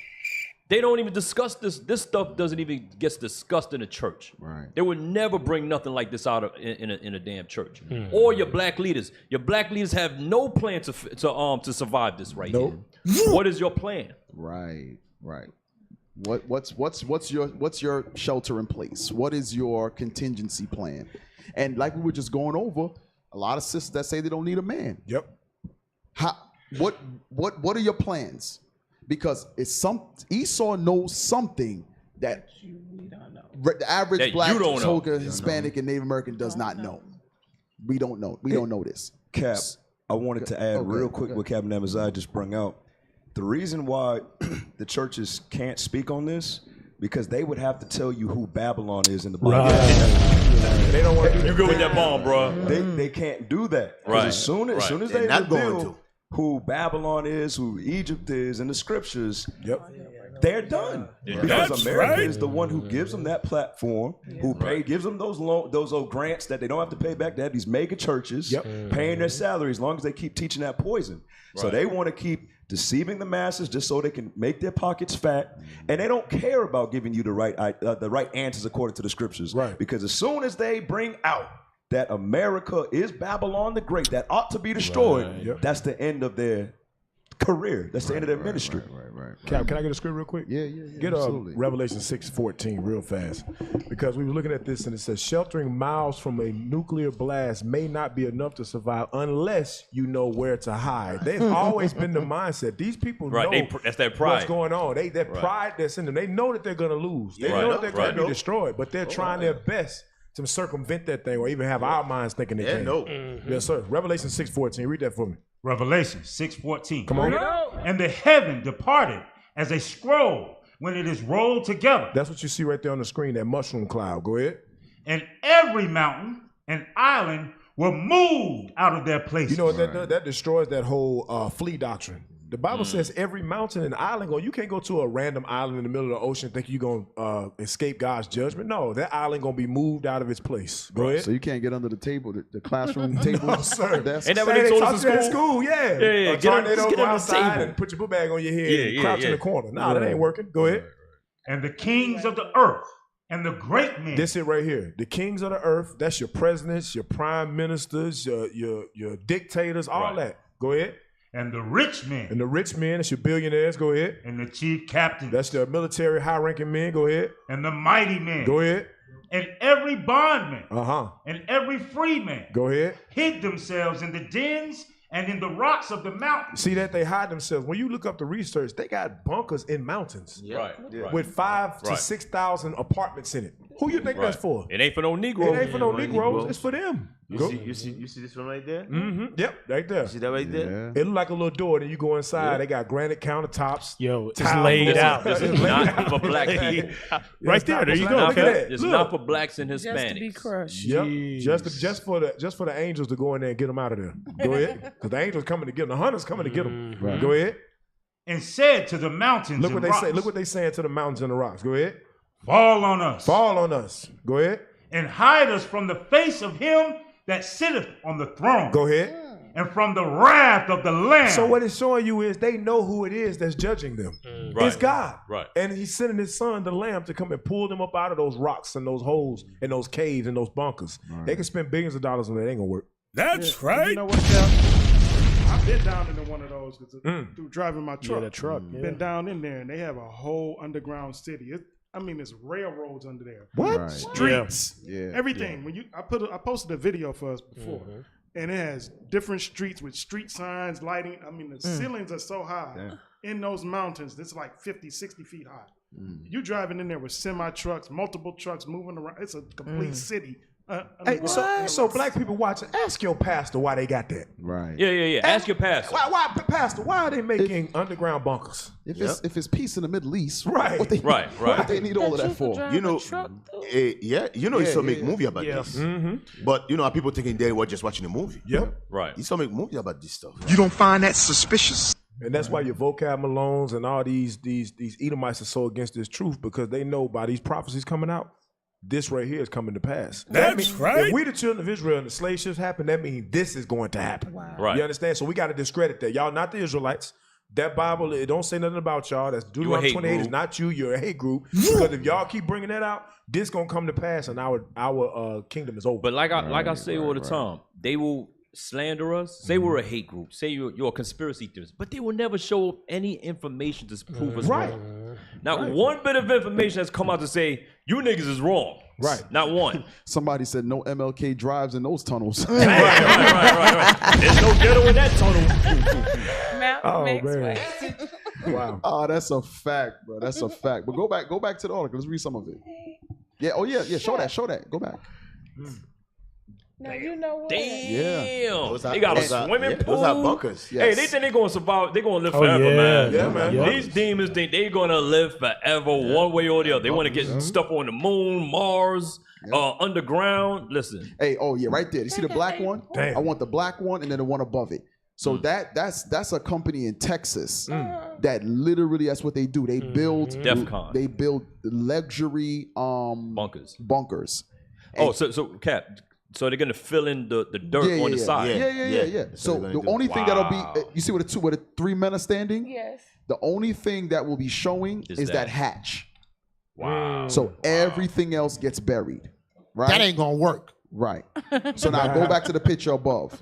They don't even discuss this. This stuff doesn't even get discussed in the church.
Right.
They would never bring nothing like this out in a damn church. Or your black leaders. Your black leaders have no plan to survive this right here. What is your plan?
Right. What's your shelter in place? What is your contingency plan? And like we were just going over, a lot of sisters that say they don't need a man.
Yep.
What are your plans? Because Esau knows something that the average
that
black,
toga,
Hispanic, and Native American does not know. We don't know. We don't know this.
Cap, I wanted to add real quick what Captain Amaziah just brought out. The reason why the churches can't speak on this, because they would have to tell you who Babylon is in the Bible.
They don't want you go with that bomb, bro.
They can't do that.
Right.
As soon as they reveal who Babylon is, who Egypt is in the scriptures, they're done. Because America is the one who gives them that platform, gives them those old grants that they don't have to pay back. They have these mega churches paying their salary as long as they keep teaching that poison. So they want to keep deceiving the masses just so they can make their pockets fat, and they don't care about giving you the right answers according to the scriptures. Right. Because as soon as they bring out that America is Babylon the Great, that ought to be destroyed, that's the end of their career. That's the end of their ministry.
Cap, can I get a script real quick?
Yeah.
Get Revelation 6:14 real fast. Because we were looking at this and it says, sheltering miles from a nuclear blast may not be enough to survive unless you know where to hide. They've always been the mindset. These people know
that's their pride.
What's going on. That pride that's in them. They know that they're going to lose. They know that they're going to be destroyed, but they're trying their best to circumvent that thing or even have our minds thinking they can. Yes, sir. Revelation 6:14. Read that for me.
Revelation 6:14.
Come on.
And the heaven departed as a scroll when it is rolled together.
That's what you see right there on the screen, that mushroom cloud. Go ahead.
And every mountain and island were moved out of their places.
You know what that does? That destroys that whole flea doctrine. The Bible says every mountain and island, you can't go to a random island in the middle of the ocean thinking you're going to escape God's judgment. No, that island going to be moved out of its place. Go ahead.
So you can't get under the table, the classroom table?
No, sir.
Ain't
that what they told us in
school? Yeah.
Get on the table.
And put your book bag on your head and crouch in the corner. No, that ain't working. Go ahead.
And the kings of the earth and the great men.
This it right here. The kings of the earth, that's your presidents, your prime ministers, your dictators, all that. Go ahead.
And the rich men.
And the rich men, that's your billionaires. Go ahead.
And the chief captains.
That's the military high-ranking men. Go ahead.
And the mighty men.
Go ahead.
And every bondman.
Uh-huh.
And every free man.
Go ahead.
Hid themselves in the dens and in the rocks of the mountains.
See that they hide themselves. When you look up the research, they got bunkers in mountains.
Right.
With 5,000 to 6,000 apartments in it. Who you think that's for?
It ain't for no Negroes.
It ain't for no Negroes. It's for them.
You see this one right there?
Mm-hmm. Yep, right there.
You see that right there?
It look like a little door. Then you go inside. They got granite countertops.
Yo, it's
tile
laid
floors.
out.
This is not for black people.
Right there. There you go.
Look at that.
It's
Look.
not for blacks and
Just to be
Hispanics.
crushed.
Yep. Just for the angels to go in there and get them out of there. Go ahead. Because the angels coming to get them. The hunters coming to get them.
Right.
Go ahead.
And said to the mountains
Look
and
what they
rocks,
say. Look what they saying to the mountains and the rocks. Go ahead.
fall on us.
Fall on us. Go ahead.
And hide us from the face of him that sitteth on the throne.
Go ahead.
And from the wrath of the Lamb.
So what it's showing you is they know who it is that's judging them.
Right.
It's God.
Right.
And he's sending his son, the Lamb, to come and pull them up out of those rocks and those holes and those caves and those bunkers.
Right.
They can spend billions of dollars on it. It ain't gonna work.
That's right. You know what, Cal? I've been down into one of those through driving my truck.
the truck, yeah.
Been down in there, and they have a whole underground city. There's railroads under there.
What?
Right.
Streets.
Yeah.
Everything. When I posted a video for us before, and it has different streets with street signs, lighting. The ceilings are so high in those mountains. It's like 50, 60 feet high. You driving in there with semi trucks, multiple trucks moving around. It's a complete city.
Hey, so black people watching, ask your pastor why they got that.
Right.
Yeah. Ask your pastor.
Why pastor? Why are they making underground bunkers?
If it's peace in the Middle East,
right?
What they need all of that for?
You know, he saw make movie about this. But you know, people thinking they were just watching a movie.
Yep.
Right.
He saw make movie about this stuff.
You don't find that suspicious?
And that's why your vocab Malones and all these Edomites are so against this truth, because they know by these prophecies coming out, this right here is coming to pass.
That's right.
If we the children of Israel and the slave ships happen, that means this is going to happen.
Wow.
Right.
You understand? So we got to discredit that. Y'all not the Israelites. That Bible, it don't say nothing about y'all. That's Deuteronomy 28. It's not you. You're a hate group. Because if y'all keep bringing that out, this gonna come to pass, and our kingdom is over.
But like I say all the time, they will slander us, say we're a hate group, say you're a conspiracy theorist, but they will never show any information to prove us wrong. Not one bit of information has come out to say you niggas is wrong.
Right.
Not one.
Somebody said no MLK drives in those tunnels.
right. There's no ghetto in that tunnel.
Oh man. Wow. Oh, that's a fact, bro. That's a fact. But go back to the article. Let's read some of it. Yeah. Oh yeah. Show that. Go back.
Now you know what?
Damn. They got a swimming pool.
Those are bunkers.
Hey, they think they're gonna survive. They're gonna live
Oh,
forever,
yeah.
man.
Yeah, man.
These demons think they're gonna live forever, one way or the other. They want to get stuff on the moon, Mars, underground. Listen.
Hey, oh yeah, right there. You see the black one?
Damn.
I want the black one and then the one above it. So that's a company in Texas that literally that's what they do. They build
DEFCON.
They build luxury bunkers.
Oh, so Cap. So they're gonna fill in the dirt on the side.
Yeah. So the only thing that'll be, you see where the 3 men are standing?
Yes.
The only thing that will be showing is that hatch.
Wow.
So everything else gets buried. Right?
That ain't gonna work.
Right. So now go back to the picture above.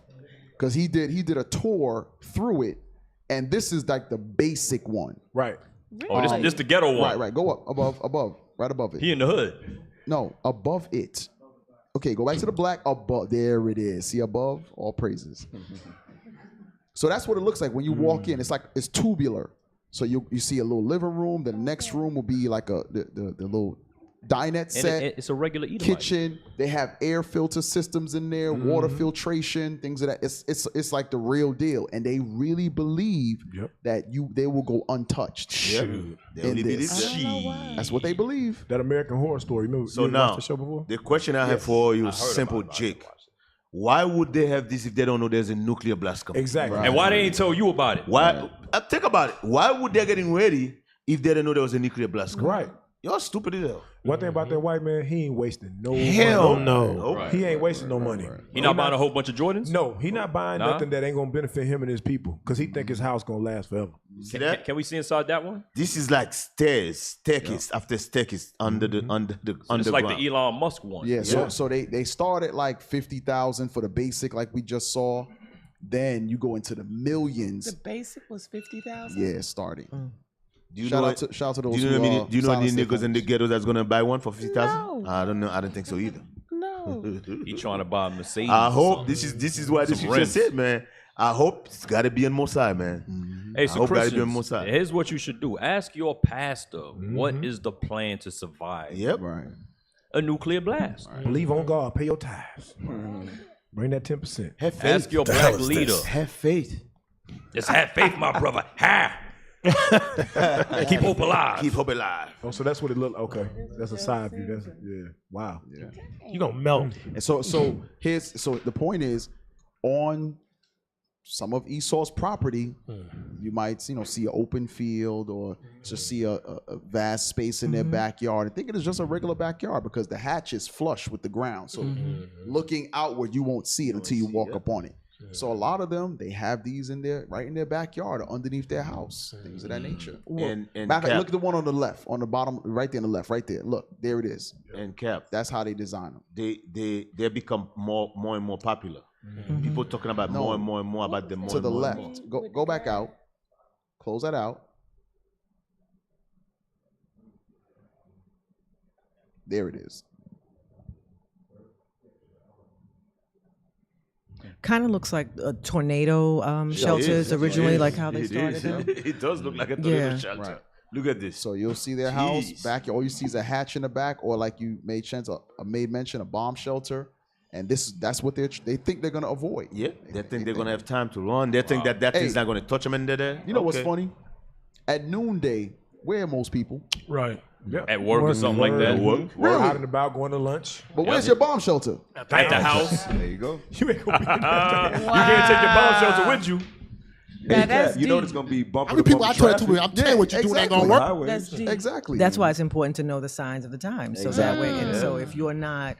Because he did a tour through it, and this is like the basic one.
Right.
Oh, this the ghetto one.
Right. Go up, above, right above it.
He in the hood.
No, above it. Okay, go back to the black above. There it is. See above? All praises. So that's what it looks like when you walk in. It's tubular. So you see a little living room. The next room will be like the little dinette set.
It's a regular Edomite.
Kitchen. They have air filter systems in there, water filtration, things of that. It's like the real deal, and they really believe that they will go untouched.
In this.
That's what they believe.
That American Horror Story.
So now, the question I have for you is simple, Jake. Why would they have this if they don't know there's a nuclear blast coming?
Exactly.
And why they ain't told you about it?
Why? Think about it. Why would they getting ready if they didn't know there was a nuclear blast coming?
Right.
Y'all stupid as hell.
One thing about that white man, he ain't wasting no
Hell
money.
no.
Right.
He ain't wasting no money.
He not buying a whole bunch of Jordans?
No, he not buying nothing that ain't gonna benefit him and his people, because he think his house gonna last forever.
See that?
Can we see inside that one?
This is like staircase after staircase under the underground.
It's like the Elon Musk one.
Yeah. So they start at like 50,000 for the basic, like we just saw. Then you go into the millions.
The basic was 50,000.
Yeah, starting.
Shout out
to those.
Do you know any niggas in the ghetto that's gonna buy one for 50,000?
No.
I don't know. I don't think so either.
No.
He trying to buy a Mercedes.
I hope this is why this you just said, man. I hope it's got to be in Mosai, man.
Hey,
I
so
hope got to be in
Christians,
Mosai.
here's what you should do. Ask your pastor, what is the plan to survive
Right.
a nuclear blast?
Believe on God. Pay your tithes. Bring that 10%.
Have faith.
Ask your black leader.
Have faith.
Just have faith, my brother. Ha! Keep hope alive.
Keep hope alive.
Oh, so that's what it looked. Okay, that's a side view. That's Wow. Yeah.
You gonna melt.
And so the point is, on some of Esau's property, you might see an open field or just see a vast space in their backyard and think it is just a regular backyard because the hatch is flush with the ground. So looking outward, you won't see it until you walk up on it. So a lot of them, they have these right in their backyard or underneath their house, things of that nature.
And
Look
Cap,
at the one on the left, on the bottom, right there on the left, right there. Look, there it is.
And Cap,
that's how they design them.
They become more and more popular. People talking about more and more about them.
To the left. Go back out. Close that out. There it is.
Kind of looks like a tornado shelters originally, like how they started them.
It does look like a tornado shelter.
Right.
Look at this.
So you'll see their house back. All you see is a hatch in the back, or like you made mention, a bomb shelter. And that's what they think they're gonna avoid.
Yeah, they think they're gonna have time to run. They think that thing's not gonna touch them in there.
You know what's funny? At noonday, where are most people?
Right.
Yeah.
At work or something like that.
Really?
Out and about going to lunch.
But where's your bomb shelter?
At the house.
There you go.
You ain't gonna be in
You can't take your bomb shelter with you.
Hey, Cat, you know there's gonna be bumper
How many
to
people I
bumper
try to do? I'm telling you what you're doing ain't gonna work.
That's deep.
Exactly.
That's why it's important to know the signs of the times. So that way, and so if you're not,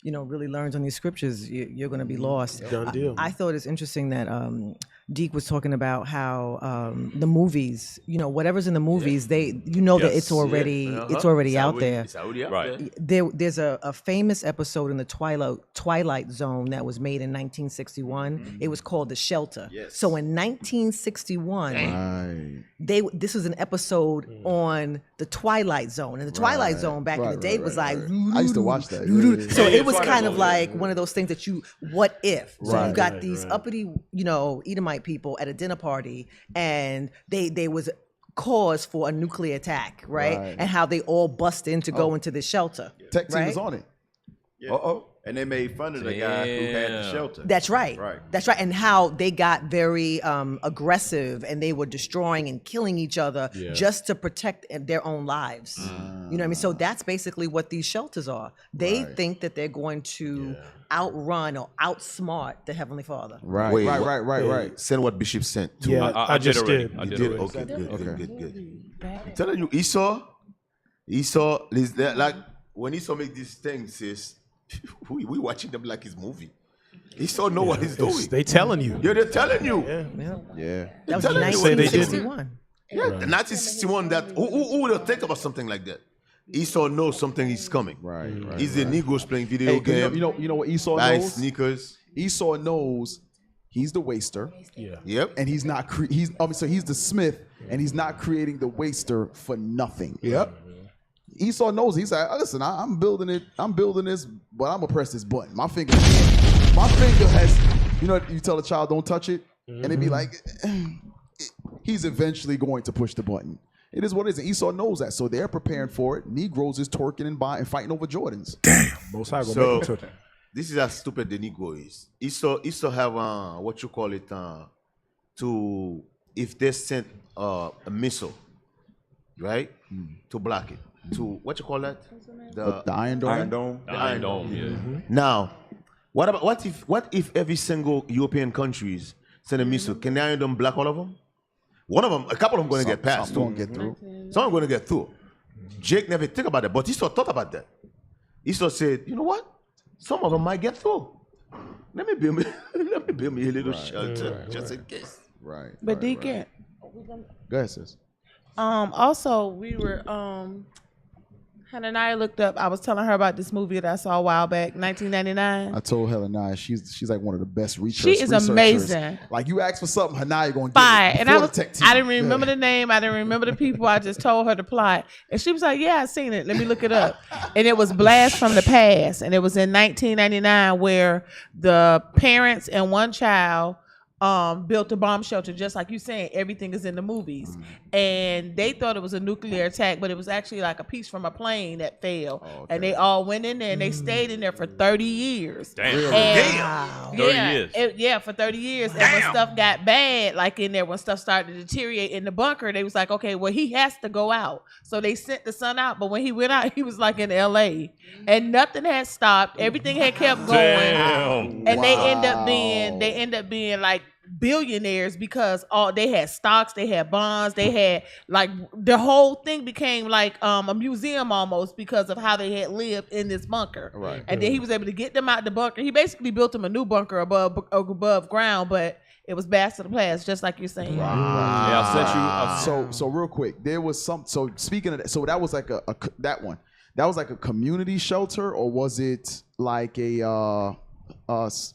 really learned on these scriptures, you're going to be lost.
Done deal.
I thought it's interesting that Deke was talking about how the movies, whatever's in the movies, that it's already out there.
It's already out
There's a famous episode in the Twilight Zone that was made in 1961. It was called The Shelter.
Yes.
So in 1961, this was an episode on the Twilight Zone, and the Twilight Zone back in the day was like.
I used to watch that.
So it was kind of like one of those things that what if? So you got these uppity, Edomite people at a dinner party, and they was cause for a nuclear attack, right? And how they all bust in to go into the shelter.
Tech team
right?
was on it.
Yeah. And they made fun of the guy who had the shelter.
That's right.
Right.
That's right. And how they got very aggressive, and they were destroying and killing each other just to protect their own lives. You know what I mean? So that's basically what these shelters are. They think that they're going to outrun or outsmart the Heavenly Father.
Right.
Wait,
Right.
Send what Bishop sent. To
Yeah, I just did.
You did? Okay, good. I'm telling you, Esau, is there, like when Esau make these things, sis, we watching them like his movie. Esau know what he's doing.
They telling you.
Yeah, they're telling you.
Yeah.
That was
telling you.
1961.
Yeah, 1961. Who would have think about something like that? Esau knows something is coming.
Right.
He's the Negroes playing video game.
You know what Esau
buying
knows?
sneakers.
Esau knows he's the waster.
Yeah.
Yep.
And he's not. So he's the smith, and he's not creating the waster for nothing.
Yep.
Esau knows. He's like, listen, I'm building it. I'm building this, but I'm gonna press this button. My finger has. You tell a child don't touch it, and they be like, he's eventually going to push the button. It is what it is. And Esau knows that, so they're preparing for it. Negroes is twerking and buying and fighting over Jordans.
Damn. Most High gonna make them touch it.
This is how stupid the Negro is. Esau have what you call it to if they sent a missile, right, to block it. To what you call that?
The Iron Dome.
The Iron Dome. Yeah.
Now, what if every single European countries send a missile? Can the Iron Dome block all of them? One of them, a couple of them, going to get past.
Some get through.
Some are going to get through. Jake never think about that, but Esau thought about that. Esau said, "You know what? Some of them might get through. Let me build me a little shelter just in case."
Right.
But Deacon.
Go ahead, sis.
Also, we were Hananiah looked up. I was telling her about this movie that I saw a while back, 1999.
I told Hananiah she's like one of the best researchers.
She is amazing.
Like you ask for something, Hananiah going to
Fire.
get it.
And I didn't remember the name. I didn't remember the people. I just told her the plot, and she was like, "Yeah, I seen it. Let me look it up." And it was Blast from the Past, and it was in 1999 where the parents and one child built a bomb shelter, just like you saying, everything is in the movies. And they thought it was a nuclear attack, but it was actually like a piece from a plane that fell. And they all went in there and they stayed in there for 30 years.
Damn.
And,
Damn. 30 years.
Yeah, for 30 years. And when stuff got bad, like in there, when stuff started to deteriorate in the bunker, they was like, okay, well, he has to go out. So they sent the son out. But when he went out, he was like in LA. And nothing had stopped. Everything had kept going.
Damn.
And they end up being like billionaires because they had stocks, they had bonds, they had like the whole thing became like a museum almost because of how they had lived in this bunker.
Right.
And then he was able to get them out the bunker. He basically built them a new bunker above ground, but it was bastard of class, just like you're saying.
Wow.
Yeah, I sent you.
So real quick, there was some. So speaking of that, so that was like that one. That was like a community shelter, or was it like a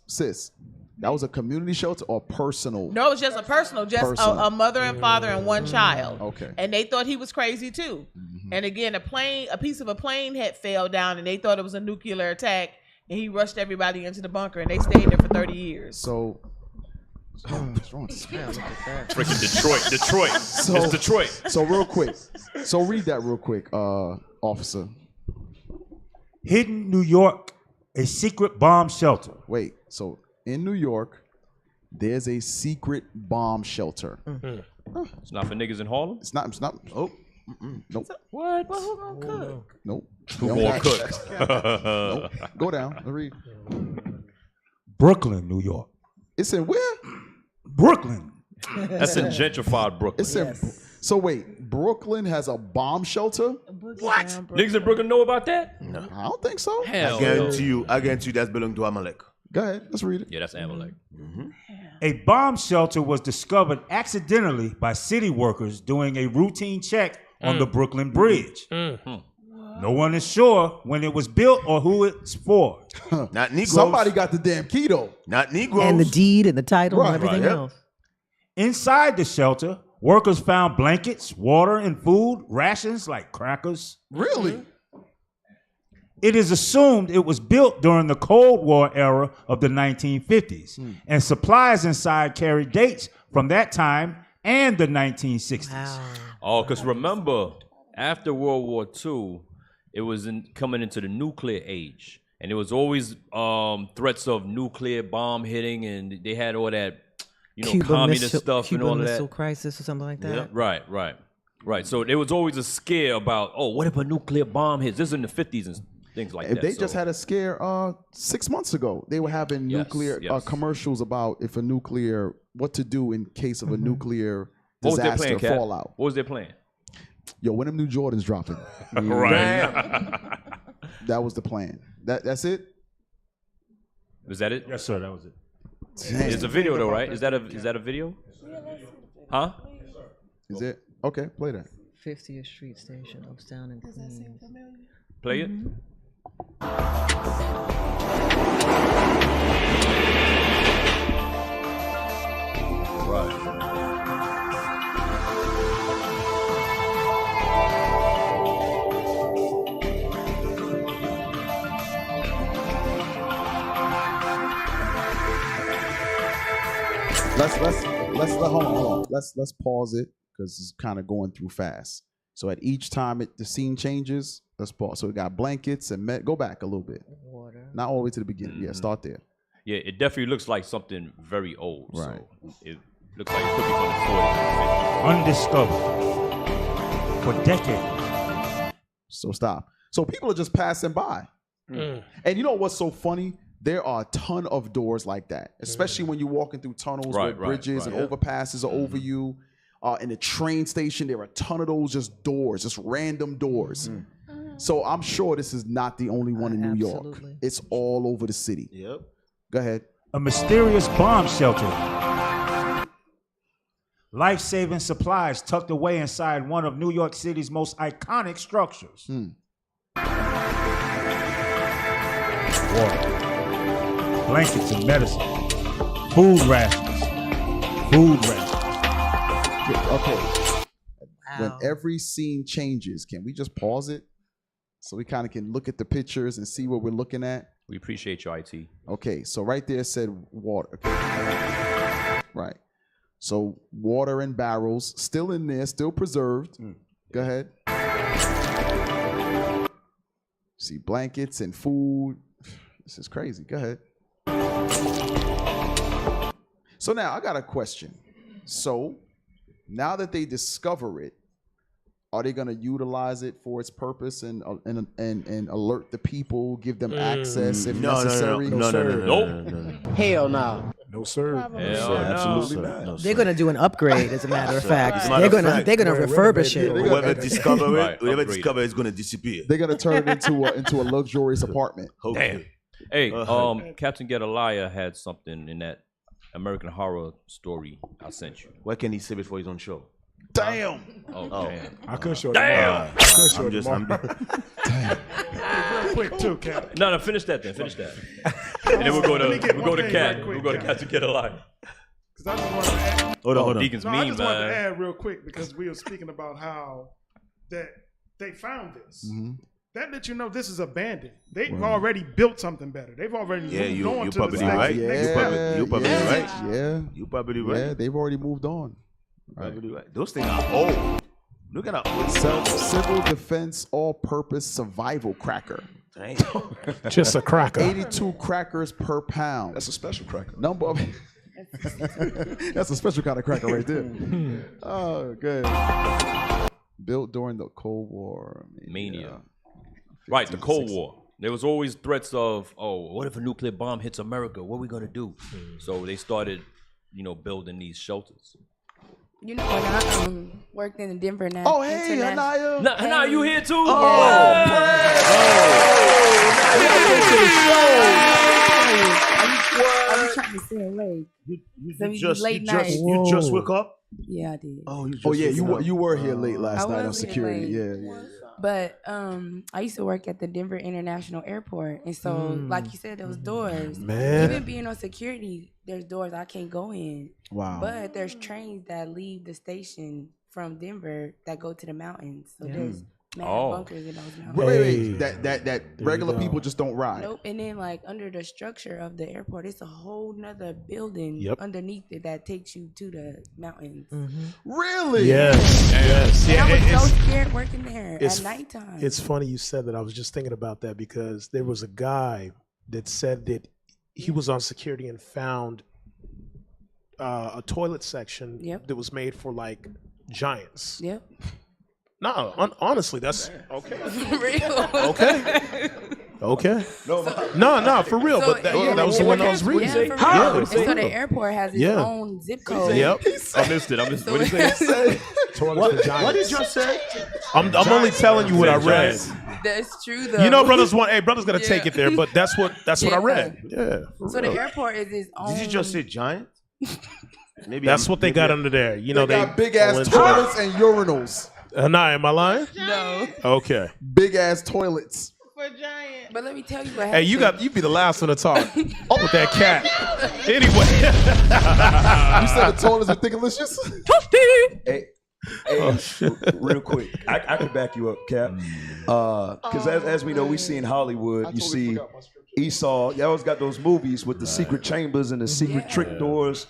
sis? That was a community shelter or personal?
No, it was just a personal, a mother and father and one child.
Okay.
And they thought he was crazy too. And again, a piece of a plane had fell down, and they thought it was a nuclear attack. And he rushed everybody into the bunker, and they stayed there for 30 years.
So. What's wrong?
Freaking Detroit. It's Detroit.
So real quick. So read that real quick, officer.
Hidden New York, a secret bomb shelter.
Wait, so in New York, there's a secret bomb shelter.
It's not for niggas in Harlem?
It's not. Oh, nope.
What? Well, who gonna cook?
Nope.
Who gonna cook?
Nope. Go down. Read.
Brooklyn, New York.
It's in where?
Brooklyn.
That's in gentrified Brooklyn.
It's in. So wait, Brooklyn has a bomb shelter?
What? Niggas in Brooklyn know about that?
No.
I don't think so.
Hell
I guarantee you that's belonging to Amalek.
Go ahead, let's read it.
Yeah, that's Amalek.
A bomb shelter was discovered accidentally by city workers doing a routine check on the Brooklyn Bridge. No one is sure when it was built or who it's for.
Not Negroes.
Somebody got the damn keto.
Not Negroes.
And the deed and the title
Right,
and everything
right.
else.
Inside the shelter, workers found blankets, water, and food, rations like crackers.
Really?
It is assumed it was built during the Cold War era of the 1950s, and supplies inside carry dates from that time and the 1960s.
Oh, because remember, after World War II, it was coming into the nuclear age. And there was always threats of nuclear bomb hitting, and they had all that, communist stuff and all of that.
Missile crisis or something like that.
Yeah. Right. So there was always a scare about, what if a nuclear bomb hits? This is in the 50s and things like that.
They just had a scare 6 months ago. They were having nuclear commercials about what to do in case of a nuclear disaster fallout.
What was their plan?
Yo, when them new Jordans dropping?
Right.
That was the plan. That's it?
Was that it?
Yes, sir. That was it.
It's a video though, right? Is that a video? Huh?
Is it? Okay, play that.
50th Street Station, Uptown in Queens.
Play it. Right.
Hold on. Let's pause it because it's kind of going through fast. So at each time the scene changes, let's pause. So we got blankets and go back a little bit. Water. Not all the way to the beginning. Yeah, start there.
Yeah, it definitely looks like something very old.
Right.
So it looks like it could be from the 40s.
Undiscovered for decades.
So stop. So people are just passing by. And you know what's so funny? There are a ton of doors like that, especially when you're walking through tunnels where bridges and overpasses are over you. In the train station, there are a ton of those just doors, just random doors. So I'm sure this is not the only one in New York. It's all over the city.
Yep.
Go ahead.
A mysterious bomb shelter. Life-saving supplies tucked away inside one of New York City's most iconic structures. Water, blankets and medicine, food rations.
Okay. When every scene changes, can we just pause it so we kind of can look at the pictures and see what we're looking at?
We appreciate your IT.
Okay, so right there said water. Okay. Right. So water in barrels, still in there, still preserved. Go ahead. See blankets and food. This is crazy. Go ahead. So now I got a question. So now that they discover it, are they going to utilize it for its purpose and alert the people, give them access if necessary?
No. Hell no.
No, sir.
Absolutely not.
They're going to do an upgrade, as a matter of fact. They're going to refurbish it.
Whoever discover it is going to disappear.
They're going to turn it into a luxurious apartment.
Damn. Hey, Captain Gedaliah had something in that American Horror story I sent you.
Where can he save it for his own show?
Damn.
Oh, damn.
I could show
Damn.
Real quick too, Cap.
No, finish that then. Finish that. And then we'll go to Cat. We'll go to Captain Gedaliah.
Because I just want to add.
Hold on. Deacon's
I
mean,
just wanted to
man.
add real quick because we were speaking about how that they found this. That lets you know this is abandoned. They've already built something better. They've already moved on to the
right.
You're
probably right.
Yeah.
You probably right.
Yeah, they've already moved on.
Right. Those things are old. Look at how
civil defense all-purpose survival cracker.
Dang.
Just a cracker.
82 crackers per pound.
That's a special cracker.
Number of That's a special kind of cracker right there. Oh, good. Built during the Cold War.
Mania. Right, the Cold War. There was always threats of, what if a nuclear bomb hits America? What are we going to do? So they started, building these shelters.
You know, when I worked in the Denver National.
Oh, hey, Anaya.
Anaya, you here too?
I was trying to stay awake.
You just woke up?
Yeah, I did.
You were here late last night on security. Yeah.
But I used to work at the Denver International Airport, and so like you said, there was doors.
Man.
Even being on security, there's doors I can't go in.
Wow.
But there's trains that leave the station from Denver that go to the mountains. So there's bunkers in those mountains.
Wait. That regular people just don't ride.
Nope. And then like under the structure of the airport, it's a whole nother building underneath it that takes you to the mountains.
Really?
Yes.
And I was so scared working there at nighttime.
It's funny you said that. I was just thinking about that because there was a guy that said that he was on security and found a toilet section that was made for like giants.
Yep.
No, honestly, that's okay.
For real.
Okay. No, for real.
So,
but that was the one I was reading.
So the airport has its own zip code.
Yep.
I missed it. What did he say?
What did you say?
I'm only telling you what I read.
That's true though.
You know, brothers gonna take it there, but that's what I read. Yeah.
So the airport is its own.
Did you just say giant?
Maybe that's what they got under there. You know,
they got big ass toilets and urinals.
Nah, am I lying?
No.
Okay.
Big ass toilets.
For giant. But let me tell you what
happened. Hey, you be the last one to talk. With that cat. Anyway.
You said the toilets are thickalicious?
Hey, real quick, I can back you up, Cap. Because as we know, we see in Hollywood, you see Esau. You always got those movies with the secret chambers and the secret trick doors.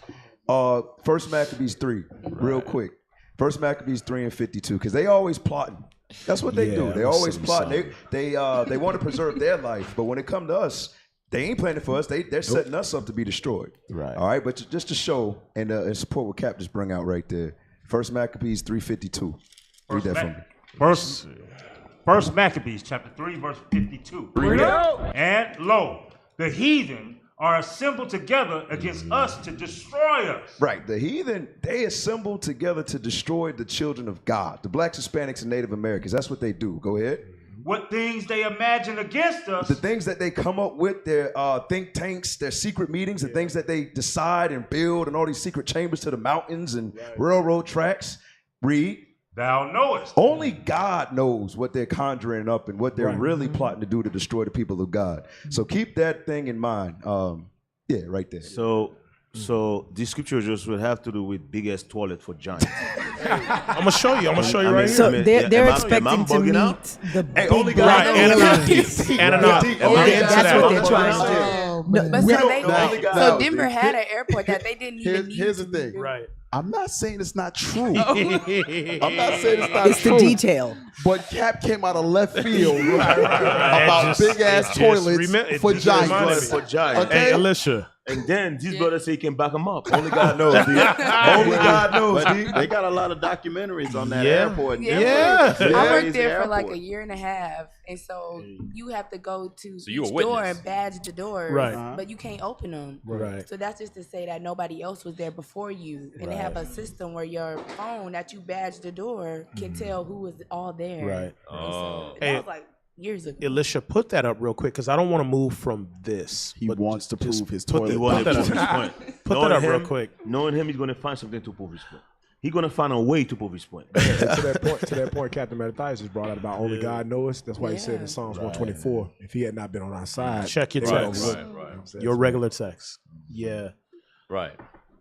First Maccabees 3, real quick. First Maccabees 3 and 52, because they always plotting. That's what they do. They always plotting. They want to preserve their life, but when it come to us, they ain't planning for us. They're setting us up to be destroyed.
Right.
All right. But just to show and support what Cap just bring out right there. First Maccabees 3:52. Read that from me.
First Maccabees chapter 3 verse 52.
Read that.
And lo, the heathen are assembled together against us to destroy us.
Right. The heathen, they assemble together to destroy the children of God. The blacks, Hispanics, and Native Americans. That's what they do. Go ahead.
What things they imagine against us.
The things that they come up with, their think tanks, their secret meetings, the things that they decide and build, and all these secret chambers to the mountains and railroad tracks. Read.
Thou knowest.
Only God knows what they're conjuring up and what they're really plotting to do to destroy the people of God. So keep that thing in mind. Right there.
So this scripture just will have to do with biggest toilet for giants.
I'm gonna show you right
so
here.
they're expecting to meet the big
Anunnaki. That's what they're trying to do.
But so Denver had an airport that they didn't even need.
Here's the thing.
Right.
I'm not saying it's not true. I'm not saying it's not
It's
true.
the detail.
But Cap came out of left field about big ass toilets for giants.
Okay? Hey, Alicia.
And then these brothers say he can back them up. Only God knows.
Only God knows. They got a lot of documentaries on that airport.
I worked there for like a year and a half, and so you have to go to each door and badge the doors,
Right.
but you can't open them.
Right.
So that's just to say that nobody else was there before you, and they have a system where your phone that you badge the door can tell who was all there.
Right.
So that was like years ago.
Alicia, put that up real quick because I don't want to move from this.
He wants to prove his
put
toilet.
that up, put that up real quick.
Knowing him, he's going to find something to prove his point. He's going to find a way to prove his point.
to that point, Captain Mattathias just brought out about only God knows. That's why he said in Psalms 124, if he had not been on our side.
Check your text. Your regular text. Yeah.
Right.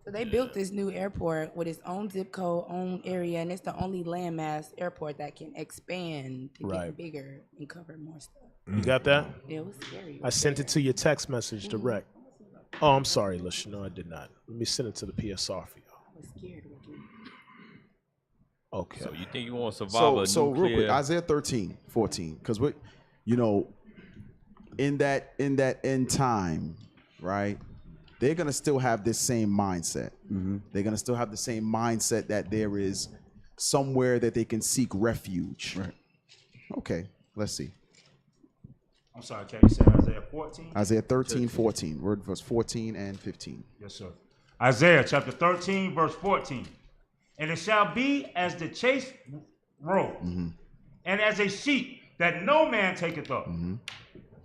So they built this new airport with its own zip code, own area, and it's the only landmass airport that can expand to get bigger and cover more stuff.
You got that?
Yeah, it was scary.
I sent it to your text message direct. Oh, I'm sorry, Alicia. No, I did not. Let me send it to the PSR for y'all.
I was scared.
Okay.
So you think you want to survive
So
nuclear...
real quick, Isaiah 13:14, because we, in that end time, right? They're gonna still have this same mindset. They're gonna still have the same mindset that there is somewhere that they can seek refuge. Right. Okay, let's see.
I'm sorry, can you say Isaiah 14?
Isaiah 13:14, word verse 14 and 15.
Yes, sir. Isaiah chapter 13, verse 14. And it shall be as the chase robe, and as a sheep that no man taketh up.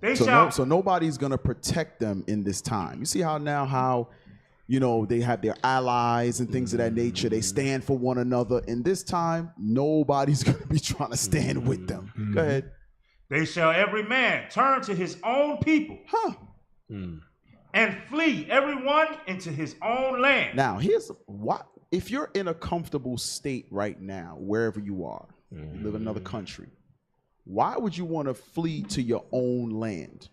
They shall.
So nobody's gonna protect them in this time. You see how they have their allies and things of that nature. They stand for one another. In this time, nobody's gonna be trying to stand with them. Go ahead.
They shall every man turn to his own people, and flee everyone into his own land.
Now, here's what: if you're in a comfortable state right now, wherever you are, you live in another country, why would you want to flee to your own land?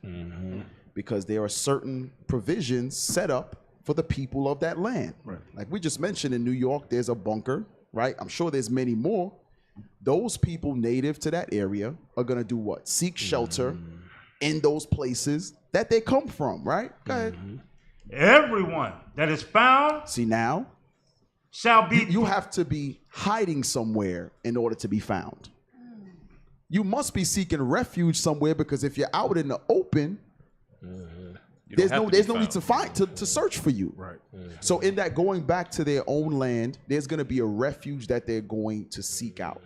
Because there are certain provisions set up for the people of that land. Right. Like we just mentioned, in New York, there's a bunker, right? I'm sure there's many more. Those people native to that area are going to do what? Seek shelter in those places that they come from, right? Go ahead.
Everyone that is found.
See, now
shall be.
You have to be hiding somewhere in order to be found. You must be seeking refuge somewhere, because if you're out in the open, there's no need to search for you. Right. So in that going back to their own land, there's going to be a refuge that they're going to seek out.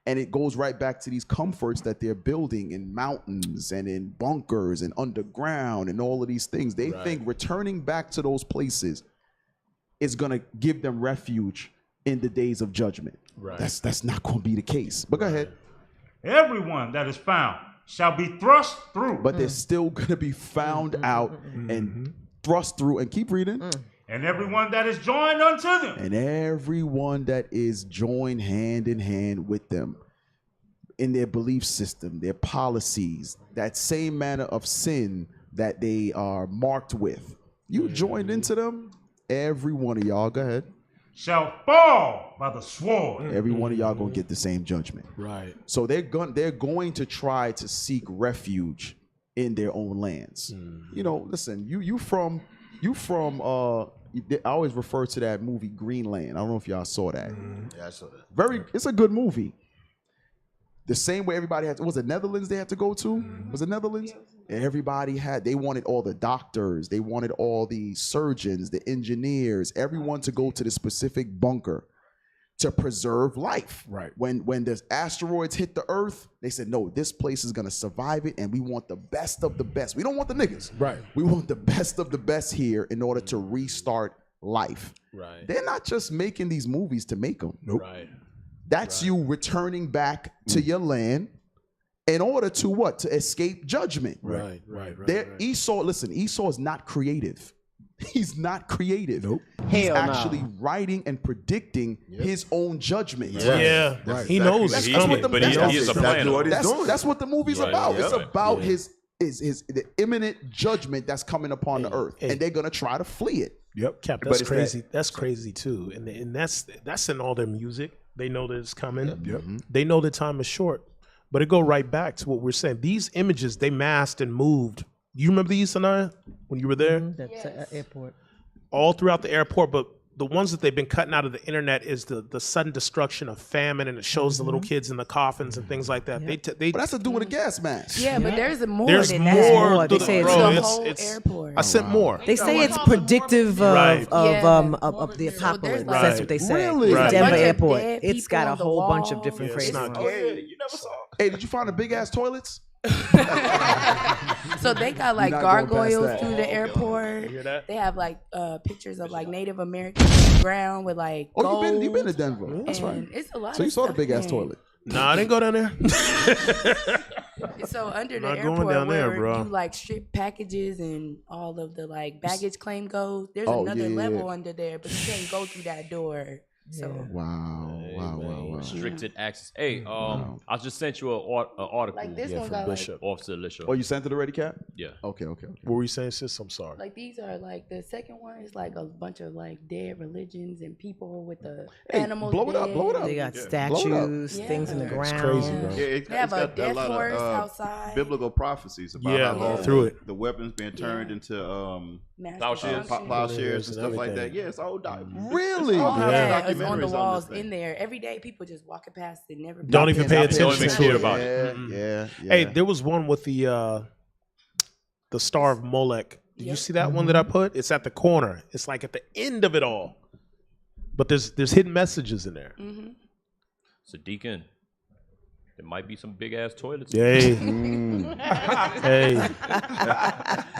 And it goes right back to these comforts that they're building in mountains and in bunkers and underground and all of these things. They think returning back to those places is going to give them refuge in the days of judgment. Right. That's not going to be the case. But go ahead.
Everyone that is found shall be thrust through.
But they're still going to be found out and thrust through. And keep reading.
And everyone that is joined unto them.
And everyone that is joined hand in hand with them in their belief system, their policies, that same manner of sin that they are marked with. You joined into them, every one of y'all, go ahead,
shall fall by the sword.
Every one of y'all gonna get the same judgment. Right. So they're going to try to seek refuge in their own lands. Listen, you from I always refer to that movie Greenland. I don't know if y'all saw that.
Yeah, I saw that.
It's a good movie. The same way everybody was it Netherlands they had to go to? Was it Netherlands? Everybody they wanted all the doctors, they wanted all the surgeons, the engineers, everyone to go to the specific bunker to preserve life. Right. When the asteroids hit the earth, they said, no, this place is gonna survive it, and we want the best of the best. We don't want the niggas. Right. We want the best of the best here in order to restart life. Right. They're not just making these movies to make them. Nope. Right. That's you returning back to your land in order to what? To escape judgment. Right. Esau, listen, Esau is not creative. He's not creative. Nope. He's actually writing and predicting his own judgment.
Right. He knows it's coming.
But he is a planner.
That's what the movie's about. It's about his is the imminent judgment that's coming upon the earth, and they're gonna try to flee it.
Yep, Cap, that's crazy. That's crazy too, and that's in all their music. They know that it's coming. Yep. They know the time is short, but it go right back to what we're saying. These images they masked and moved. You remember these, Sanaya, when you were there?
That's airport.
All throughout the airport, but the ones that they've been cutting out of the internet is the sudden destruction of famine, and it shows the little kids in the coffins and things like that.
But that's to do with a gas mask.
Yeah, but there's more
There's
than
more.
that.
They
say
bro,
the
whole
it's
airport.
I sent more.
They say it's predictive of
Right.
of the apocalypse.
like-
That's what they say.
Really?
It's
Right.
Denver
Bunch of
Airport.
dead
It's got
people
a
on the
whole bunch of
wall.
different
Yeah, it's
crazy
not
ones.
good.
You never saw.
Hey, did you find the big ass toilets?
So they got like
You're not going past
gargoyles
that.
through the airport.
You hear that?
They have like pictures of like Native Americans on the ground with like
Oh,
gold.
you been to Denver? That's right.
And it's a lot
So you
of
saw the
stuff
big ass
there.
toilet?
Nah, I didn't go down there.
So under the
Not going
airport
down there,
where
bro.
you like strip packages and all of the like baggage claim goes, there's
Oh,
another
yeah.
level under there, but you can't go through that door. So
Wow.
Restricted access. Hey, I just sent you an article.
Like this one got like,
Officer Lisha.
Oh, you sent it already, Cap?
Yeah.
Okay.
What were you saying, sis? I'm sorry.
like these are like the second one is like a bunch of like dead religions and people with the
Hey,
animals.
blow it up,
dead.
blow it up.
They got
Blow it up.
statues,
Yeah.
things in the
It's
ground.
crazy, bro.
Yeah,
They have
it's
a
got
death
lot
horse
of
outside.
biblical prophecies about
Yeah,
how
through it.
the weapons being turned into
Plowshares.
plowshares and stuff like
everything.
that. Yeah, it's all
Really?
Oh, yeah, it's on the
documentaries
walls
this
in
thing.
there. Every day people just walking past and never
Don't even pay attention
Don't even
to
care
it.
about
it.
Mm-mm.
Yeah.
Hey, there was one with the Star of Molech. Did you see that one that I put? It's at the corner. It's like at the end of it all. But there's hidden messages in there.
So Deacon, there might be some big ass toilets.
Hey.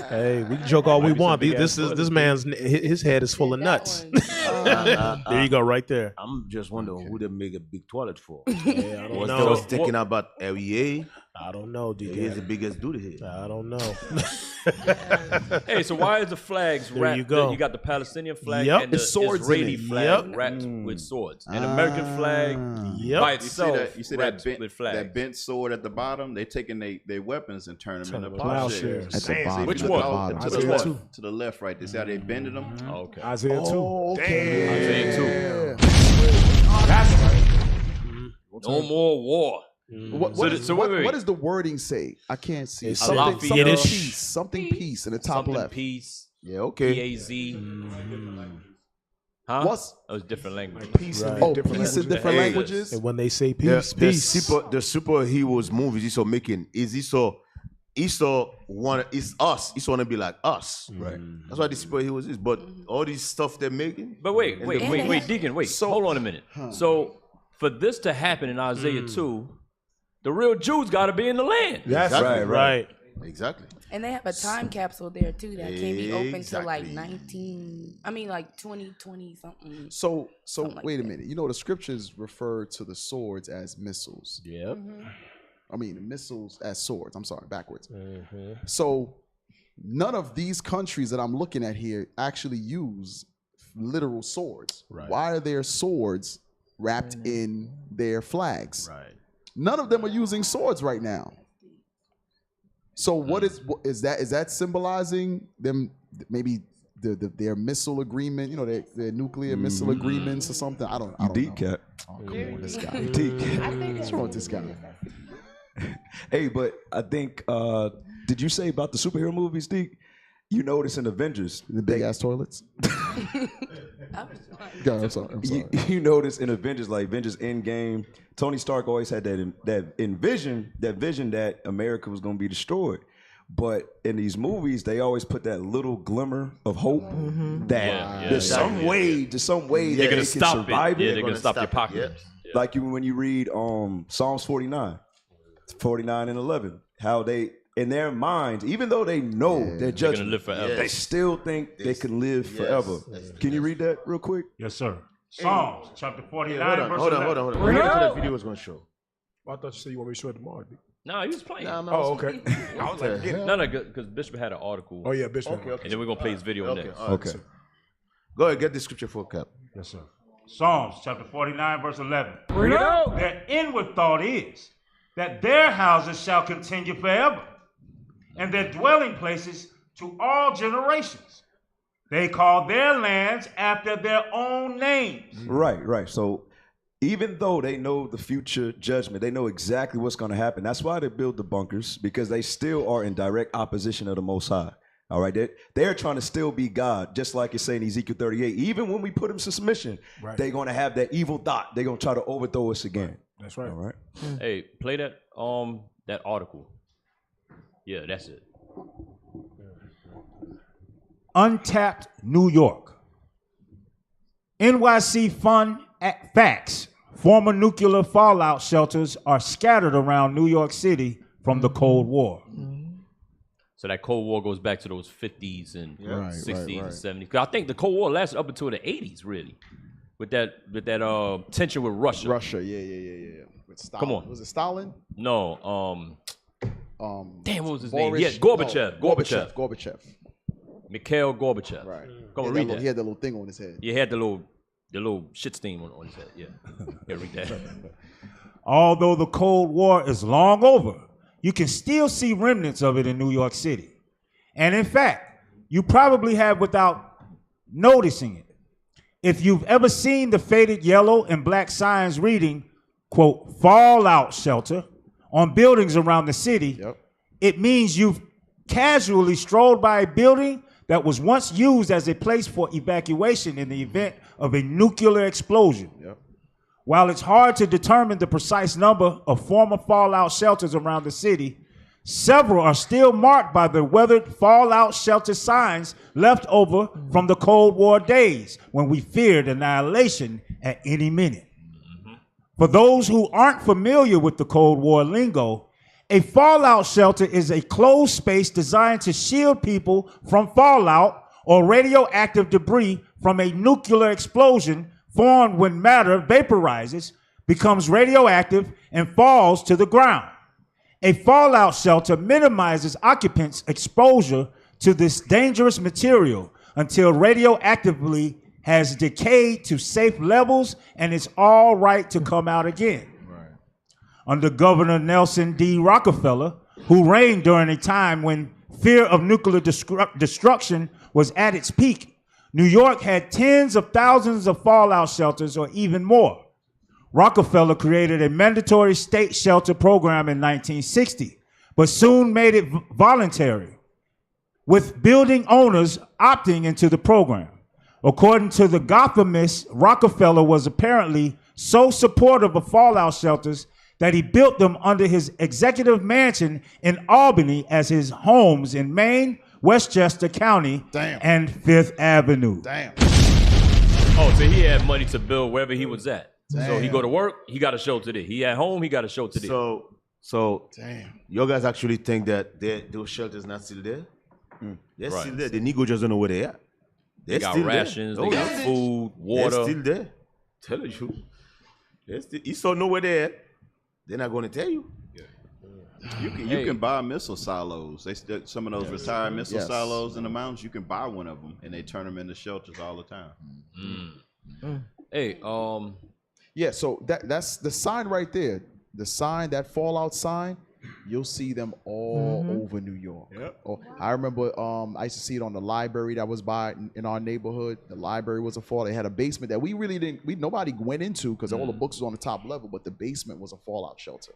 Hey, we can joke all we
Might be some
want.
big
This
ass
this man's his head is full of nuts. There you go, right there.
I'm just wondering who they make a big toilet for.
I don't
Was
know.
they was thinking about LEA?
I don't know, dude.
He's the biggest dude here.
I don't know.
Hey, so why is the flags
There
wrapped?
you go.
You got the Palestinian flag
Yep.
and the
It's swords in
Israeli
it.
flag
Yep.
wrapped with swords. An American flag
Yep.
by
You see
itself
that? You see that
wrapped
bent,
with flags.
that bent sword at the bottom? They taking their weapons and turn them into
plowshares.
plowshares.
At the bottom.
Which
To the
one?
bottom. To the
Isaiah
left.
2.
To the left, right. They see how they bending them?
Oh, okay.
Isaiah 2.
Oh, okay.
Isaiah 2.
That's right.
No more war.
What does the wording say? I can't see.
It's
Something
Yiddish.
peace. Something peace in the top
Something
left.
peace.
Yeah, okay.
P-A-Z. Huh?
What's
That was different language.
Peace
oh,
in
peace in different
Hey.
languages?
And when they say
The
peace, peace.
superheroes movies he's so making is it's us. He's want to be like us. Right. That's why the superheroes is. But all this stuff they're making.
But wait,
And the
Deacon, wait. Hold on a minute. So for this to happen in Isaiah 2, the real Jews got to be in the land.
That's
Exactly.
right.
Exactly.
And they have a time capsule there too that can be open to like
Exactly.
2020 something.
So
Something like
wait a
that.
minute. You know the scriptures refer to the swords as missiles.
Yep.
I mean missiles as swords. I'm sorry, backwards. So none of these countries that I'm looking at here actually use literal swords.
Right.
Why are there swords wrapped in their flags?
Right.
None of them are using swords right now. So what is that symbolizing them maybe their missile agreement, you know, their nuclear missile agreements or something? I don't know.
Cat.
Oh, come on, this guy.
What's
wrong with this guy?
Hey, but I think did you say about the superhero movies, Deke? You notice in Avengers
The big ass toilets. Go, I'm sorry.
You notice in Avengers, like Avengers Endgame, Tony Stark always had that vision that America was going to be destroyed. But in these movies, they always put that little glimmer of hope that there's some way
They're
that
gonna
they can
stop
survive
it. Yeah,
it.
they're gonna stop your
stop it,
pocket.
Like when you read Psalms 49 and 11, how they in their minds, even though they know their
They're
judgment,
gonna live forever.
they still think they can live forever. Can you read that real quick?
Yes, sir. Psalms chapter 49, verse
Hold
11.
on. We're gonna that video was gonna show.
Well, I thought you said you want me to show it tomorrow. Dude.
No, he was playing.
Oh, okay. I was like, yeah.
No, because Bishop had an article.
Oh yeah, Bishop.
Okay.
And then we're gonna play his video
Okay.
next.
all right, so go ahead, get the scripture for Cap.
Yes, sir. Psalms chapter 49, verse 11. Their inward thought is that their houses shall continue forever. and their dwelling places to all generations. They call their lands after their own names.
Right. So even though they know the future judgment, they know exactly what's going to happen. That's why they build the bunkers, because they still are in direct opposition of the Most High. All right, they're trying to still be God, just like it's saying in Ezekiel 38. Even when we put them to submission, they're going to have that evil thought. They're going to try to overthrow us again.
Right. That's right.
All right.
Hey, play that article. Yeah, that's it.
Untapped New York. NYC fun at facts. Former nuclear fallout shelters are scattered around New York City from the Cold War.
So that Cold War goes back to those 50s and
Right,
60s
right.
and 70s. 'Cause I think the Cold War lasted up until the 80s, really, with that tension with Russia.
Yeah. With Stalin.
Come on.
Was it Stalin?
No. Damn, what was his
Boris-
name? Yeah, Gorbachev.
no,
Gorbachev.
Gorbachev.
Mikhail Gorbachev.
Right.
Come on,
He
read
had
that.
he had the little thing on his head.
Yeah, he had the little shit steam on his head. Yeah. Yeah, read that.
Although the Cold War is long over, you can still see remnants of it in New York City. And in fact, you probably have without noticing it. If you've ever seen the faded yellow and black signs reading, quote, fallout shelter on buildings around the city, it means you've casually strolled by a building that was once used as a place for evacuation in the event of a nuclear explosion. While it's hard to determine the precise number of former fallout shelters around the city, several are still marked by the weathered fallout shelter signs left over from the Cold War days when we feared annihilation at any minute. For those who aren't familiar with the Cold War lingo, a fallout shelter is a closed space designed to shield people from fallout or radioactive debris from a nuclear explosion formed when matter vaporizes, becomes radioactive, and falls to the ground. A fallout shelter minimizes occupants' exposure to this dangerous material until radioactively has decayed to safe levels and it's all right to come out again. Under Governor Nelson D. Rockefeller, who reigned during a time when fear of nuclear destruction was at its peak, New York had tens of thousands of fallout shelters or even more. Rockefeller created a mandatory state shelter program in 1960, but soon made it voluntary, with building owners opting into the program. According to the Gothamist, Rockefeller was apparently so supportive of fallout shelters that he built them under his executive mansion in Albany as his homes in Maine, Westchester County, and Fifth Avenue.
Oh, so he had money to build wherever he was at.
Damn.
So he go to work, he got a show today. He at home, he got a show today.
So you guys actually think that those shelters not still there? They're
Right.
still there. The Negro just don't know where they are.
They got rations, they got food, water.
They're still there. Telling you. You still know where they're at. They're not going to tell you.
You can buy missile silos. Some of those retired missile
Yes.
silos in the mountains. You can buy one of them, and they turn them into shelters all the time.
Hey,
yeah. So that's the sign right there. The sign, that fallout sign, you'll see them all over New York. Oh, I remember I used to see it on the library that was in our neighborhood. The library was a fallout. They had a basement that we really nobody went into because all the books was on the top level, but the basement was a fallout shelter.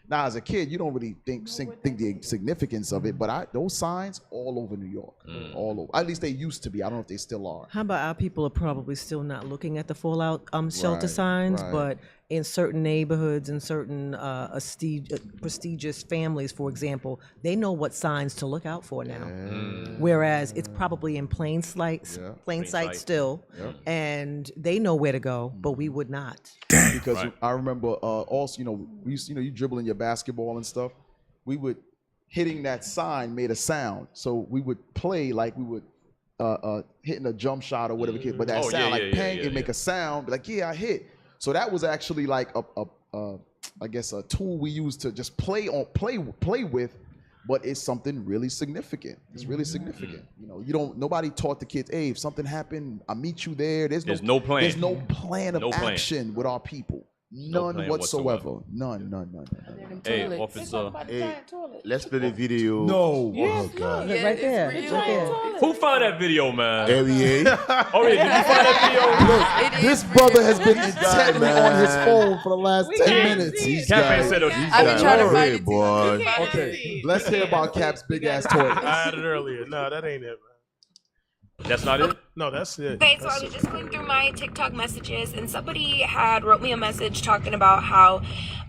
Now, as a kid, you don't really think the significance of it, but those signs all over New York, all over. At least they used to be. I don't know if they still are.
How about our people are probably still not looking at the fallout shelter signs,
right.
but in certain neighborhoods and certain prestigious families, for example, they know what signs to look out for now. Whereas it's probably in plain sight still, and they know where to go, but we would not.
Because I remember also, we used, you dribbling your basketball and stuff. We would hitting that sign made a sound, so we would play like we would hitting a jump shot or whatever. But that sound pang, it make a sound like I hit. So that was actually like I guess a tool we used to just play with, but it's something really significant. It's really significant. Nobody taught the kids, hey, if something happened, I'll meet you there. There's no plan. There's no plan of action with our people. None whatsoever. None.
Hey,
toilets.
officer.
Hey, let's play the video.
No.
Yes,
Oh, God.
look, right there. It's right there.
Who found that video, man?
LEA.
Oh, yeah, did you find that video?
Look, this brother has been intently on his phone for the last 10 minutes.
Cap ain't said
I've been trying to find it,
boy.
Okay, let's hear about Cap's big ass toilet.
I had it earlier. No, that ain't it, man.
That's not it?
No, that's it.
Okay, so I
That's
was
it.
just going through my TikTok messages, and somebody had wrote me a message talking about how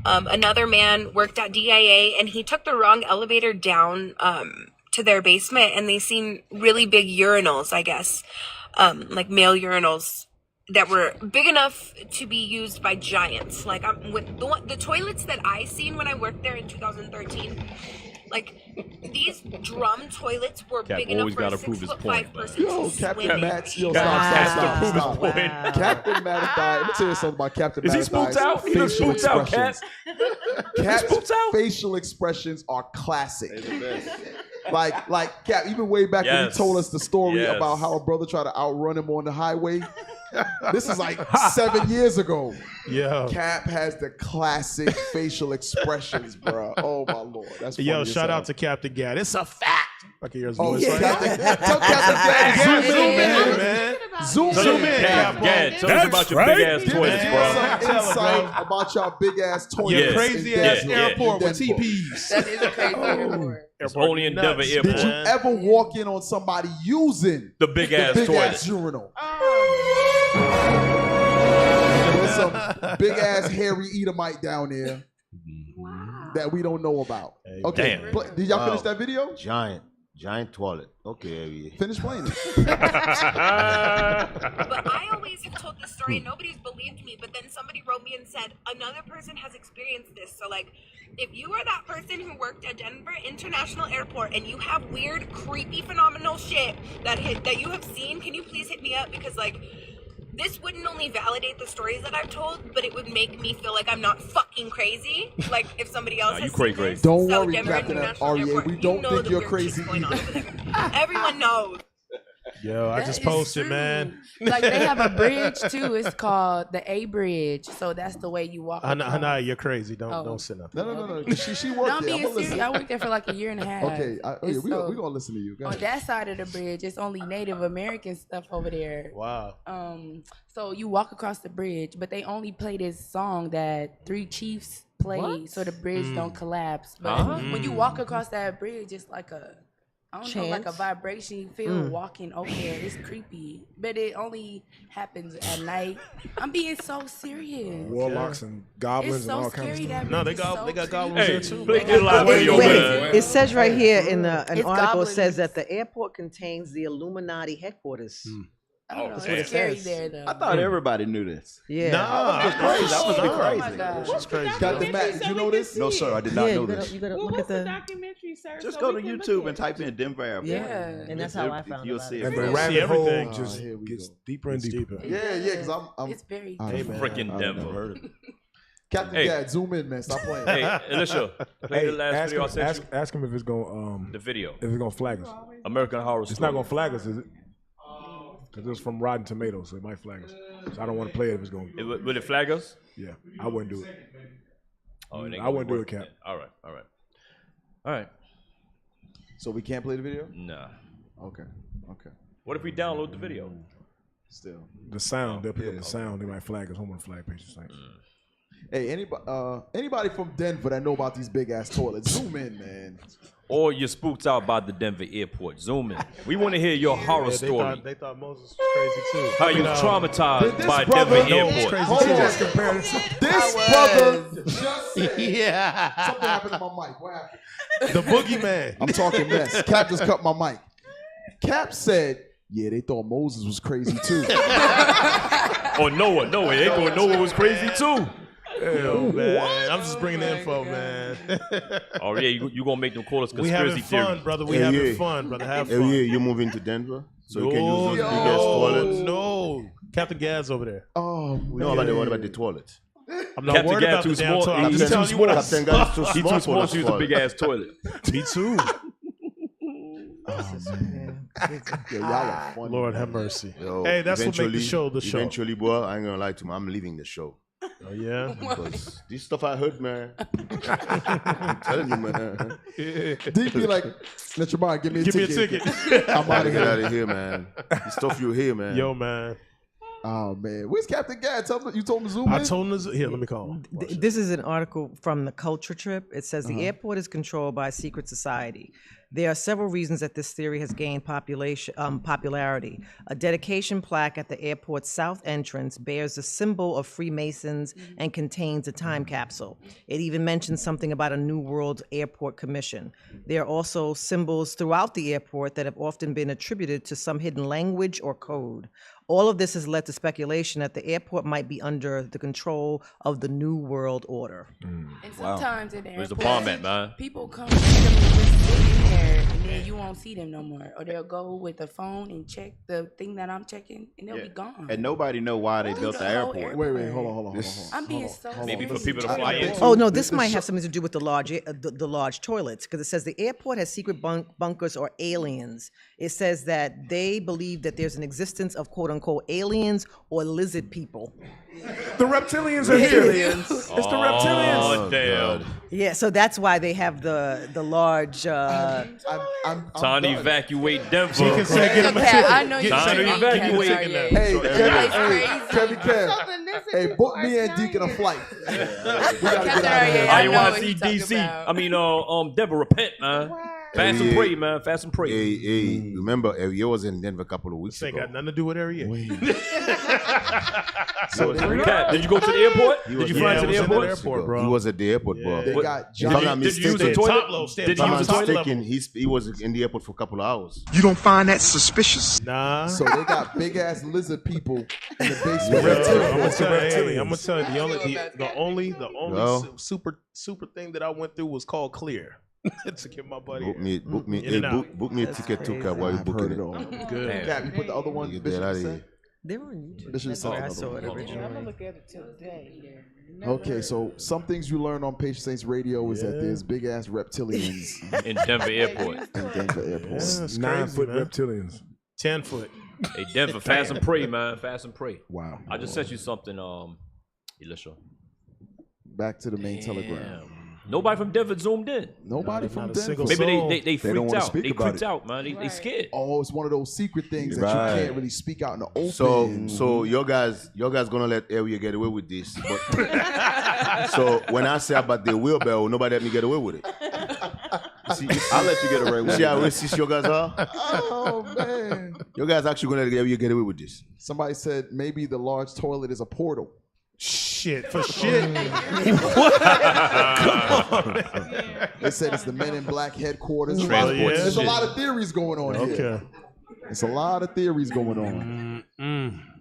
another man worked at DIA, and he took the wrong elevator down to their basement, and they seen really big urinals, I guess, like male urinals that were big enough to be used by giants. Like with the toilets that I seen when I worked there in 2013. Like, these drum toilets were
Cap
big enough
always
for a
gotta prove his
6'5"
point,
person
Yo,
to
Captain
swim.
Matt's, yo,
Cap
stop.
prove his point.
Captain Matterthai, let me tell you something about Captain
Is he
Matterthai's
spooked out? He looks
facial
spooked out, Cap.
expressions. Cap's facial expressions are classic. Like Cap, even way back when he
Yes.
told us the story
Yes.
about how a brother tried to outrun him on the highway. This is like 7 years ago.
Yeah.
Cap has the classic facial expressions, bro. Oh my lord, that's funny
Yo,
as
shout
hell.
out to Captain Gad. It's a fact. I can hear his
Oh,
voice.
yeah.
Right?
Tell Captain
Zoom
Gad,
in, man.
Zoom
Tell
in.
us, Gad, tell us about your big ass
Give
toilets,
me
bro.
some insight about your big ass toilets.
Yes.
Crazy
in
ass
Denver.
airport
In
with
Denver.
TPs.
That is a crazy airport.
It's only in Denver
nuts.
Airport.
Did you ever walk in on somebody using
The big ass
big
toilet.
ass urinal? There's some big ass hairy Edomite down there that we don't know about. Okay,
Damn.
did y'all finish
Wow.
that video?
Giant toilet. Okay, LEA.
Finish playing it.
But I always have told this story and nobody's believed me, but then somebody wrote me and said another person has experienced this. So like, if you are that person who worked at Denver International Airport and you have weird, creepy, phenomenal shit that you have seen, can you please hit me up? Because like, this wouldn't only validate the stories that I've told, but it would make me feel like I'm not fucking crazy. Like if somebody else
Nah,
has
you crazy,
seen this.
Don't
So
worry,
Denver
Captain
International
REA.
Airport,
We
you
don't
know
think
the
you're
weird
crazy
shit's going on
either.
over there. Everyone knows.
Yo, I
That
just
is
posted,
true.
man.
Like they have a bridge too. It's called the A Bridge. So that's the way you walk.
Hana, you're crazy. Don't
Oh.
don't say nothing.
No. She worked
No, I'm
there.
being
I'ma
serious.
listen.
I worked there for like a year and a half.
Okay,
And
we
so
gonna listen to you. Go
on
ahead.
that side of the bridge, it's only Native American stuff over there.
Wow.
So you walk across the bridge, but they only play this song that Three Chiefs play, so the bridge don't collapse. But when you walk across that bridge, it's like a like a
Chance?
vibration you feel walking over there. It's creepy, but it only happens at night. I'm being so serious.
Warlocks and goblins
It's
and
so
all kinds of
scary
stuff.
that
No, they
bridge is
got
so
they got
creepy.
goblins
Hey,
there too.
play good live
Wait,
video,
wait.
man.
It says right here in an
It's
article, it
goblins.
says that the airport contains the Illuminati headquarters.
I don't know.
That's what
It's
it
scary
says.
there though.
I thought everybody knew this.
Yeah.
Nah,
That was
Oh my
crazy.
gosh.
She's crazy.
Captain Matt, did you know this?
No, sir, I did not
Yeah,
know
you
this.
gotta, you gotta
Well,
look
what's
at
the
the.
documentary, sir?
Just
so
go
we
to
can look
YouTube
at
and type in Denver Airport.
Yeah.
And that's how I found
You'll
about
see
it.
it.
And the
See
rabbit hole
everything.
just
here we
gets
go.
deeper and deeper.
Yeah, because I'm
It's very
Hey, man.
Freaking
I
Denver.
never heard of it. Captain
Hey.
Gad, zoom in, man. Stop playing.
Hey, Alicia, play
Hey,
the last
ask
video I
him,
sent
ask,
you.
ask him if it's gonna
The video.
if it's gonna flag us.
American Horror
It's
Story.
not gonna flag us, is it? Because it's from Rotten Tomatoes, so it might flag us. So I don't want to play it if it's gonna.
Will it flag us?
Yeah, I wouldn't do it.
Oh, it ain't
I
gonna
wouldn't do
work
it, Cap.
then. All right.
So we can't play the video?
Nah.
Okay.
What if we download the video?
Still.
The sound, they'll pick up the sound. They might flag us. Home on the flag page.
Hey, anybody from Denver that know about these big ass toilets, zoom in, man.
Or you're spooked out by the Denver airport. Zoom in. We want to hear your horror
Yeah,
story.
They thought Moses was crazy too.
How you traumatized
This
by
brother-
Denver
No,
airport.
crazy
Hold
too.
on. This brother just said something happened to my mic. What happened?
The boogeyman.
I'm talking mess. Cap just cut my mic. Cap said, yeah, they thought Moses was crazy too.
Or Noah. They thought Noah was crazy too.
Hell, man. I'm just bringing the info, man.
Oh yeah, you gonna make them call us
We
conspiracy
having fun,
theories.
brother. We having fun, brother. Have fun.
Yeah, you moving to Denver, so you can use those big ass toilets.
No, Captain Gad's over there.
Oh,
No, what about the toilets?
I'm not
Captain
worried
Gad
about
too
the damn
small.
toilet. I'm
He's
just
too
telling you what I
Captain Gad is too
He's
small
too
for
small
this
to use a big ass toilet.
Me too.
Yo, y'all are funny.
Lord have mercy.
Yo,
Hey, that's what make the
eventually-
show the show.
Eventually, boy, I ain't gonna lie to you, I'm leaving the show.
Oh yeah.
Because this stuff I heard, man. I'm telling you, man.
Deep be like, let your mind give me a ticket. I'm out of
Get
here.
out of here, man. This stuff you hear, man.
Yo, man.
Oh man, where's Captain Gad? You told him to zoom in.
I told him to here. Let me call him.
This is an article from the Culture Trip. It says the airport is controlled by a secret society. There are several reasons that this theory has gained popularity. A dedication plaque at the airport's south entrance bears a symbol of Freemasons and contains a time capsule. It even mentions something about a New World Airport Commission. There are also symbols throughout the airport that have often been attributed to some hidden language or code. All of this has led to speculation that the airport might be under the control of the New World Order.
And sometimes at the
Where's the
airport,
bomb at, man?
people come randomly just sit in there, and then you won't see them no more. Or they'll go with the phone and check the thing that I'm checking, and they'll be gone.
And nobody know why they built the airport.
Wait, hold on.
I'm being so
Maybe for
serious.
people to fly into.
Oh no, this might have something to do with the large toilets, because it says the airport has secret bunkers or aliens. It says that they believe that there's an existence of quote unquote aliens or lizard people.
The reptilians are here. It's the reptilians.
Oh, damn.
Yeah, so that's why they have the large.
Time to evacuate Denver.
She can say, get him a
Pat,
ticket.
I know you
Time to
said
evacuate.
Hey,
That's
Kevin, hey, book me and Deacon a flight. We gotta get out of here.
I know what
IUIC
he's talking
DC.
about.
I mean, Denver, repent, man. Fast and pray, man. Fast and pray.
Hey, remember, Ariel was in Denver a couple of weeks
This ain't
ago.
got nothing to do with area.
So recap. Did you go to the airport? Did you fly to the
the
airport?
airport, bro.
He was at the airport, bro.
They
What-
got
If I'm not
Did you use the
mistaken,
toilet? Did
if
you
I'm
use
not
the toilet?
mistaken, he was in the airport for a couple of hours.
You don't find that suspicious?
Nah.
So they got big ass lizard people in the basement.
I'm gonna tell
reptilians.
you, the only
Well.
super thing that I went through was called Clear to get my buddy.
Book me,
In
hey,
and out.
book me a ticket too, Cap, while you
I've
booking
heard
it.
it all.
Good.
Cap, you put the other one.
Get
Bishop
that out of
said?
here.
They were on YouTube.
Bishop
That's
said
where I
another
saw it
one.
originally.
Look at it today.
Okay, so some things you learn on Patient Saints Radio is that there's big ass reptilians
In Denver Airport.
in Denver Airport.
That's
9-foot
crazy, man.
reptilians.
10 foot.
Hey, Denver, fast and pray, man. Fast and pray.
Wow.
I just sent you something, Elisha.
Back to the main telegram.
Nobody from Denver zoomed in.
Nobody
Not
from
a
Denver.
single
Maybe
soul.
they
They don't
freaked
wanna
out.
speak
They
about
freaked
it.
out, man. They scared.
Oh, it's one of those secret things that
Right.
you can't really speak out in the open.
So your guys gonna let area get away with this. But so when I say about the wheelbarrow, nobody let me get away with it. See,
I'll let you get away with
see
it.
how racist your guys are?
Oh man.
Your guys actually gonna let area get away with this.
Somebody said maybe the large toilet is a portal.
Shit, for shit.
They said it's the Men in Black headquarters.
Transport
There's a
shit.
lot of theories going on here.
Okay.
It's a lot of theories going on.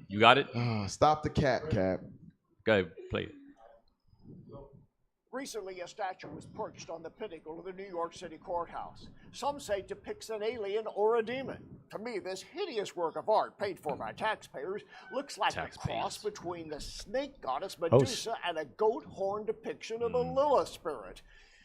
You got it?
Stop the Cap.
Go ahead, play it.
Recently, a statue was perched on the pinnacle of the New York City courthouse. Some say it depicts an alien or a demon. To me, this hideous work of art, paid for by taxpayers, looks like a cross between the snake goddess Medusa and a goat horn depiction of a Lilith spirit.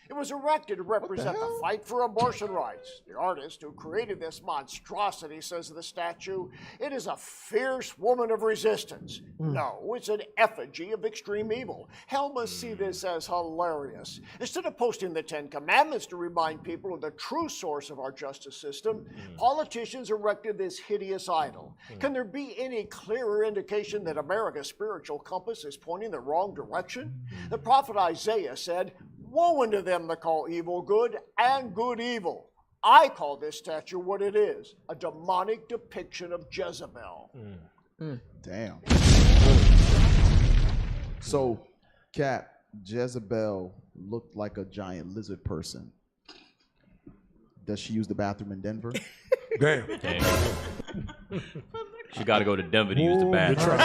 It was erected to represent the fight for abortion rights. The artist who created this monstrosity says of the statue, it is a fierce woman of resistance. No, it's an effigy of extreme evil. Hell must see this as hilarious. Instead of posting the 10 Commandments to remind people of the true source of our justice system, politicians erected this hideous idol. Can there be any clearer indication that America's spiritual compass is pointing the wrong direction? The prophet Isaiah said, woe unto them that call evil good and good evil. I call this statue what it is, a demonic depiction of Jezebel.
Damn. So, Cap, Jezebel looked like a giant lizard person. Does she use the bathroom in Denver?
Damn.
She got to go to Denver to use the bathroom.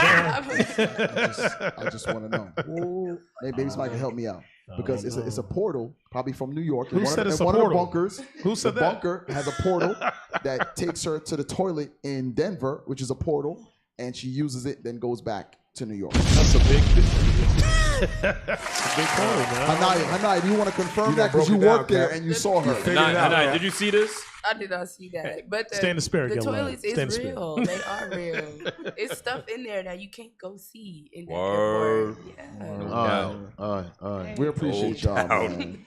I just want to know. Maybe somebody can help me out. Because it's a portal, probably from New York.
Who said it's a
one
portal?
of the bunkers.
Who said
the
that?
bunker has a portal that takes her to the toilet in Denver, which is a portal, and she uses it, then goes back to New York.
That's a big portal, man.
Hanai, do you want to confirm
You
that?
done
Because you
broke it down,
worked there
Cap.
and you saw her.
Hanai, did you see this?
I did not see that. But
Stay in the spirit,
the
young lady.
toilets
Stay in the
is
spirit.
real. They are real. It's stuff in there that you can't go see in the
Word.
airport. Yeah.
We appreciate y'all, man,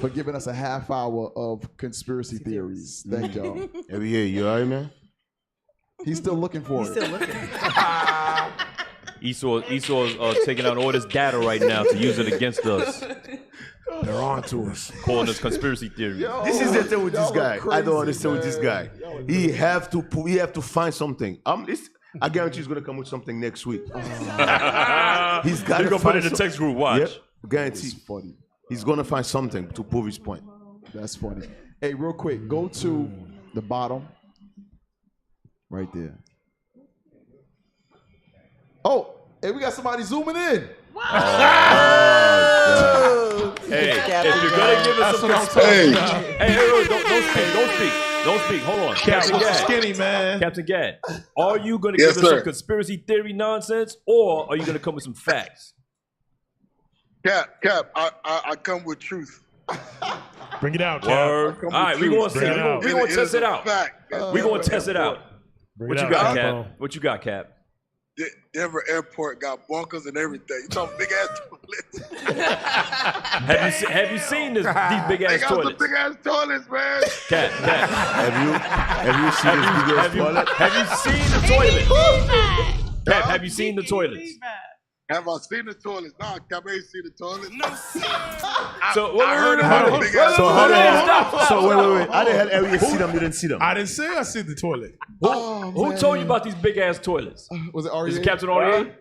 for giving us a half hour of conspiracy theories. Thank y'all.
Every year, you all right, man?
He's still looking for it.
Still looking.
Esau's taking out all this data right now to use it against us.
They're on to us.
Calling us conspiracy theories.
This is the thing with this guy. I don't understand with this guy. He have to find something. I guarantee he's gonna come with something next week. He's got to
put it in the text group. Watch.
Yep, guarantee.
Funny.
He's gonna find something to prove his point.
That's funny. Hey, real quick, go to the bottom, right there. Oh, hey, we got somebody zooming in.
Hey, if you're gonna give us some conspiracy, hey, don't speak. Hold on, Captain Gad.
Skinny man.
Captain Gad, are you gonna give us some conspiracy theory nonsense, or are you gonna come with some facts?
Cap, I come with truth.
Bring it out, Cap.
Word. All right, we're gonna see. We're gonna test it out. We're gonna test it out. What you got, Cap? What you got, Cap?
Denver Airport got bunkers and everything. You talking big ass toilets?
Have you seen these big ass toilets?
Big ass toilets, man.
Cap.
Have you seen this big ass toilet?
Have you seen the toilets? Cap, have you seen the toilets?
Have I seen the toilets? Nah, Cap, I ain't seen the toilets. No,
So
I heard about a big ass
toilet.
So wait. How the hell have you seen them? You didn't see them.
I didn't say I see the toilet.
Who told you about these big ass toilets?
Was it REA?
Is it Captain REA?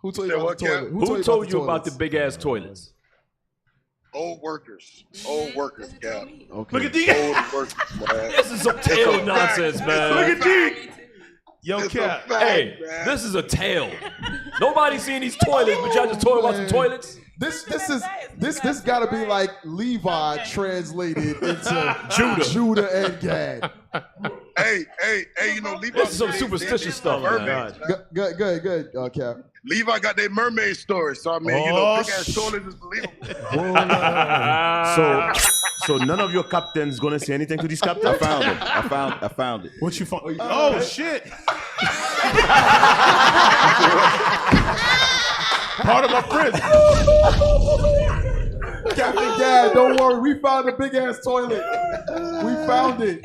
Who told you about the toilet?
Who told you about the big ass toilets?
Old workers, Cap.
Okay.
Look at these.
Old workers, man.
This is some tail nonsense, man.
Look at these.
Yo, Cap.
Hey, this is a tale. Nobody's seen these toilets, but y'all just talking about some toilets.
This got to be like Levi translated into Judah and Gad.
Hey, you know Levi.
This is some superstitious stuff, man.
Good, Cap.
Levi got their mermaid story, so I mean, big ass toilets is believable.
So none of your captains gonna say anything to this captain?
I found it.
What you found? Oh shit! Part of my prison.
Captain Gad, don't worry, we found a big ass toilet. We found it.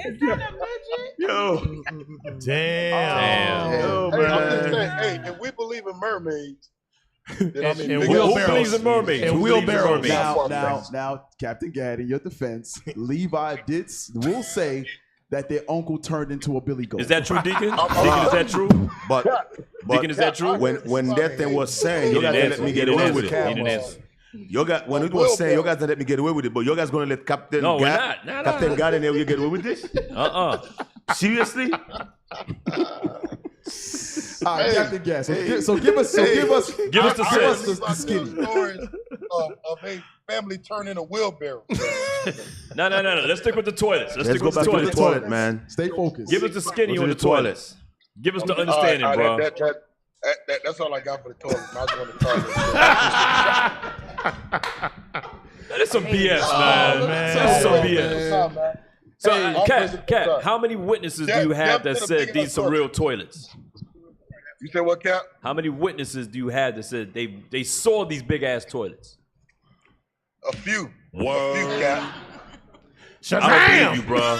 Yo.
Damn.
Oh,
Hey,
man.
I'm just saying, hey, if we believe in mermaids, then I mean,
And
big
Who
wheelbarrows.
believes in mermaids?
And
Who believes in
wheelbarrows.
mermaids?
Now, Captain Gad, in your defense, Levi will say that their uncle turned into a billy goat.
Is that true, Deacon? Deacon, is that true?
But
Deacon, is that true?
when that thing was saying, you guys didn't let me get away with it. When it was saying, you guys didn't let me get away with it, but you guys gonna let Captain
No, we're
Gad,
not.
Captain Gad and you get away with this? Seriously?
All right, Captain Gad. So give us the skinny.
stories of a family turning a wheelbarrow.
No. Let's stick with the toilets.
Let's go back to the toilet, man.
Stay focused.
Give us the skinny
Go to
on the
the toilet.
toilets. Give us the understanding, bro.
That's all I got for the toilet. I just want to toilet.
That is some BS, man. That's some BS. So, Cap, how many witnesses do you have that said these some real toilets?
You said what, Cap?
How many witnesses do you have that said they saw these big ass toilets?
A few. A few, Cap.
I don't believe you, bro.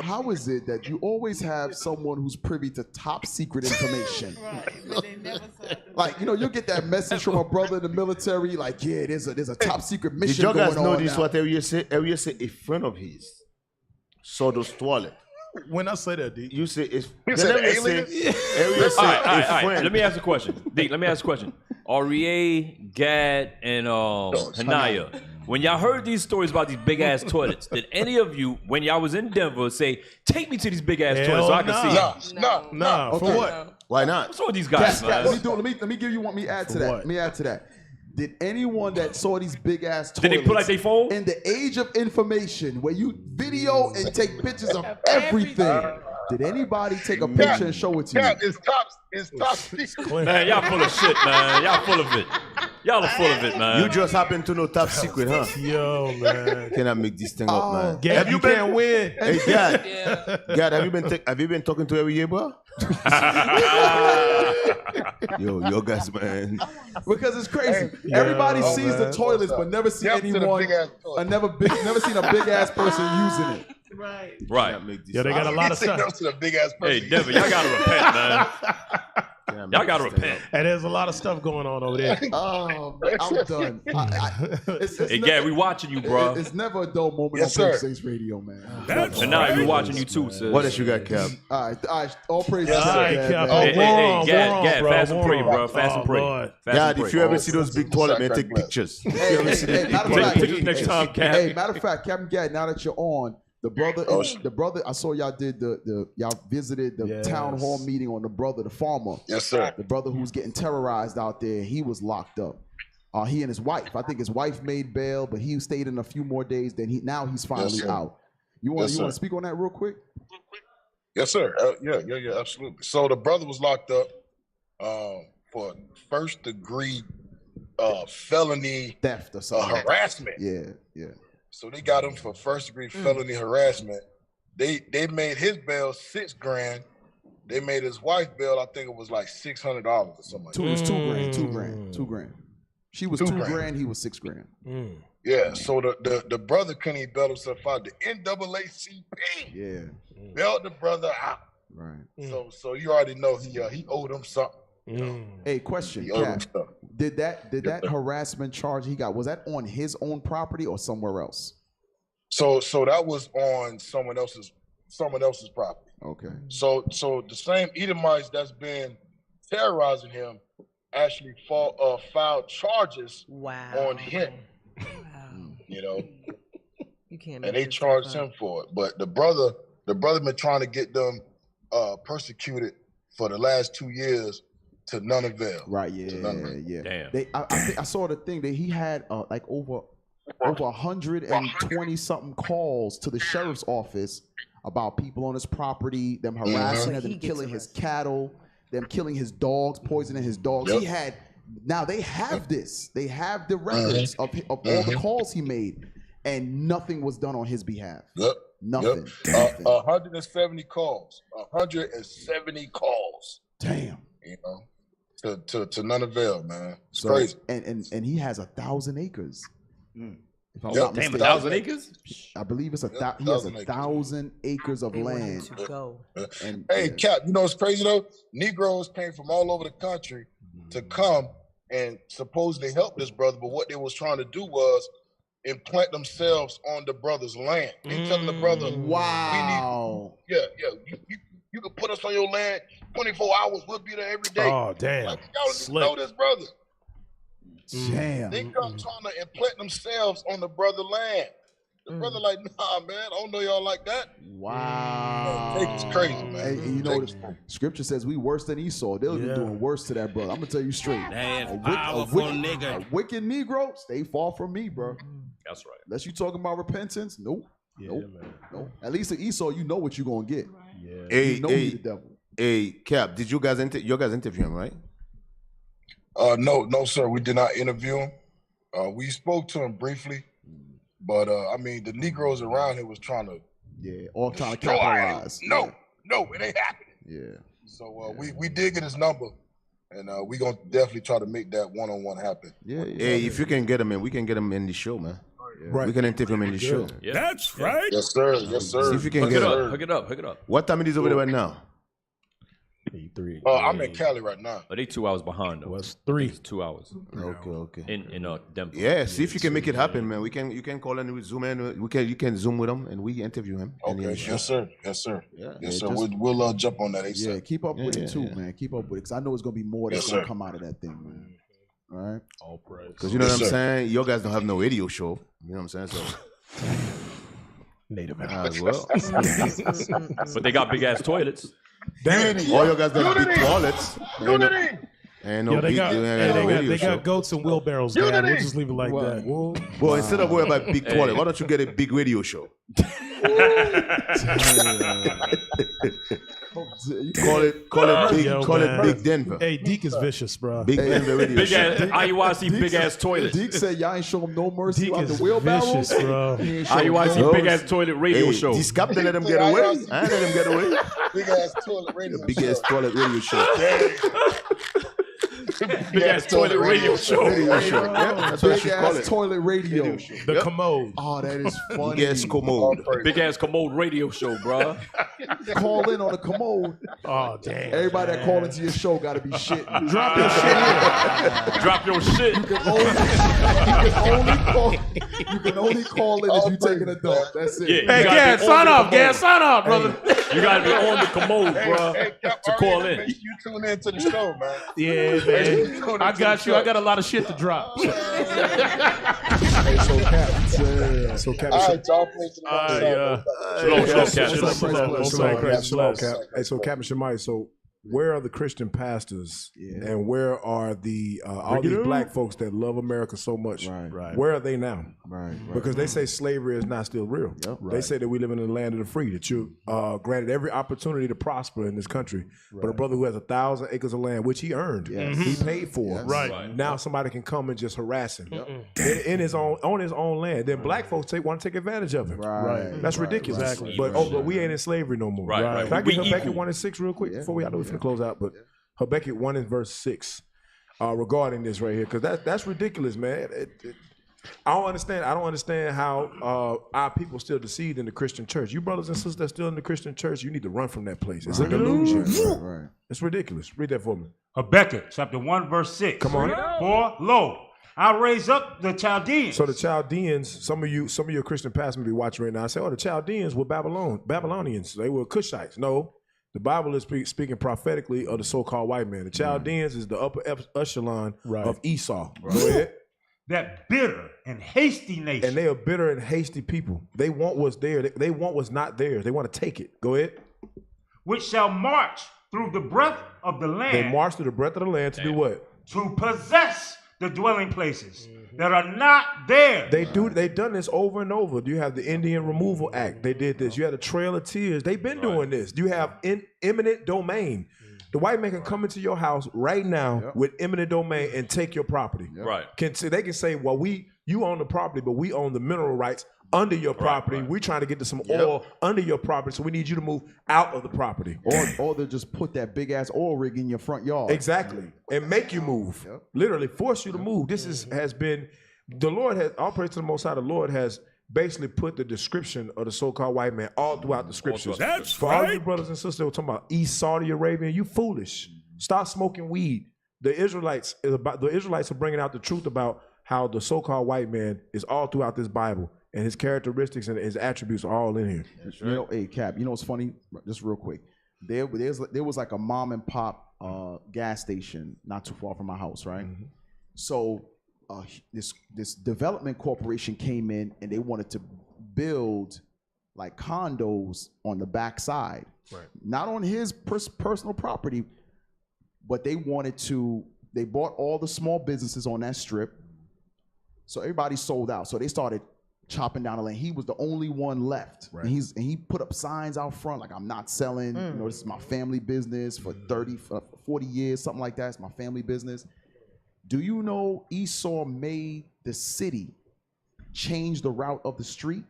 How is it that you always have someone who's privy to top secret information? Like, you'll get that message from a brother in the military, like, yeah, there's a top secret mission going on.
Did you guys notice what Ariel said? A friend of his saw those toilets.
When I say that, D,
you say it's.
He said aliens?
Ariel said
all right. Let me ask a question. D, let me ask a question. REA, Gad, and Hanaya. When y'all heard these stories about these big ass toilets, did any of you, when y'all was in Denver, say, "Take me to these big ass toilets so I can see"?
No.
Okay.
For what?
Why not?
What's wrong with these guys, man?
Let me give you one. Let me add to that. Let me add to that. Did anyone that saw these big ass toilets
Did they pull out their phone?
in the age of information, where you video and take pictures of everything? Did anybody take a picture and show it to you?
Cap, it's top secret.
Man, y'all full of shit, man. Y'all full of it. Y'all are full of it, man.
You just happen to know top secret, huh?
Yo, man.
Cannot make this thing up, man.
Gad, you can't win.
Hey, Gad, have you been talking to every year, bro? Yo, guys, man.
Because it's crazy. Everybody sees the toilets, but never see anyone. I never seen a big ass person using it.
Right.
Yeah, they got a lot of stuff.
Hey, Devin, y'all gotta repent, man. Y'all gotta repent.
And there's a lot of stuff going on over there.
Oh, man, I'm done.
Hey, Gary, we watching you, bro.
It's never a dull moment
Yes,
on
sir.
Saints Radio, man.
And now we watching you too, sis.
What else you got, Cap?
All right. All praise to
All right,
God,
Cap.
man.
Hey, Gad, fast and pray, bro. Fast and pray.
God, if you ever see those big toilet, man, take pictures.
Hey, matter of fact,
next time, Cap.
Hey, matter of fact, Captain Gad, now that you're on, the brother, I saw y'all did y'all visited the town hall meeting on the brother, the farmer.
Yes, sir.
The brother who's getting terrorized out there. He was locked up. He and his wife. I think his wife made bail, but he stayed in a few more days. Now he's finally out. You want to speak on that real quick?
Yes, sir. Yeah, absolutely. So the brother was locked up for first degree felony
theft or something.
Harassment.
Yeah.
So they got him for first degree felony harassment. They made his bail $6,000. They made his wife bail, I think it was like $600 or something like that.
It was $2,000. She was $2,000. He was $6,000.
Yeah. So the brother couldn't even bail himself out. The NAACP bailed the brother out.
Right.
So you already know he owed him something.
Hey, question, Cap. Did that harassment charge he got, was that on his own property or somewhere else?
So that was on someone else's property.
Okay.
So the same Edomites that's been terrorizing him actually filed charges on him. You know,
you can't.
And they charged him for it. But the brother been trying to get them persecuted for the last 2 years. To none avail.
Right, yeah.
Damn.
I saw the thing that he had like over 120 something calls to the sheriff's office about people on his property, them harassing him, them killing his cattle, them killing his dogs, poisoning his dogs.
Yep.
Now they have this. They have the records of all the calls he made, and nothing was done on his behalf.
Yep.
Nothing.
170 calls. 170 calls.
Damn.
You know. To none avail, man. It's
So,
crazy.
And he has 1,000 acres. If I'm
Yep.
not
Damn,
mistaken.
1,000 acres?
I believe it's he has
1,000
1,000 acres of
They want him
land.
to go.
And
Hey, Cap, you know what's crazy though? Negroes came from all over the country to come and supposedly help this brother, but what they was trying to do was implant themselves on the brother's land. They telling the brother,
wow.
You can put us on your land 24 hours. We'll be there every day.
Oh, damn.
Like, y'all just know this brother.
Damn.
They come trying to implant themselves on the brother land. The brother like, nah, man, I don't know y'all like that.
Wow.
It's crazy, man.
Hey, you know, the scripture says we worse than Esau. They'll be doing worse to that brother. I'm going to tell you straight. A wicked Negro, stay far from me, bro.
That's right.
Unless you talking about repentance, nope. Nope. At least at Esau, you know what you're going to get.
Hey,
you know he the devil.
Hey, Cap, did you guys interview him, right?
No, sir. We did not interview him. We spoke to him briefly, but I mean, the Negroes around here was trying to
capitalize.
No, it ain't happening.
Yeah.
So we did get his number, and we gonna definitely try to make that one-on-one happen.
Hey, if you can get him in, we can get him in the show, man.
Right.
We can interview him in the show.
Yeah.
That's right. Yes, sir.
See if you can get him.
Hook it up.
What time it is over there right now?
3.
I'm in Cali right now.
But they 2 hours behind though.
It's 3.
It's 2 hours.
Okay.
In Denver.
Yeah, see if you can make it happen, man. You can call and we zoom in. You can zoom with him and we interview him.
Okay. Yes, sir. Yes, sir.
Just-
We'll jump on that ASAP.
Yeah, keep up with it too, man. Keep up with it, because I know it's gonna be more that's gonna come out of that thing, man. All right.
All praise.
Because you know what I'm saying? You guys don't have no radio show. You know what I'm saying? So
Native
as well.
But they got big ass toilets.
All you guys got big toilets. And no
they got,
radio show.
got goats and wheelbarrows, man. We'll just leave it like that.
Well, instead of worrying about big toilet, why don't you get a big radio show? Call it Big Denver.
Hey, Deke is vicious, bro.
Big Denver radio
Big
show.
ass IUIC big ass toilet.
Deke said y'all ain't show him no mercy
Deke
on the
is
wheelbarrows.
vicious, bro.
IUIC big ass toilet radio show.
This captain let him get away. I let him get away.
Big ass toilet radio
Big ass
show.
toilet radio show.
Big ass toilet radio show.
Radio show. Yep, that's what she call it. Toilet radio.
The commode.
Oh, that is funny.
Big ass commode.
Big ass commode radio show, bro.
Call in on the commode.
Oh, damn.
Everybody that call into your show got to be shitting.
Drop your shit here.
Drop your shit.
You can only call in if you taking a dump. That's it.
Yeah,
Hey, Gad, sign off. Gad, sign off, brother.
You gotta be on the commode, bro, to call in.
Make sure you tune in to the show, man.
Yeah, man. I got you. I got a lot of shit to drop.
Hey, so Cap.
All right, y'all. Praise the Lord.
Shalom, Cap.
Shalom, Cap. Hey, so Captain Shemai, so where are the Christian pastors and where are the all these black folks that love America so much?
Right.
Where are they now?
Right.
Because they say slavery is not still real. They say that we live in the land of the free, that you granted every opportunity to prosper in this country. But a brother who has 1,000 acres of land, which he earned, he paid for,
Right.
now somebody can come and just harass him in his own on his own land. Then black folks want to take advantage of him.
Right.
That's ridiculous.
Exactly.
But we ain't in slavery no more.
Right.
Can I
We
get Habakkuk
equal.
1:6 real quick before we finna close out? But Habakkuk 1:6 regarding this right here, because that's ridiculous, man. I don't understand how our people still deceived in the Christian church. You brothers and sisters that's still in the Christian church, you need to run from that place. It's a delusion.
Right.
It's ridiculous. Read that for me.
Habakkuk chapter 1 verse 6.
Come on.
For lo, I'll raise up the Chaldeans.
So the Chaldeans, some of your Christian pastors may be watching right now. I say, the Chaldeans were Babylonians. They were Cushites. No, the Bible is speaking prophetically of the so-called white man. The Chaldeans is the upper echelon of Esau. Go ahead.
That bitter and hasty nation.
And they are bitter and hasty people. They want what's there. They want what's not theirs. They want to take it. Go ahead.
Which shall march through the breadth of the land.
They march through the breadth of the land to do what?
To possess the dwelling places that are not there.
They've done this over and over. You have the Indian Removal Act. They did this. You had the Trail of Tears. They've been doing this. You have eminent domain. The white man can come into your house right now with eminent domain and take your property.
Right.
They can say, well, you own the property, but we own the mineral rights under your property. We're trying to get to some oil under your property, so we need you to move out of the property.
Or they'll just put that big ass oil rig in your front yard.
Exactly. And make you move. Literally force you to move. This has been, the Lord has, all praise to the Most High, the Lord has basically put the description of the so-called white man all throughout the scriptures. For all you brothers and sisters that were talking about East Saudi Arabia, you foolish. Stop smoking weed. The Israelites are bringing out the truth about how the so-called white man is all throughout this Bible, and his characteristics and his attributes are all in here.
You know, hey Cap, you know what's funny? Just real quick, there was like a mom and pop gas station not too far from my house, right? So this development corporation came in and they wanted to build like condos on the backside, not on his personal property, but they bought all the small businesses on that strip. So everybody sold out. So they started chopping down the land. He was the only one left. And he put up signs out front like, I'm not selling. You know, this is my family business for 40 years, something like that. It's my family business. Do you know Esau made the city change the route of the street?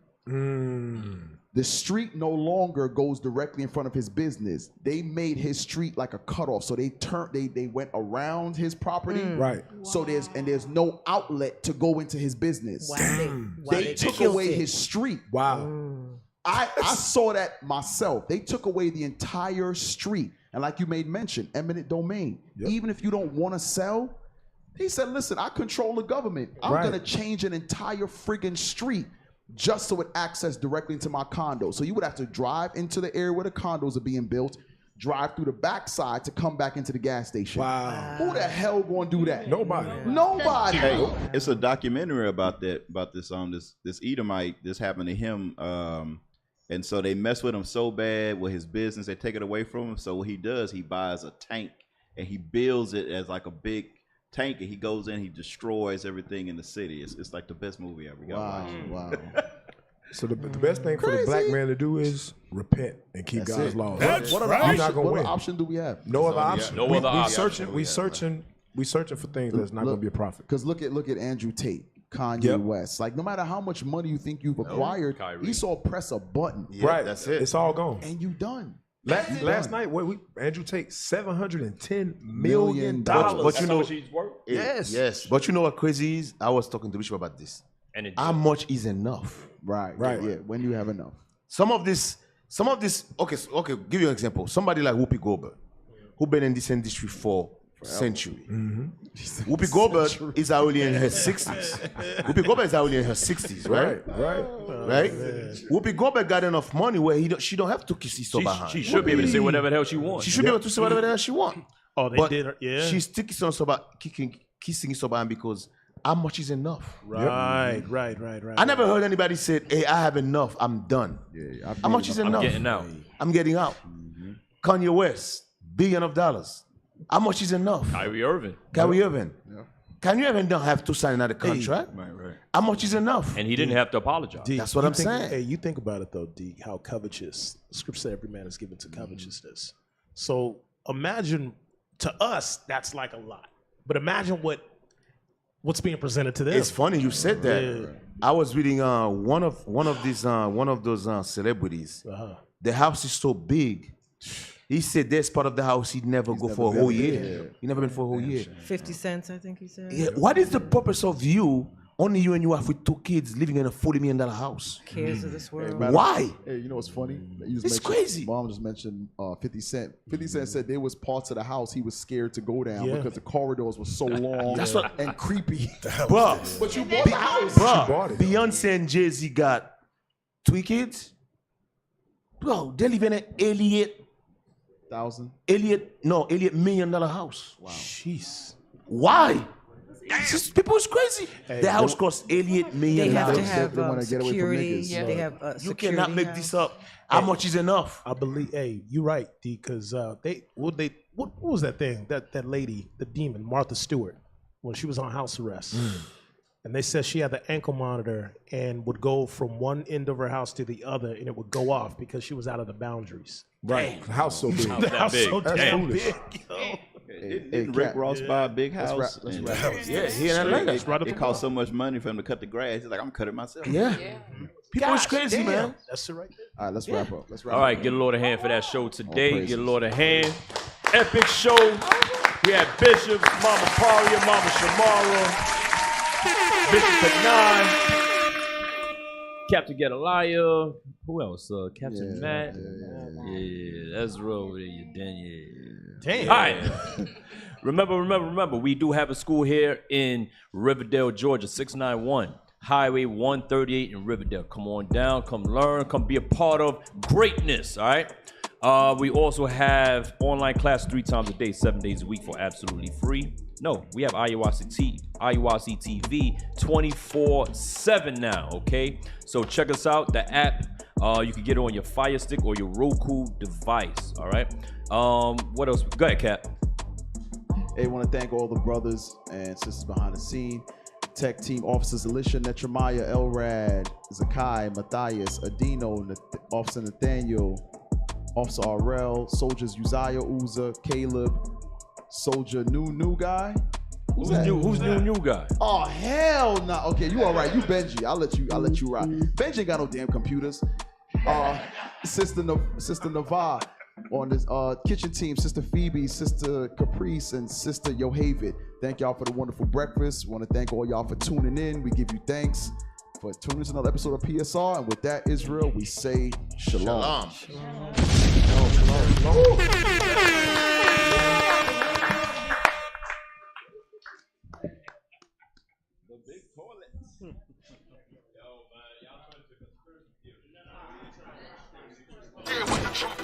The street no longer goes directly in front of his business. They made his street like a cutoff. So they went around his property.
Right.
So there's no outlet to go into his business. They took
killed
away
it.
his street.
Wow.
I saw that myself. They took away the entire street. And like you made mention, eminent domain. Even if you don't want to sell, he said, listen, I control the government. I'm going to change an entire friggin' street just so it access directly into my condo. So you would have to drive into the area where the condos are being built, drive through the backside to come back into the gas station.
Wow.
Who the hell going to do that?
Nobody.
Hey, it's a documentary about this this Edomite. This happened to him, and so they mess with him so bad with his business. They take it away from him. So what he does, he buys a tank and he builds it as like a big tank, and he goes in, he destroys everything in the city. It's like the best movie ever.
Wow.
So the best thing for the black man to do is repent and keep
That's
God's
it.
laws.
What other option do we have?
No other option.
No other
We
option.
searching for things that's not going to be a profit.
Because look at Andrew Tate, Kanye West. Like no matter how much money you think you've acquired, Esau press a button.
Right. That's it. It's all gone.
And you done.
Last night, Andrew Tate, $710 million.
But you know,
Yes.
But you know what crazy is? I was talking to Bishop about this.
And
how much is enough?
Right. Yeah. When you have enough.
Some of this. Okay. Give you an example. Somebody like Whoopi Goldberg, who been in this industry for century. Whoopi Goldberg is already in her 60s. Whoopi Goldberg is already in her 60s, right? Right. Whoopi Goldberg got enough money where she don't have to kiss his behind.
She should be able to say whatever the hell she wants.
She should be able to say whatever the hell she wants.
Oh, they did. Yeah.
She's still kissing his behind because how much is enough?
Right.
I never heard anybody say, "Hey, I have enough. I'm done." How much is enough?
I'm getting out.
I'm getting out. Kanye West, $1 billion. How much is enough?
Kyrie Irving.
Kyrie Irving don't have to sign another contract.
Right.
How much is enough?
And he didn't have to apologize.
That's what I'm saying.
Hey, you think about it though, D, how covetous. The scripture said every man is given to covetousness. So imagine, to us, that's like a lot. But imagine what's being presented to them.
It's funny you said that.
Yeah.
I was reading one of those celebrities. The house is so big. He said there's part of the house he'd never go for a whole year. He never been for a whole year.
50 cents, I think he said.
Yeah. What is the purpose of you, only you and your wife with 2 kids, living in a $40 million house?
Cares of this world.
Why?
Hey, you know what's funny?
It's crazy.
Mom just mentioned 50 Cent. 50 Cent said there was parts of the house he was scared to go down because the corridors were so long and creepy.
Bro,
but you bought the house.
Bro, Beyonce and Jay-Z got 3 kids. Bro, they live in an $1 million house.
Wow.
Jeez.
Why? People is crazy. The house costs $1 million.
They have to have
They wanna get away from
security.
niggas.
They have
You
security
cannot make
house.
this up. How much is enough?
I believe. Hey, you're right, D. Because what was that thing? That lady, the demon, Martha Stewart, when she was on house arrest, and they said she had the ankle monitor and would go from one end of her house to the other, and it would go off because she was out of the boundaries.
Right. The house so big.
The house so damn big.
Didn't Rick Ross buy a big house?
Let's wrap.
Yeah, he in Atlanta.
It cost so much money for him to cut the grass. He's like, I'm cutting myself.
Yeah. People is crazy,
Damn.
man.
That's it right there.
All right, let's wrap up.
All right, get a Lord a hand for that show today. Get a Lord a hand. Epic show. We had Bishop, Mama Paria, Mama Shamara, Bishop at 9, Captain Gedaliah. Who else? Captain Matt. Yeah, that's real with you, Daniel.
Damn.
All right. Remember, we do have a school here in Riverdale, Georgia, 691. Highway 138 in Riverdale. Come on down, come learn, come be a part of greatness, all right? We also have online class 3 times a day, 7 days a week for absolutely free. No, we have IUIC TV 24/7 now, okay? So check us out, the app. You can get it on your Fire Stick or your Roku device, all right? What else? Go ahead, Cap.
Hey, I want to thank all the brothers and sisters behind the scene. Tech team officers Alicia, Netremiah, Elrad, Zakai, Matthias, Adino, Officer Nathaniel, Officer RL, Soldiers Uzziah, Uza, Caleb, Soldier New Guy.
Who's new guy?
Oh hell no! Okay, you all right? You Benji. I'll let you rock. Benji ain't got no damn computers. Sister Navar on this kitchen team. Sister Phoebe, Sister Caprice, and Sister Yohavid. Thank y'all for the wonderful breakfast. Want to thank all y'all for tuning in. We give you thanks for tuning in to another episode of PSR. And with that, Israel, we say shalom.
Shalom.
The big toilet. Yo, man, y'all trying to conspiracy theory.